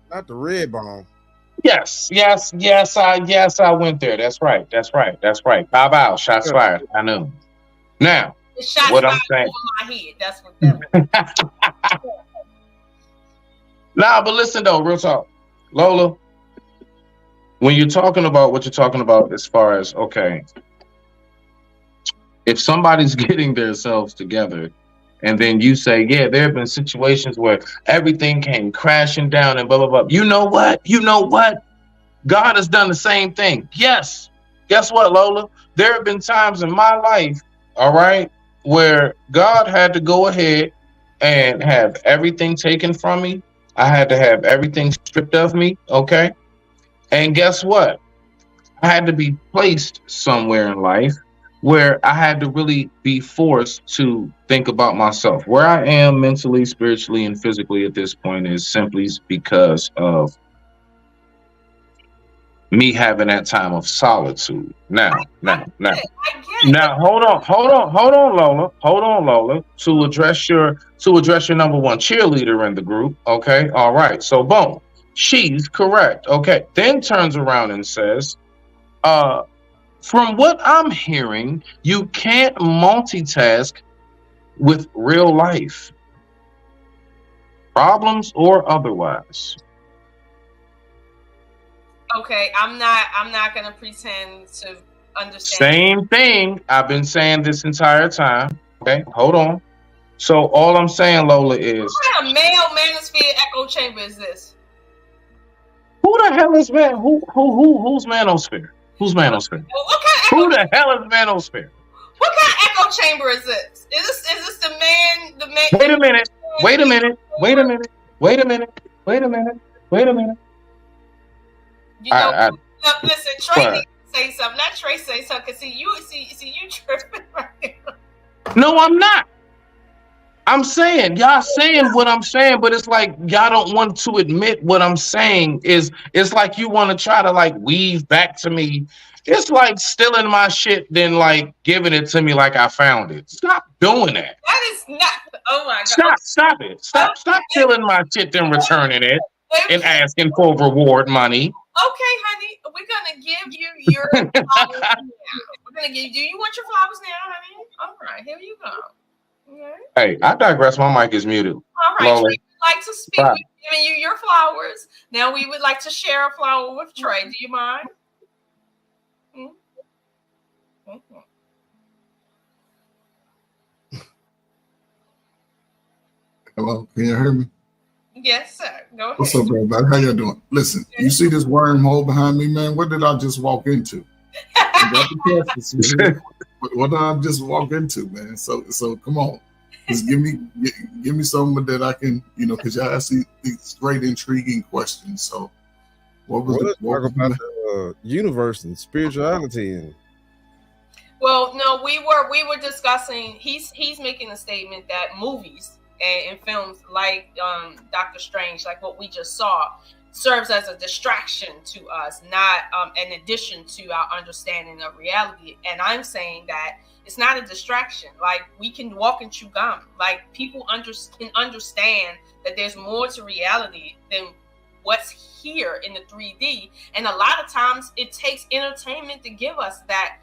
Not the red bone. Yes, I went there. That's right. Bow bow, shots fired. I know. Now, what I'm saying. My head. That's what that was. Nah, but listen though, real talk. Lola, when you're talking about what you're talking about as far as, okay, if somebody's getting themselves together and then you say, yeah, there have been situations where everything came crashing down and blah, blah, blah. You know what? God has done the same thing. Yes. Guess what, Lola? There have been times in my life, all right, where God had to go ahead and have everything taken from me. I had to have everything stripped of me, okay? And guess what? I had to be placed somewhere in life where I had to really be forced to think about myself. Where I am mentally, spiritually, and physically at this point is simply because of me having that time of solitude. Now, hold on, Lola. To address your number one cheerleader in the group. Okay, all right. So boom, she's correct. Okay, then turns around and says, from what I'm hearing, you can't multitask with real life problems or otherwise. Okay, I'm not gonna pretend to understand. Same thing. I've been saying this entire time. Okay, hold on. So all I'm saying, Lola, is what kind of male manosphere echo chamber is this? Who the hell is man? Who's manosphere? Who's manosphere? Who the hell is manosphere? What kind of echo chamber is this? Is this the man? Wait a minute. You know, listen, Trey needs to say something. Not Trey say something. Cause see you tripping right now. No, I'm not. I'm saying y'all saying what I'm saying, but it's like y'all don't want to admit what I'm saying. It's like you want to try to like weave back to me. It's like stealing my shit, then like giving it to me like I found it. Stop doing that. That is not. Oh my God. Stop it. Stop stealing my shit, then returning it. and asking for reward money. Okay, honey, we're gonna give you your flowers now. We're gonna give you. Do you want your flowers now, honey? All right, here you go. Okay. Hey, I digress. My mic is muted. All right, Lola. Trey would like to speak. Bye. We've given you your flowers. Now we would like to share a flower with Trey. Do you mind? Hello, can you hear me? Yes, sir. Go ahead. What's up, everybody? How y'all doing? Listen, you see this wormhole behind me, man? What did I just walk into? What did I just walk into, man? So come on, just give me something that I can, because y'all ask these great, intriguing questions. So, what was the universe and spirituality and? Well, no, we were discussing. He's making a statement that movies and films like Doctor Strange, like what we just saw, serves as a distraction to us, not an addition to our understanding of reality. And I'm saying that it's not a distraction. Like, we can walk and chew gum. Like, people can understand that there's more to reality than what's here in the 3D. And a lot of times it takes entertainment to give us that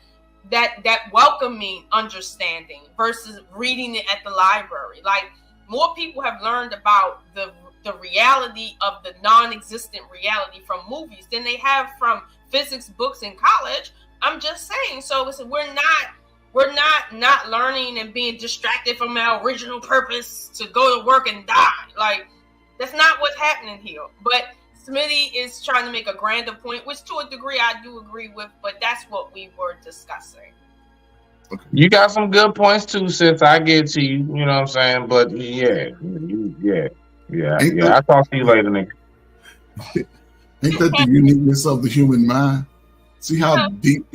welcoming understanding versus reading it at the library. Like, more people have learned about the reality of the non-existent reality from movies than they have from physics books in college. I'm just saying. So we're not learning and being distracted from our original purpose to go to work and die. Like, that's not what's happening here. But Smitty is trying to make a grander point, which to a degree I do agree with, but that's what we were discussing. You got some good points too, sis. I get to you. You know what I'm saying? But yeah. I'll talk to you later, nigga. Ain't that the uniqueness of the human mind? See how deep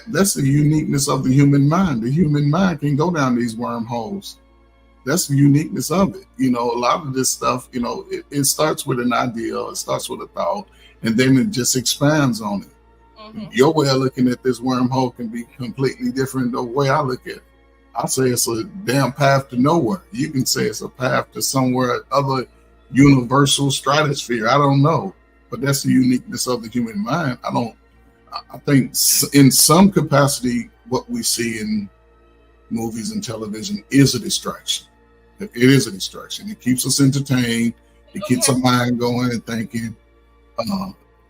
that's the uniqueness of the human mind. The human mind can go down these wormholes. That's the uniqueness of it. A lot of this stuff, it starts with an idea, it starts with a thought, and then it just expands on it. Mm-hmm. Your way of looking at this wormhole can be completely different than the way I look at it. I say it's a damn path to nowhere. You can say it's a path to somewhere other universal stratosphere. I don't know, but that's the uniqueness of the human mind. I think in some capacity, what we see in movies and television is a distraction. It is a distraction. It keeps us entertained. It keeps our mind going and thinking.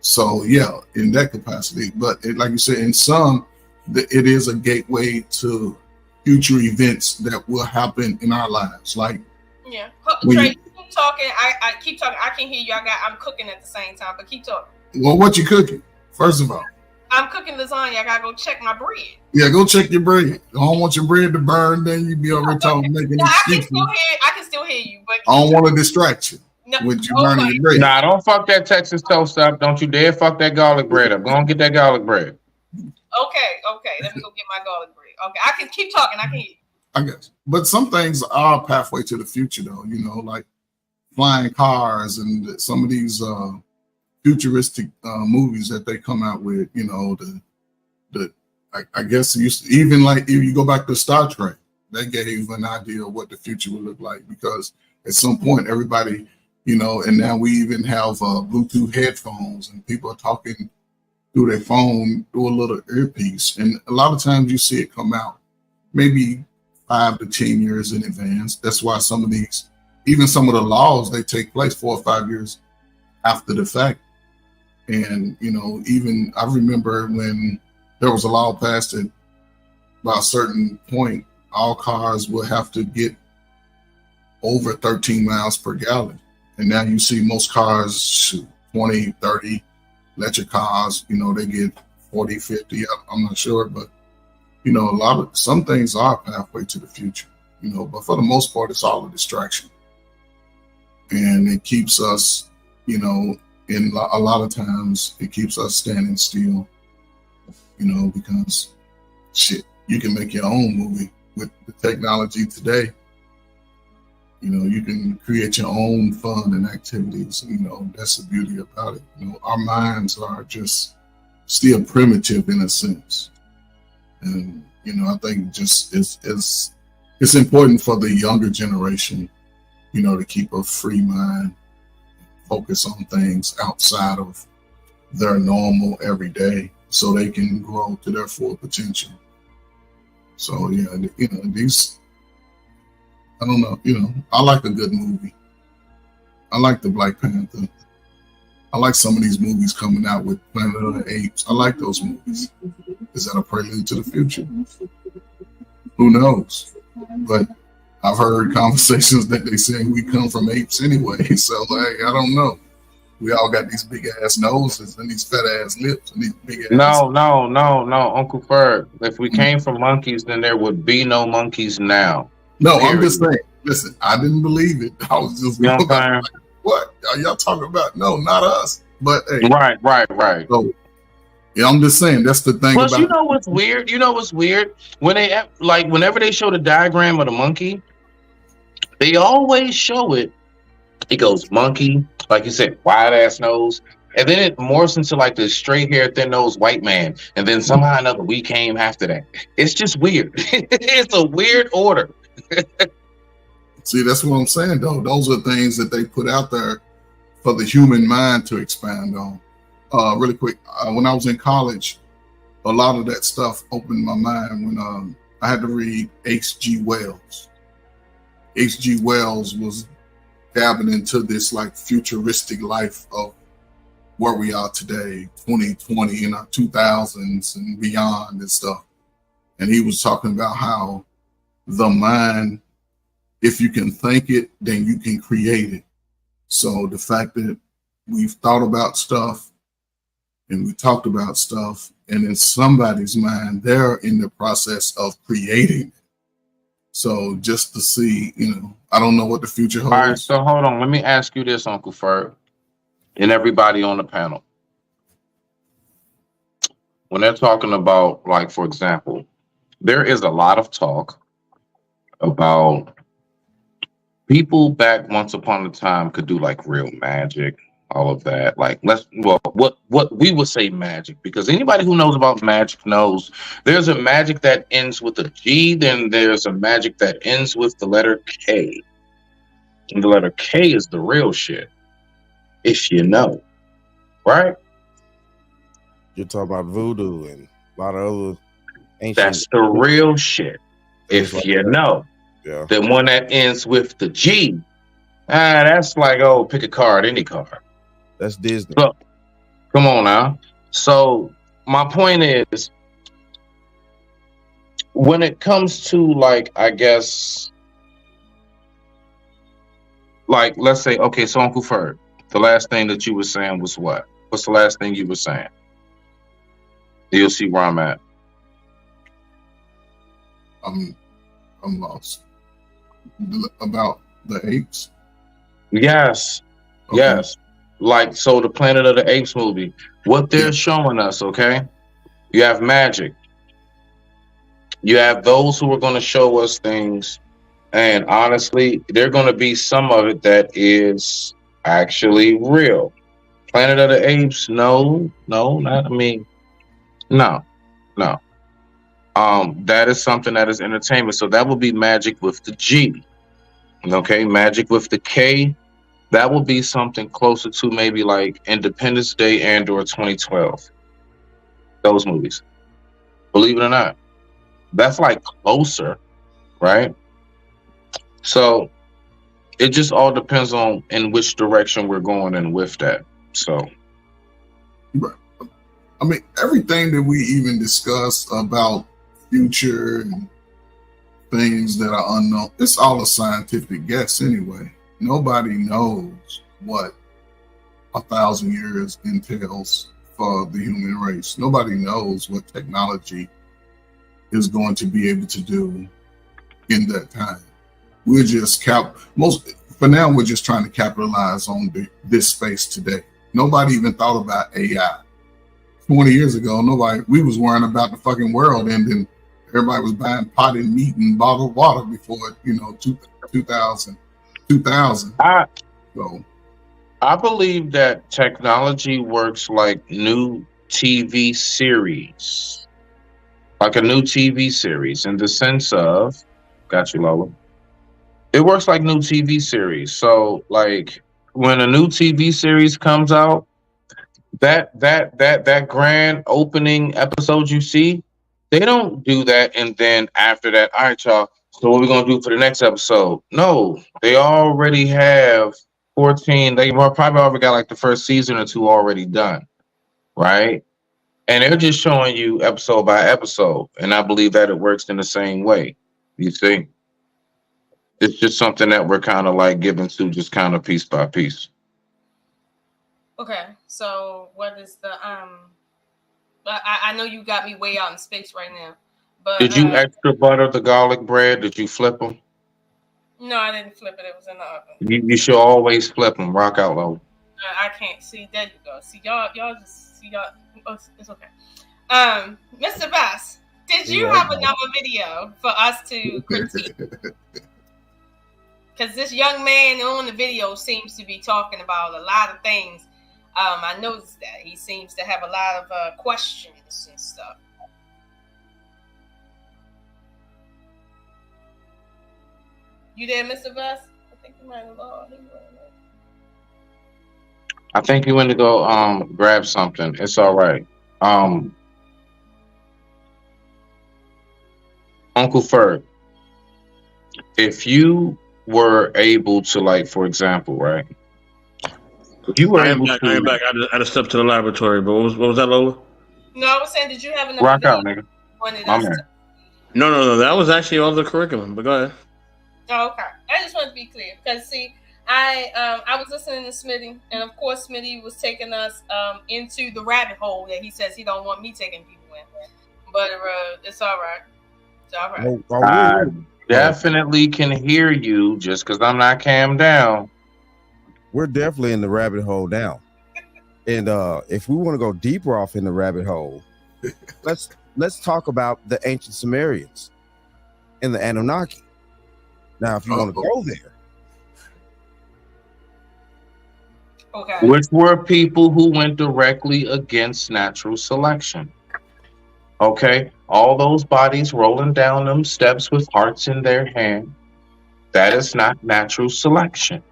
So yeah, in that capacity. But like you said, in some, it is a gateway to future events that will happen in our lives. Like, yeah, Trey, keep talking. I keep talking. I can hear you. I'm cooking at the same time, but keep talking. Well, what you cooking? First of all, I'm cooking lasagna. I gotta go check my bread. Yeah, go check your bread. I don't want your bread to burn. Then you be over talking making excuses. I can still hear you, but I don't want to distract you. No, with you burning your bread. Nah, don't fuck that Texas toast up. Don't you dare fuck that garlic bread up. Go and get that garlic bread. Okay. Let me go get my garlic bread. Okay, I can keep talking. I can hear you. I guess. But some things are a pathway to the future, though. Like flying cars and some of these futuristic movies that they come out with. I guess even like if you go back to Star Trek, they gave an idea of what the future would look like, because at some point everybody, and now we even have Bluetooth headphones and people are talking through their phone through a little earpiece. And a lot of times you see it come out maybe 5 to 10 years in advance. That's why some of the laws, they take place 4 or 5 years after the fact. And, even I remember when there was a law passed that by a certain point, all cars will have to get over 13 miles per gallon. And now you see most cars, 20, 30, electric cars, they get 40, 50. I'm not sure, but, some things are a pathway to the future, but for the most part, it's all a distraction. And it keeps us, in a lot of times, it keeps us standing still, because shit, you can make your own movie with the technology today. You can create your own fun and activities. That's the beauty about it. Our minds are just still primitive in a sense. And, I think just it's important for the younger generation, to keep a free mind, focus on things outside of their normal everyday so they can grow to their full potential. So yeah, you know, these, I don't know, you know, I like a good movie. I like the Black Panther. I like some of these movies coming out with Planet of the Apes. I like those movies. Is that a prelude to the future? Who knows? But I've heard conversations that they say we come from apes anyway. So like, I don't know. We all got these big ass noses and these fat ass lips and these big ass. No, Uncle Ferg. If we came from monkeys, then there would be no monkeys now. No, I'm just saying. Listen, I didn't believe it. I was just going like, what are y'all talking about? No, not us. But hey, right. So, yeah, I'm just saying that's the thing. Plus, about you know what's weird? You know what's weird? When they like, whenever they show the diagram of the monkey, they always show it. It goes monkey, like you said, wide ass nose, and then it morphs into like this straight hair, thin nosed white man, and then somehow or another we came after that. It's just weird. It's a weird order. See, that's what I'm saying, though. Those are things that they put out there for the human mind to expand on. Really quick, when I was in college, a lot of that stuff opened my mind when I had to read H.G. Wells. H.G. Wells was dabbing into this like futuristic life of where we are today, 2020, in our 2000s and beyond and stuff. And he was talking about how the mind, if you can think it, then you can create it. So the fact that we've thought about stuff and we talked about stuff, and in somebody's mind, they're in the process of creating it. So just to see, you know, I don't know what the future holds. All right, so hold on. Let me ask you this, Uncle Ferg, and everybody on the panel. When they're talking about, like, for example, there is a lot of talk about people back once upon a time could do like real magic, all of that. Like, what we would say magic, because anybody who knows about magic knows there's a magic that ends with a G, then there's a magic that ends with the letter K. And the letter K is the real shit, if you know, right? You're talking about voodoo and a lot of other ancient. That's the real shit, if you know. Yeah. The one that ends with the G, that's like, oh, pick a card, any card. That's Disney. So, come on now. So my point is, when it comes to like, I guess, like, let's say, okay, so Uncle Ferg, the last thing that you were saying was what? What's the last thing you were saying? You'll see where I'm at. I'm lost. About the apes? Yes. Okay. Yes. Like, so the Planet of the Apes movie, what they're showing us, okay? You have magic. You have those who are going to show us things. And honestly, they're going to be some of it that is actually real. Planet of the Apes, no. That is something that is entertainment. So that will be magic with the G. Okay, magic with the K. That will be something closer to maybe like Independence Day and or 2012. Those movies. Believe it or not. That's like closer, right? So it just all depends on in which direction we're going and with that. So I mean, everything that we even discuss about future and things that are unknown, it's all a scientific guess anyway. Nobody knows what 1,000 years entails for the human race. Nobody knows what technology is going to be able to do in that time. We're just for now, we're just trying to capitalize on this space today. Nobody even thought about AI. 20 years ago, we was worrying about the fucking world ending. Everybody was buying potted meat and bottled water before, 2000. I believe that technology works like new TV series, like a new TV series in the sense of, got you, Lola. It works like new TV series. So like when a new TV series comes out, that grand opening episode you see, they don't do that, and then after that, all right, y'all. So what we gonna do for the next episode? No, they already have 14. They probably already got like the first season or two already done, right? And they're just showing you episode by episode, and I believe that it works in the same way. You see, it's just something that we're kind of like giving to, just kind of piece by piece. Okay, so what is the I know you got me way out in space right now, but Did you extra butter the garlic bread? Did you flip them? no, I didn't flip it. It was in the oven. You should always flip them. Rock out low. I can't see. There you go. See y'all just see y'all. Oh, it's okay. Mr. Bass, did you have another video for us to critique? Because this young man on the video seems to be talking about a lot of things. I noticed that he seems to have a lot of questions and stuff. You there, Mr. Bass? I think you might have lost. I think you went to go grab something. It's all right. Uncle Ferg, if you were able to, like, for example, right? If you were I am able back. to I am back. I just stepped to the laboratory. But what was that, Lola? No, I was saying, did you have another rock video out, nigga. you wanted My us man. to? No. That was actually all the curriculum. But go ahead. Oh, okay. I just wanted to be clear because see, I was listening to Smitty, and of course Smitty was taking us into the rabbit hole that he says he don't want me taking people in. But it's all right. It's all right. I definitely can hear you just because I'm not calmed down. We're definitely in the rabbit hole now. And if we want to go deeper off in the rabbit hole, let's talk about the ancient Sumerians and the Anunnaki. Now, if you want to go there. Okay. Which were people who went directly against natural selection. Okay, all those bodies rolling down them steps with hearts in their hand. That is not natural selection.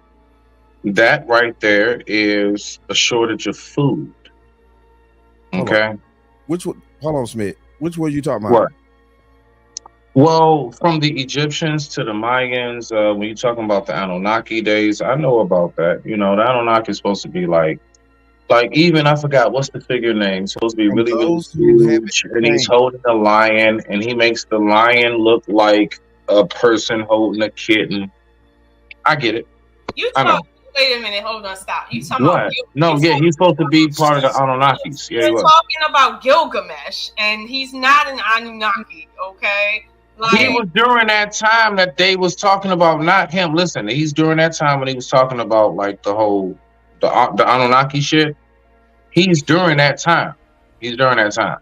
That right there is a shortage of food. Okay. Hold on, Smith. Which one are you talking about? What? Well, from the Egyptians to the Mayans, when you're talking about the Anunnaki days, I know about that. You know, the Anunnaki is supposed to be like even I forgot what's the figure name. It's supposed to be really, really huge, and he's holding a lion, and he makes the lion look like a person holding a kitten. I get it. You I know. talk. Wait a minute. Hold on. Stop. You talking What? about? No, yeah, he's supposed to be part of the Anunnakis. Yeah, he You're was. talking about Gilgamesh, and he's not an Anunnaki. Okay. He was during that time that they was talking about, not him. Listen, he's during that time when he was talking about like the whole the Anunnaki shit. He's during that time. He's during that time.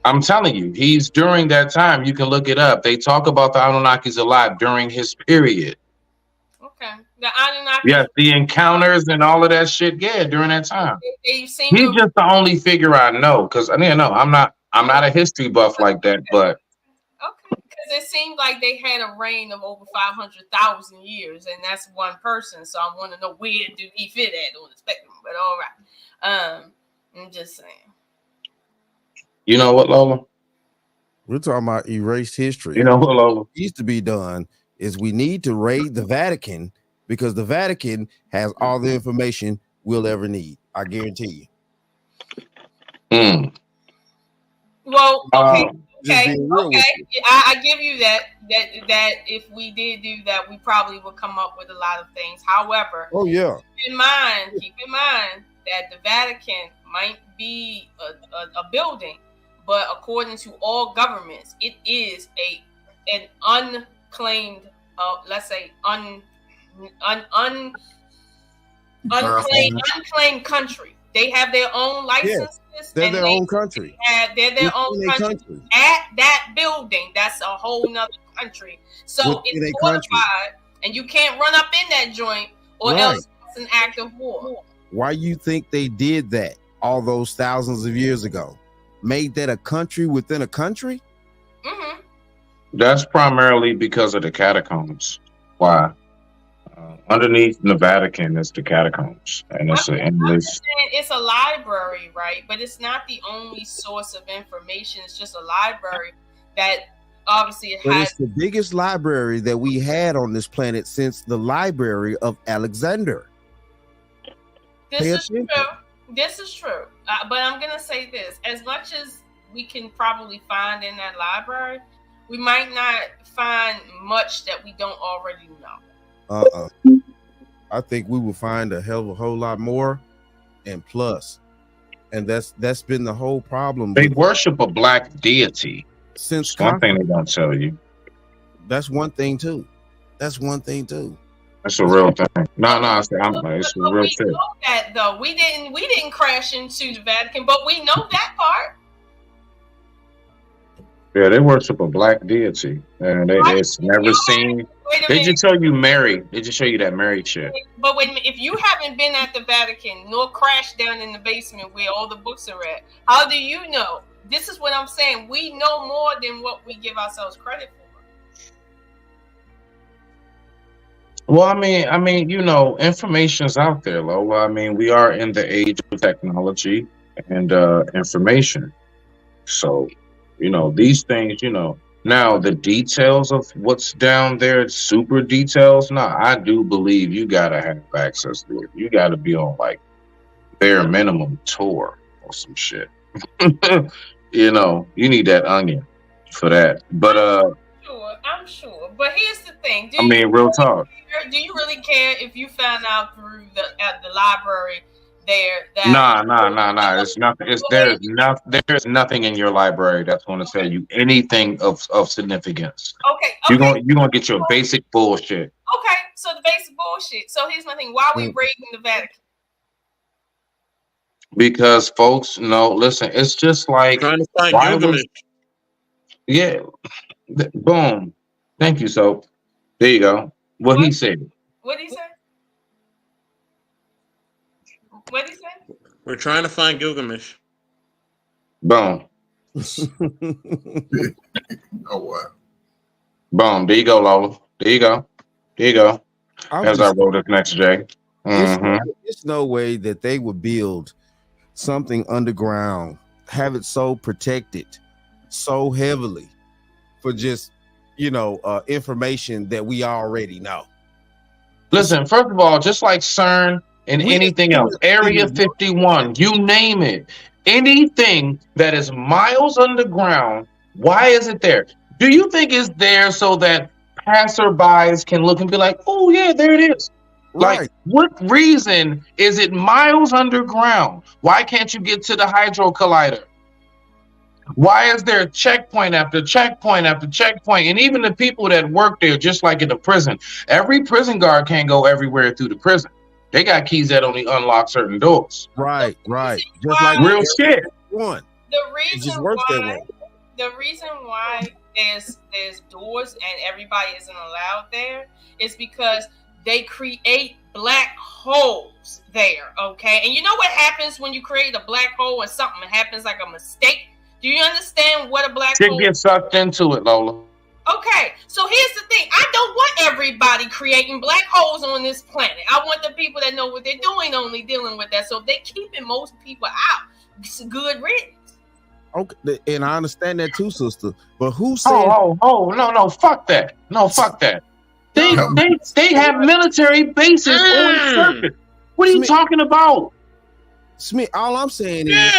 I'm telling you, he's during that time. You can look it up. They talk about the Anunnakis a lot during his period. Okay. The Anunnaki. Yes, the encounters and all of that shit. Yeah, during that time. They seem He's to. just the only figure I know because I'm not a history buff like that, but. Okay, because it seemed like they had a reign of over 500,000 years, and that's one person. So I want to know where do he fit at on the spectrum. But all right, I'm just saying. You know what, Lola? We're talking about erased history. You know what, Lola? What needs to be done is we need to raid the Vatican because the Vatican has all the information we'll ever need. I guarantee you. Well, okay. Okay, okay. I give you that if we did do that, we probably would come up with a lot of things. However, keep in mind that the Vatican might be a building, but according to all governments, it is an unclaimed, let's say unclaimed country. They have their own licenses. They're their own country. They're their own country. At that building, that's a whole nother country. So it's fortified, and you can't run up in that joint, or else it's an act of war. Why you think they did that all those thousands of years ago? Made that a country within a country? Mm-hmm. That's primarily because of the catacombs. Why? Underneath the Vatican is the catacombs, and it's an endless. It's a library, right? But it's not the only source of information. It's just a library that obviously it But has. it's the biggest library that we had on this planet since the Library of Alexander. This Pay is attention. true. This is true. But I'm gonna say this: as much as we can probably find in that library, we might not find much that we don't already know. I think we will find a whole lot more, and plus, and that's been the whole problem. They worship a black deity. Since That's one thing they don't tell you. That's one thing too. That's one thing too. That's a real thing. No, it's a real We shit. know that though. We didn't crash into the Vatican, but we know that part. Yeah, they worship a black deity, and it's never seen. Wait a They minute. just show you Mary. They just show you that Mary shit. But wait a minute, if you haven't been at the Vatican nor crashed down in the basement where all the books are at, how do you know? This is what I'm saying. We know more than what we give ourselves credit for. Well, I mean, information's out there, Lola. I mean, we are in the age of technology and information. So, these things, now the details of what's down there, super details. No, I do believe you gotta have access to it. You gotta be on like bare minimum tour or some shit. You need that onion for that. But I'm sure. But here's the thing. real talk. Do you really care if you found out through the library there that Nah. It's nothing. There's nothing in your library that's going to tell you anything of significance. Okay. You're gonna get your basic bullshit. Okay, so the basic bullshit. So here's my thing. Why are we raiding the Vatican? Because folks, no, listen, it's just like Trying to find why Gilgamesh. yeah, boom. Thank you. So there you go. What he said. What did he say? What did he say? We're trying to find Gilgamesh. Boom. Oh wow. Boom. There you go, Lola. There you go. As I roll this next J. It's no way that they would build something underground, have it so protected so heavily for just information that we already know. Listen, first of all, just like CERN and anything else, Area 51, you name it, anything that is miles underground, why is it there? Do you think it's there so that passerbys can look and be like, oh yeah, there it is? Right. Like, what reason is it miles underground? Why can't you get to the hydro collider? Why is there checkpoint after checkpoint after checkpoint? And even the people that work there, just like in the prison, every prison guard can't go everywhere through the prison. They got keys that only unlock certain doors. Right. Just like real shit. One. The reason why there's doors and everybody isn't allowed there is because they create black holes there, okay? And you know what happens when you create a black hole or something happens like a mistake? Do you understand what a black Shit hole gets sucked into it, Lola. Okay, so here's the thing. I don't want everybody creating black holes on this planet. I want the people that know what they're doing only dealing with that. So if they keeping most people out, it's a good riddance. Okay, and I understand that too, sister. But who said? No, fuck that. No, fuck that. They have military bases on the surface. What are you talking about? Smith, all I'm saying is,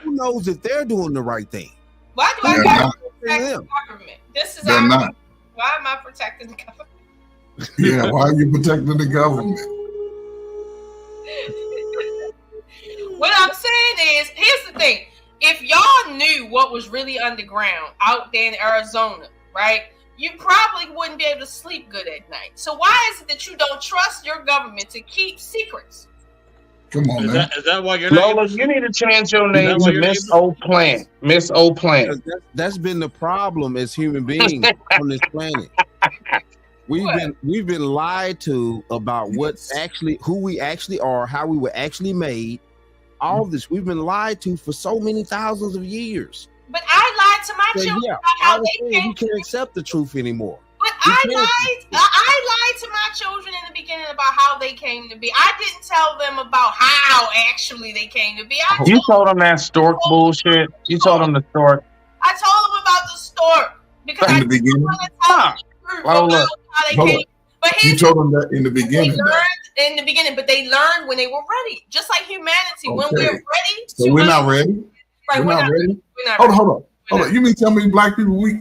who knows if they're doing the right thing? Why do I got to protect the government? This is They're not. Why am I protecting the government? Yeah, why are you protecting the government? What I'm saying is, here's the thing. If y'all knew what was really underground out there in Arizona, right, you probably wouldn't be able to sleep good at night. So why is it that you don't trust your government to keep secrets? Come on, man. Is that why you're not Lola, you need to change your name to Miss O Plant. Miss O Plant. That's been the problem as human beings on this planet. We've been lied to about who we actually are, how we were actually made. All this we've been lied to for so many thousands of years. But I lied to my So, children yeah, about how they we can't accept the truth anymore. But I lied to my children in the beginning about how they came to be. I didn't tell them about how actually they came to be. You told them that stork bullshit. You told them the stork. I told them about the stork because In the beginning? how they Hold came. on. But You here's told them that in the they beginning. learned in the beginning, but they learned when they were ready. Just like humanity, when we're Okay. ready. So we're not ready. Right, We're not ready. We're not Hold on. You mean tell me black people we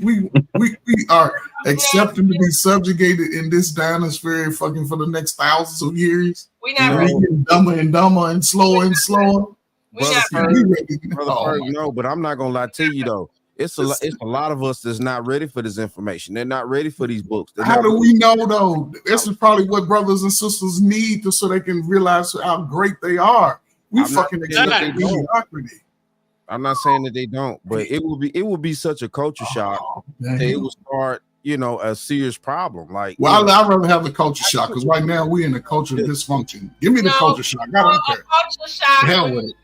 are accepting to be subjugated in this dinosphere fucking for the next thousands of years? We're not We getting dumber and dumber and slower and slower. Brother Ferg, no, but I'm not gonna lie to you though. It's a lot of us that's not ready for this information. They're not ready for these books. How do we know though? This is probably what brothers and sisters need so they can realize how great they are. We fucking accept mediocrity. I'm not saying that they don't, but it will be such a culture shock that it will start, a serious problem. Like, well, I'd rather have the culture shock because right now we're in a culture of dysfunction. Give me the culture shock. I don't care. Culture shock. Hell with it.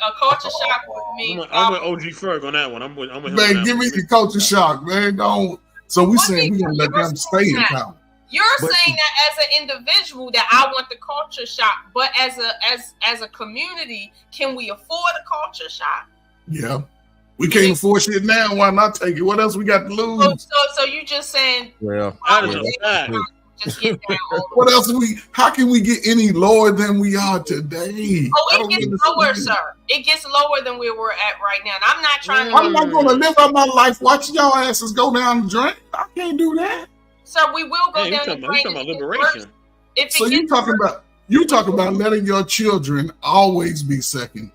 A culture shock would mean. I'm with OG Ferg on that one. I'm with him on Man, that give one. me the culture shock, man. Don't. So we saying we're gonna let them stay in power. You're saying that as an individual that I want the culture shock, but as a community, can we afford a culture shock? Yeah. We can't afford shit now. Why not take it? What else we got to lose? So you just saying? Well, just get down. What else how can we get any lower than we are today? Oh, it gets lower, sir. It gets lower than we were at right now. And I'm not trying to. I'm not gonna live out my life watching y'all asses go down the drain. I can't do that. So we will go down the drain. He's talking about liberation. So you talking about letting your children always be second.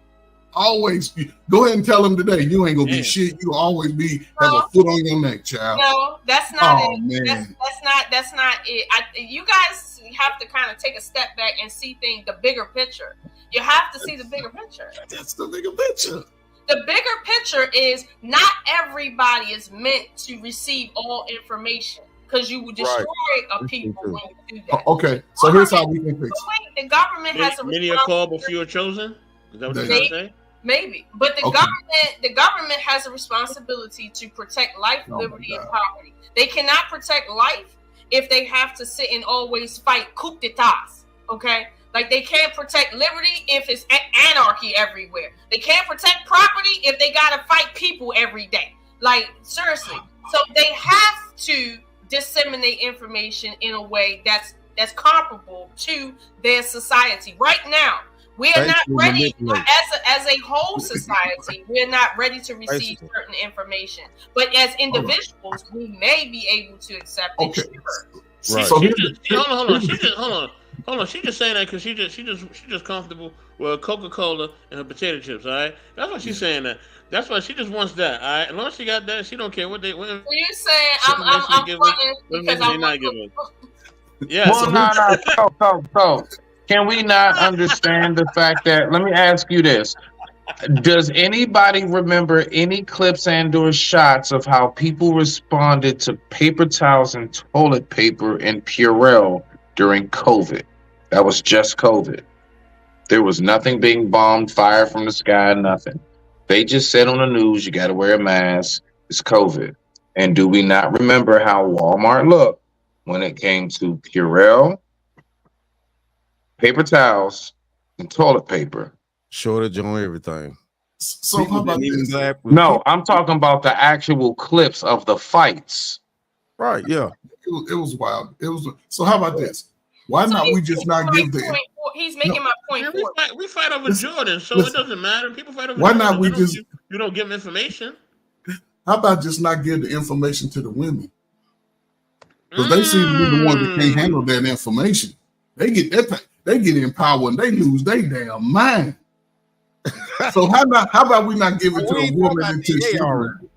Always be. Go ahead and tell them today you ain't gonna be shit. You always have a foot on your neck, child. No, that's not Oh, it. man. That's not it. You guys have to kind of take a step back and see things, the bigger picture. You have to see the bigger picture. That's the bigger picture. The bigger picture is not everybody is meant to receive all information because you will destroy a people when you do that. Okay, so here's how we can fix it. Wait, the government has a Many are called, but few are chosen. Is that what you're trying to say? Maybe, but the government has a responsibility to protect life, liberty, and property. They cannot protect life if they have to sit and always fight coup d'etats. Okay, like they can't protect liberty if it's anarchy everywhere. They can't protect property if they gotta fight people every day. Like seriously, so they have to disseminate information in a way that's comparable to their society. Right now, we are not ready as a whole society. We're not ready to receive certain information, but as individuals, we may be able to accept it. Right. Hold on. She's just saying that because she just comfortable with Coca-Cola and her potato chips. All right, that's why she's saying that. That's why she just wants that. All right, as long as she got that, she don't care what they. So you're saying I'm fronting because I not giving. Yeah. So can we not understand the fact that? Let me ask you this: does anybody remember any clips and/or shots of how people responded to paper towels and toilet paper and Purell during COVID? That was just COVID. There was nothing being bombed, fire from the sky, nothing. They just said on the news, you got to wear a mask. It's COVID. And do we not remember how Walmart looked when it came to Purell, paper towels, and toilet paper? Shortage on everything. So how about this? No, I'm talking about the actual clips of the fights. Right, yeah. It was wild. It was. So how about this? Why not we just not give the? He's making my point. We fight over Jordan, so it doesn't matter. People fight over. Why Jordan. not we just? You don't give them information. How about just not give the information to the women? Because they seem to be the ones that can't handle that information. They get that. They get in power and they lose their damn mind. So how about we not give it to a woman and to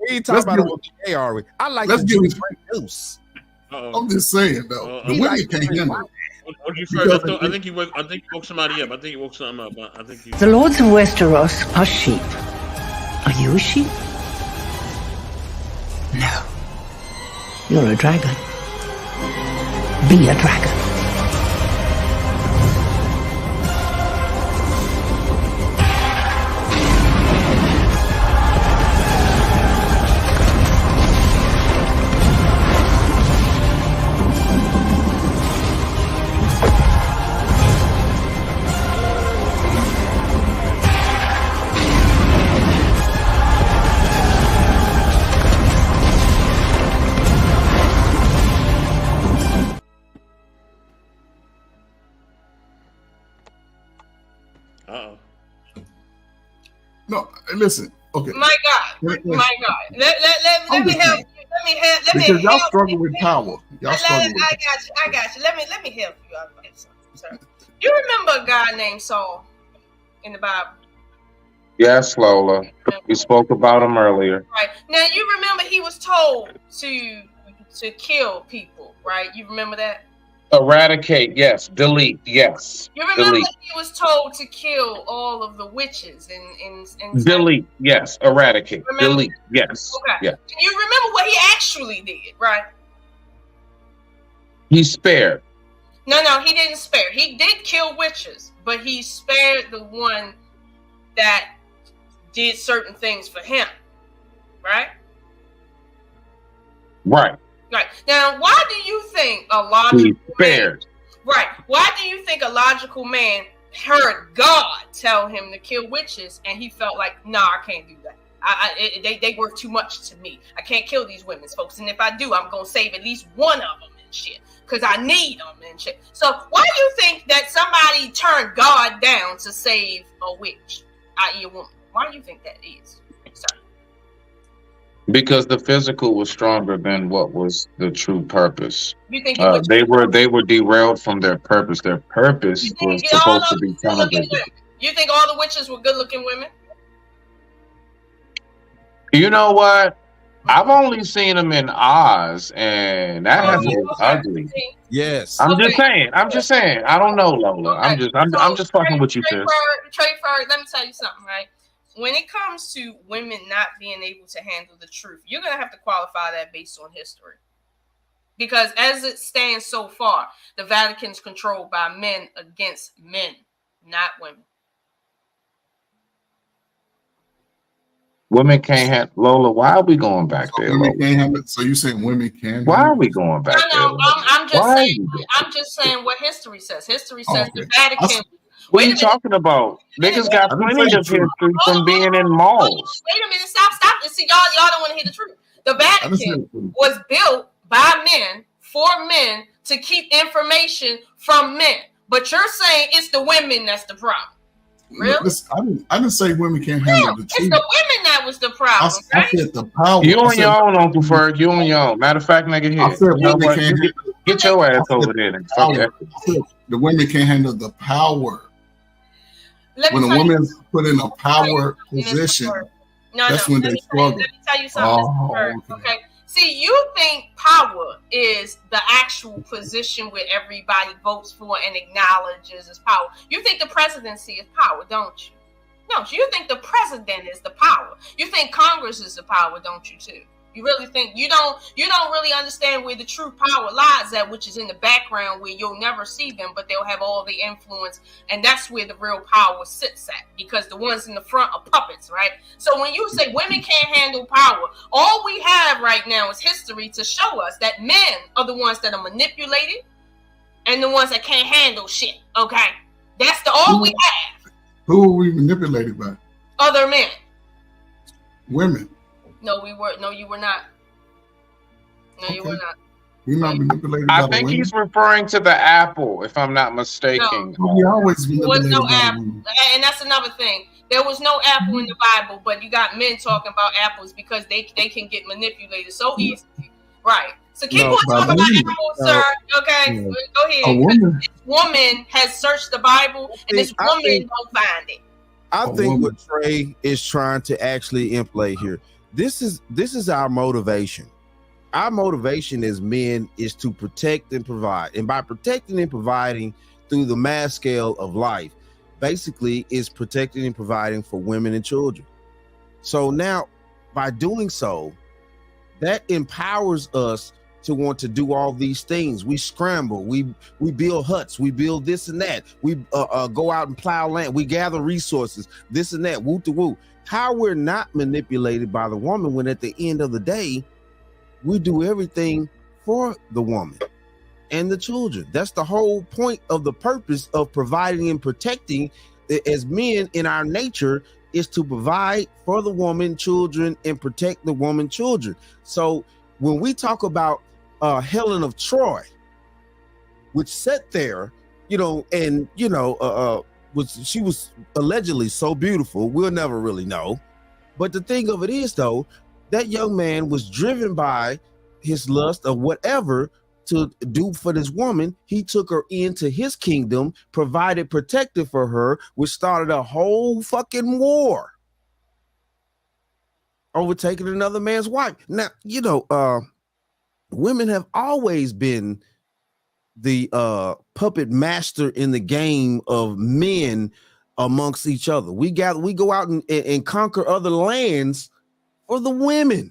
we ain't talking about what they are. I like let's give it news. I'm just saying though, the women can't handle it. I think you woke somebody up. I think you woke something up. I think you. The lords of Westeros are sheep. Are you a sheep? No. You're a dragon. Be a dragon. listen. Okay. My God. My God. Let me help you. Because y'all struggle with power. Y'all struggle with I got you. Let me help you out with something, sir. You remember a guy named Saul in the Bible? Yes, Lola. We spoke about him earlier. Right. Now you remember he was told to kill people, right? You remember that? Eradicate, yes. Delete, yes. You remember Delete. he was told to kill all of the witches and Delete, yes. Eradicate. Remember? Delete, yes. Okay. Yes. And you remember what he actually did, right? He spared. No, he didn't spare. He did kill witches, but he spared the one that did certain things for him, right? Right. Right. Now, why do you think a logical He spared. Right. Why do you think a logical man heard God tell him to kill witches and he felt like, nah, I can't do that. They worth too much to me. I can't kill these women, folks. And if I do, I'm going to save at least one of them and shit. Because I need them and shit. So why do you think that somebody turned God down to save a witch, i.e. a woman? Why do you think that is? Sorry. Because the physical was stronger than what was the true purpose. You think they were derailed from their purpose. Their purpose was supposed to be television. You think all the witches were good-looking women? You know what? I've only seen them in Oz, and that has been ugly. Yes. I'm just saying. I don't know, Lola. I'm just fucking with you, sis. Trayford, let me tell you something, right? When it comes to women not being able to handle the truth, you're going to have to qualify that based on history. Because as it stands so far, the Vatican's controlled by men against men, not women. Women can't have Lola. Why are we going back there? Women Lola? can't have it. So you saying women can? Why are we going back there? No, I'm just saying what history says. History says the Vatican. What are you talking about? Niggas got plenty of history from being in malls. Wait a minute, stop. See, y'all don't want to hear the truth. The Vatican was built by men for men to keep information from men. But you're saying it's the women that's the problem. Really? Listen, I didn't say women can't handle the It's truth. the women that was the problem, I right? said the power. You I on said- your own, Uncle Ferg. You on your own. Matter of fact, nigga, here. I said You know women what? can't Get your ass over there. And fuck that. I said the women can't handle the power. Let me When a tell you woman's put in a power position, that's when they struggle. Let me tell you something, Mr. Ferg, okay? See, you think power is the actual position where everybody votes for and acknowledges as power. You think the presidency is power, don't you? No, you think the president is the power. You think Congress is the power, don't you too? You really think you don't really understand where the true power lies at, which is in the background where you'll never see them, but they'll have all the influence, and that's where the real power sits at, because the ones in the front are puppets, right? So when you say women can't handle power, all we have right now is history to show us that men are the ones that are manipulated and the ones that can't handle shit, okay? That's all we have. Who are we manipulated by? Other men. Women. No, you were not. No, you were not. We're not manipulated I by think women. he's referring to the apple, if I'm not mistaken. We always There was manipulated no by apple, women. and that's another thing. There was no apple in the Bible, but you got men talking about apples because they can get manipulated so easily, right? So keep No, on by talking about women. apples, No. sir. Okay, No. go ahead. A 'Cause woman. This woman has searched the Bible, and this I woman think- don't find it. I A think woman. what Trey is trying to actually imply here. This is our motivation. Our motivation as men is to protect and provide. And by protecting and providing through the mass scale of life, basically is protecting and providing for women and children. So now by doing so, that empowers us to want to do all these things. We scramble, we build huts, we build this and that, we go out and plow land, we gather resources, this and that, woo to woo. How we're not manipulated by the woman when at the end of the day, we do everything for the woman and the children. That's the whole point of the purpose of providing and protecting. As men, in our nature is to provide for the woman, children, and protect the woman, children. So when we talk about Helen of Troy, which sat there, she was allegedly so beautiful, we'll never really know, But the thing of it is, though, that young man was driven by his lust or whatever to do for this woman. He took her into his kingdom, provided protective for her, which started a whole fucking war over taking another man's wife. Now, you know, women have always been the puppet master in the game of men amongst each other. We go out and conquer other lands for the women,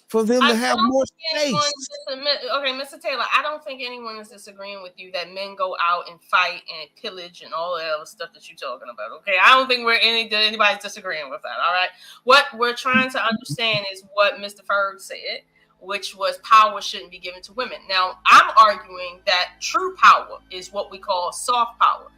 for them to have more space. Okay, Mr. Taylor, I don't think anyone is disagreeing with you that men go out and fight and pillage and all that other stuff that you're talking about. Okay, I don't think anybody's disagreeing with that. All right, what we're trying to understand is what Mr. Ferg said, which was power shouldn't be given to women. Now, I'm arguing that true power is what we call soft power.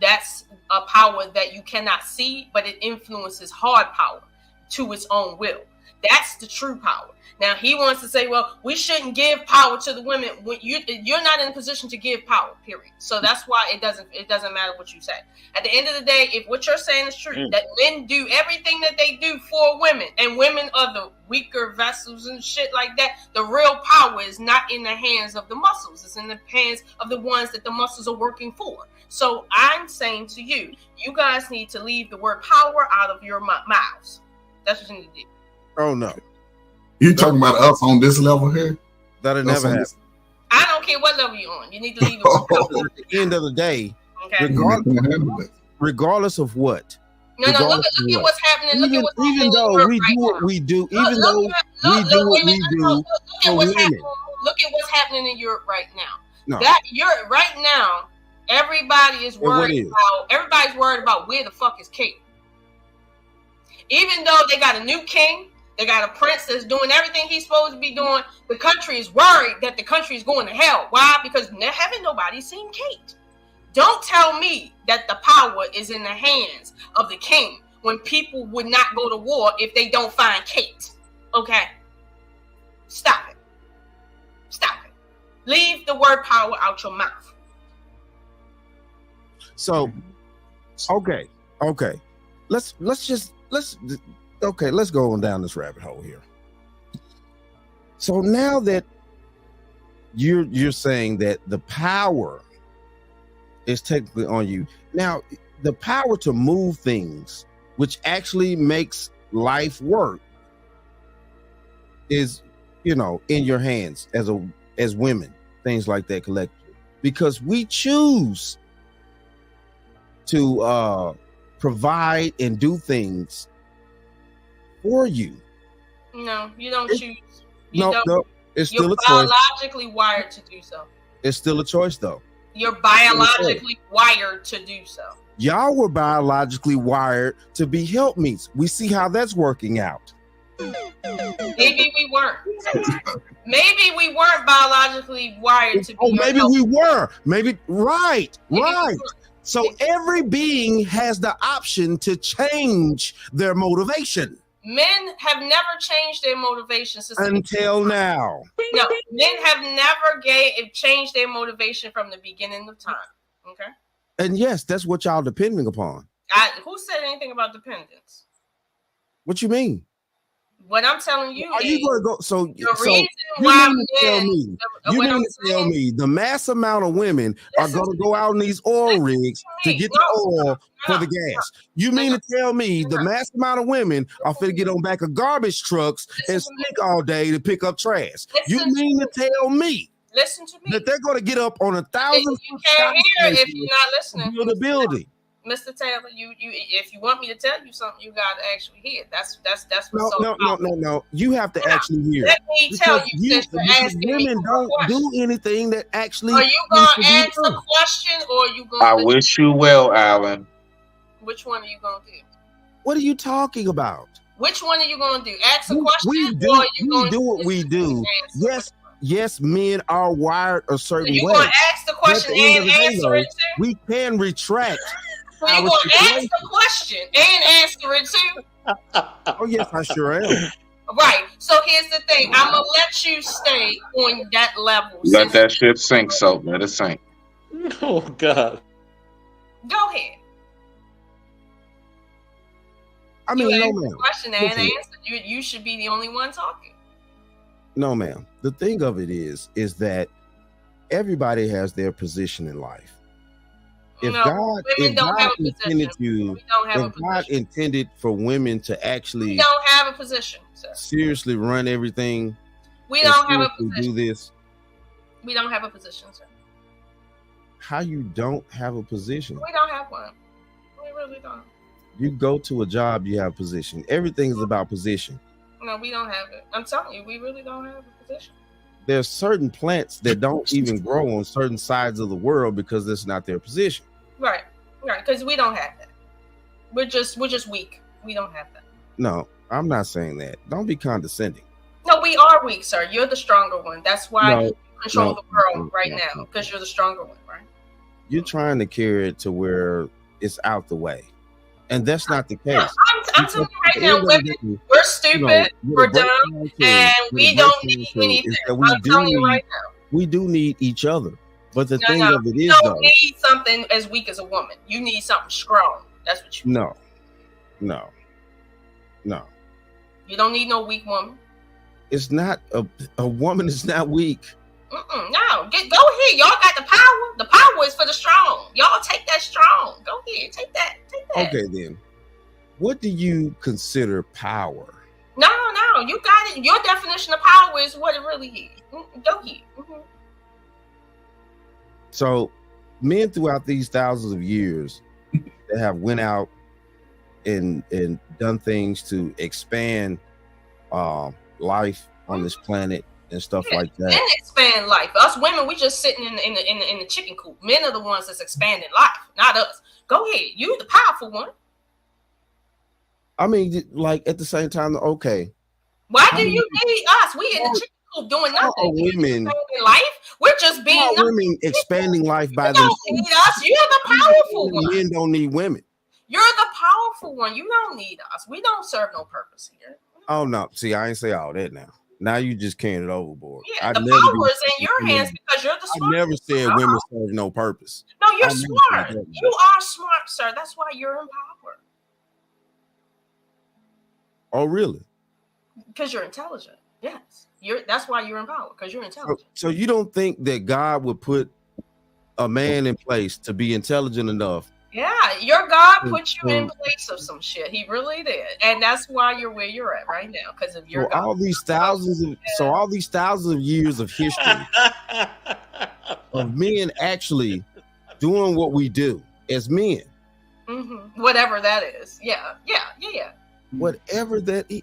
That's a power that you cannot see, but it influences hard power to its own will. That's the true power. Now, he wants to say, well, we shouldn't give power to the women when you're not in a position to give power, period. So that's why it doesn't matter what you say. At the end of the day, if what you're saying is true, that men do everything that they do for women, and women are the weaker vessels and shit like that, the real power is not in the hands of the muscles. It's in the hands of the ones that the muscles are working for. So I'm saying to you, you guys need to leave the word power out of your mouths. That's what you need to do. Oh, no. You talking about us on this level here? That'll never happen. I don't care what level you're on. You need to leave it. At the end of the day, Okay. regardless of what. No, look at what's happening. Look at what's happening. Even though we do what we do, even though we do what we do for women. Look at what's happening in Europe right now. No. That Europe right now, everybody's worried about where the fuck is Kate. Even though they got a new king, they got a prince that's doing everything he's supposed to be doing, the country is worried that the country is going to hell. Why? Because haven't nobody seen Kate. Don't tell me that the power is in the hands of the king when people would not go to war if they don't find Kate. Okay? Stop it. Stop it. Leave the word power out your mouth. So, okay. Let's go on down this rabbit hole here. So now that you're saying that the power is technically on you. Now, the power to move things, which actually makes life work, is, in your hands as women, things like that collectively. Because we choose to provide and do things for you. No, you don't choose. No, it's still a choice. You're biologically wired to do so. It's still a choice, though. You're biologically wired to do so. Y'all were biologically wired to be helpmeets. We see how that's working out. Maybe we weren't. Maybe we weren't biologically wired to be. Oh, maybe we were. Maybe right. So every being has the option to change their motivation. Men have never changed their motivation until now. No, men have never changed their motivation from the beginning of time. Okay. And yes, that's what y'all depending upon. Who said anything about dependence? What you mean? What I'm telling you are is you going to go? So you mean to tell me the mass amount of women are going to go out on these oil rigs to get the oil for the gas? You mean to tell me the mass amount of women are finna get on back of garbage trucks and stick all day to pick up trash? You mean to tell me? Listen to me. That they're going to get up on 1,000? You can't hear if you're not listening. Build a building. Mr. Taylor, you if you want me to tell you something, you gotta actually hear. That's No. You have to actually hear. Let me tell you, women don't do anything that actually. Are you gonna ask a question or are you gonna? I wish you well, Alan. Which one are you gonna do? What are you talking about? Which one are you gonna do? Ask a question. We do what we do. Yes, men are wired a certain way. You gonna ask the question and answer it too? We can retract. So you're going to ask the question and answer it too? Oh, yes, I sure am. Right. So here's the thing. I'm going to let you stay on that level. Let that shit sink, so let it sink. Oh, God. Go ahead. I mean, you no, asked ma'am. the question and Listen. answered. You should be the only one talking. No, ma'am. The thing of it is that everybody has their position in life. If No, God, women if don't God have a position. intended you, We don't have a if God intended for women to We actually don't have a position, sir. seriously run everything, We and don't have a seriously position. do this, We don't have a position, sir. how you don't have a position? We don't have one. We really don't. You go to a job, you have a position. Everything is about position. No, we don't have it. I'm telling you, we really don't have a position. There's certain plants that don't even grow on certain sides of the world because that's not their position. Right, because we don't have that. We're just weak. We don't have that. No, I'm not saying that. Don't be condescending. No, we are weak, sir. You're the stronger one. That's why No, you control no, the world no, right no, now, because you're the stronger one, right? You're trying to carry it to where it's out the way, and that's not the case. I'm telling you right now, women, we're stupid, we're dumb, and we don't need anything. I'm telling you right now. We do need each other, but the thing No, of it you is, don't though, need something as weak as a woman. You need something strong. That's what you. no. You don't need no weak woman. It's not a woman is not weak. No, go ahead. Y'all got the power. The power is for the strong. Y'all take that strong. Go ahead, take that. Okay, then, what do you consider power? No, you got it. Your definition of power is what it really is. Go ahead. So, men throughout these thousands of years that have went out and done things to expand life on this planet and stuff like that. Men expand life. Us women, we just sitting in the chicken coop. Men are the ones that's expanding life, not us. Go ahead. You the powerful one. I mean, like at the same time, okay. Why do you need us? We in the chicken coop doing How nothing. are women? Expanding life. We're just being. How are women expanding life by You don't themselves? need us. You're the powerful one. Men don't need women. You're the powerful one. You don't need us. We don't serve no purpose here. Oh no! See, I ain't say all that now. Now you just carrying it overboard. Yeah, I'd the never power be- is in your hands because you're the I smart. never said women serve no purpose. No, you're I never said smart. that. You are smart, sir. That's why you're in power. Oh, really? Because you're intelligent. Yes. That's why you're in power, because you're intelligent. So you don't think that God would put a man in place to be intelligent enough? Yeah, your God put you in place of some shit. He really did. And that's why you're where you're at right now, because of your So God. all these thousands of years of history of men actually doing what we do as men, Whatever that is. Yeah. whatever that is.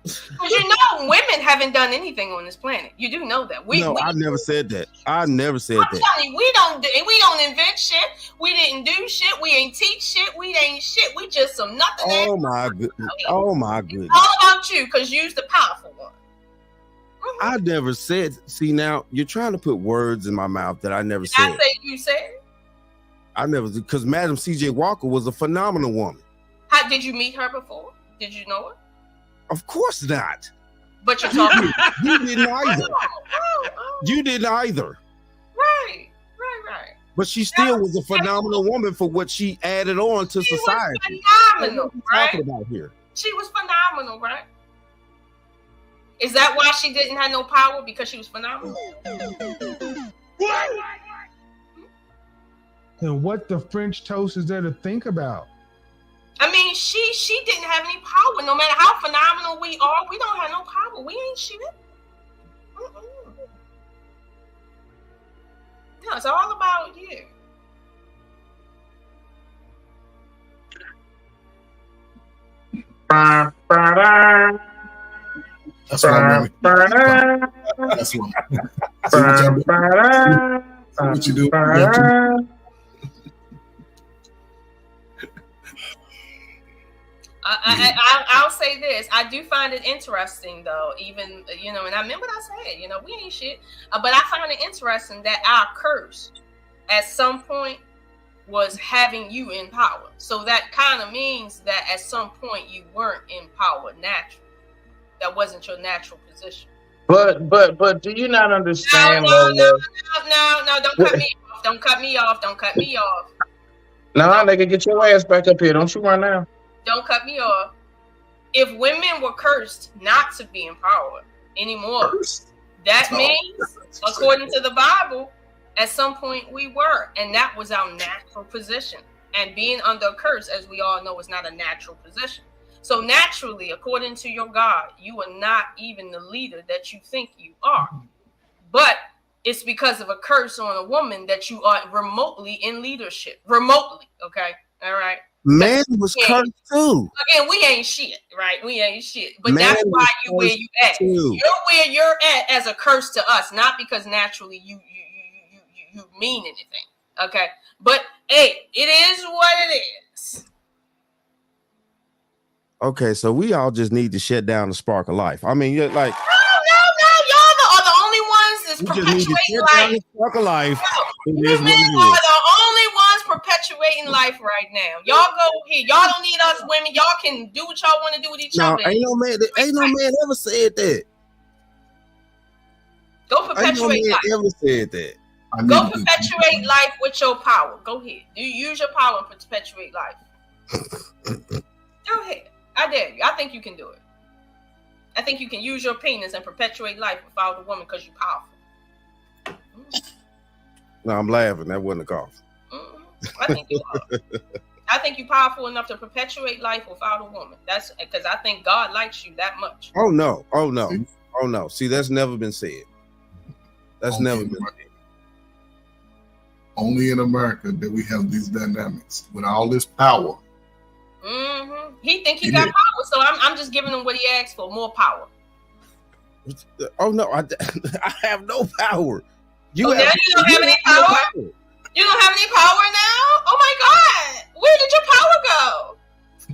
Because you know women haven't done anything on this planet. You do know that. I never said that. I never said I'm that. telling you, we don't invent shit. We didn't do shit. We ain't teach shit. We ain't shit. We just some nothing. Oh my goodness. Oh my goodness. All about you, because you's the powerful one. I never said. See, now you're trying to put words in my mouth that I never Did I said. say you said? I never, because Madam C.J. Walker was a phenomenal woman. How did you meet her before? Did you know her? Of course not. But you're talking. You didn't either. Oh. You didn't either. Right. But she still was a phenomenal woman for what she added on to society. Phenomenal, What are we right? talking about here? She was phenomenal, right? Is that why she didn't have no power? Because she was phenomenal? And what the French toast is there to think about? I mean, she didn't have any power. No matter how phenomenal we are, we don't have no power. We ain't shit. No, it's all about you. That's why That's why. See what you do. I'll say this. I do find it interesting, though, even, and I remember what I said, we ain't shit. But I find it interesting that our curse at some point was having you in power. So that kind of means that at some point you weren't in power naturally. That wasn't your natural position. But do you not understand? No, don't cut me off. Don't cut me off. No, nigga, get your ass back up here. Don't you run now. don't cut me off. If women were cursed not to be in power anymore, that means, according to the Bible, at some point we were, and that was our natural position. And being under a curse, as we all know, is not a natural position. So naturally, according to your God, you are not even the leader that you think you are. But it's because of a curse on a woman that you are remotely in leadership. Remotely, okay? All right? Man was cursed too. Again, we ain't shit, right? We ain't shit. But Man that's why you where was you at. too. You're where you're at as a curse to us, not because naturally you mean anything. Okay. But hey, it is what it is. Okay, so we all just need to shut down the spark of life. I mean, you're like, No, y'all are the only ones that's we just need to perpetuating shut down life. the spark of life. It You is men what it are is. the only ones perpetuating life right now. Y'all go here. Y'all don't need us women. Y'all can do what y'all want to do with each No, other. ain't no man ever said that. Go Ain't no perpetuate man life. ever said that. Go perpetuate life with your power. Go ahead. You use your power and perpetuate life. Go ahead. I dare you. I think you can do it. I think you can use your penis and perpetuate life without a woman because you're powerful. No, I'm laughing. That wasn't a cough. I think you are. I think you're powerful enough to perpetuate life without a woman. That's because I think God likes you that much. Oh no. Oh no. Oh no. See, that's never been said. That's never been said. Only in America that we have these dynamics with all this power. Mm-hmm. He think he got power, so I'm just giving him what he asked for, more power. Oh no, I have no power. Now you don't have any power? You don't have any power now? Oh my God! Where did your power go?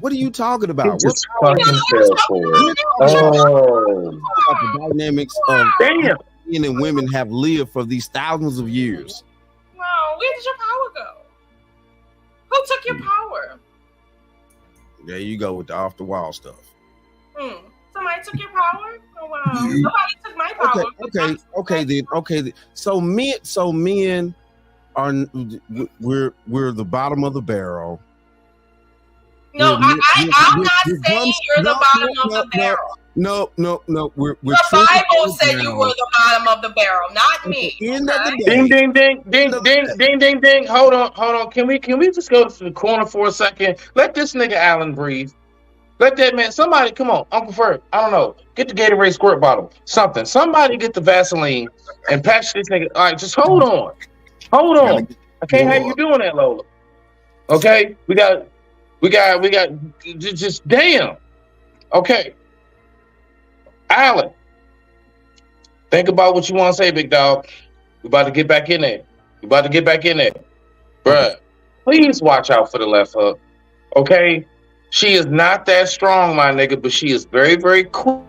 What are you talking about? What Just power? fucking fell for it. Oh, About the dynamics of men and women have lived for these thousands of years. Wow, where did your power go? Who took your power? There you go with the off the wall stuff. Somebody took your power? Oh wow! Nobody took my power. Okay then. So men are we're the bottom of the barrel. No, I'm not saying you're the bottom of the barrel. No. We're the Bible said you were the bottom of the barrel, not me. Ding, ding, ding, ding, ding, ding, ding, ding. Hold on. Can we just go to the corner for a second? Let this nigga Allen breathe. Let that man. Somebody, come on, Uncle Ferg. I don't know. Get the Gatorade squirt bottle. Something. Somebody get the Vaseline and patch this nigga. All right, just hold on. I can't have you doing that, Lola. Okay, we got. Just damn. Okay. Allen, think about what you want to say, big dog. We about to get back in there. Bruh, please watch out for the left hook. Okay? She is not that strong, my nigga, but she is very, very quick.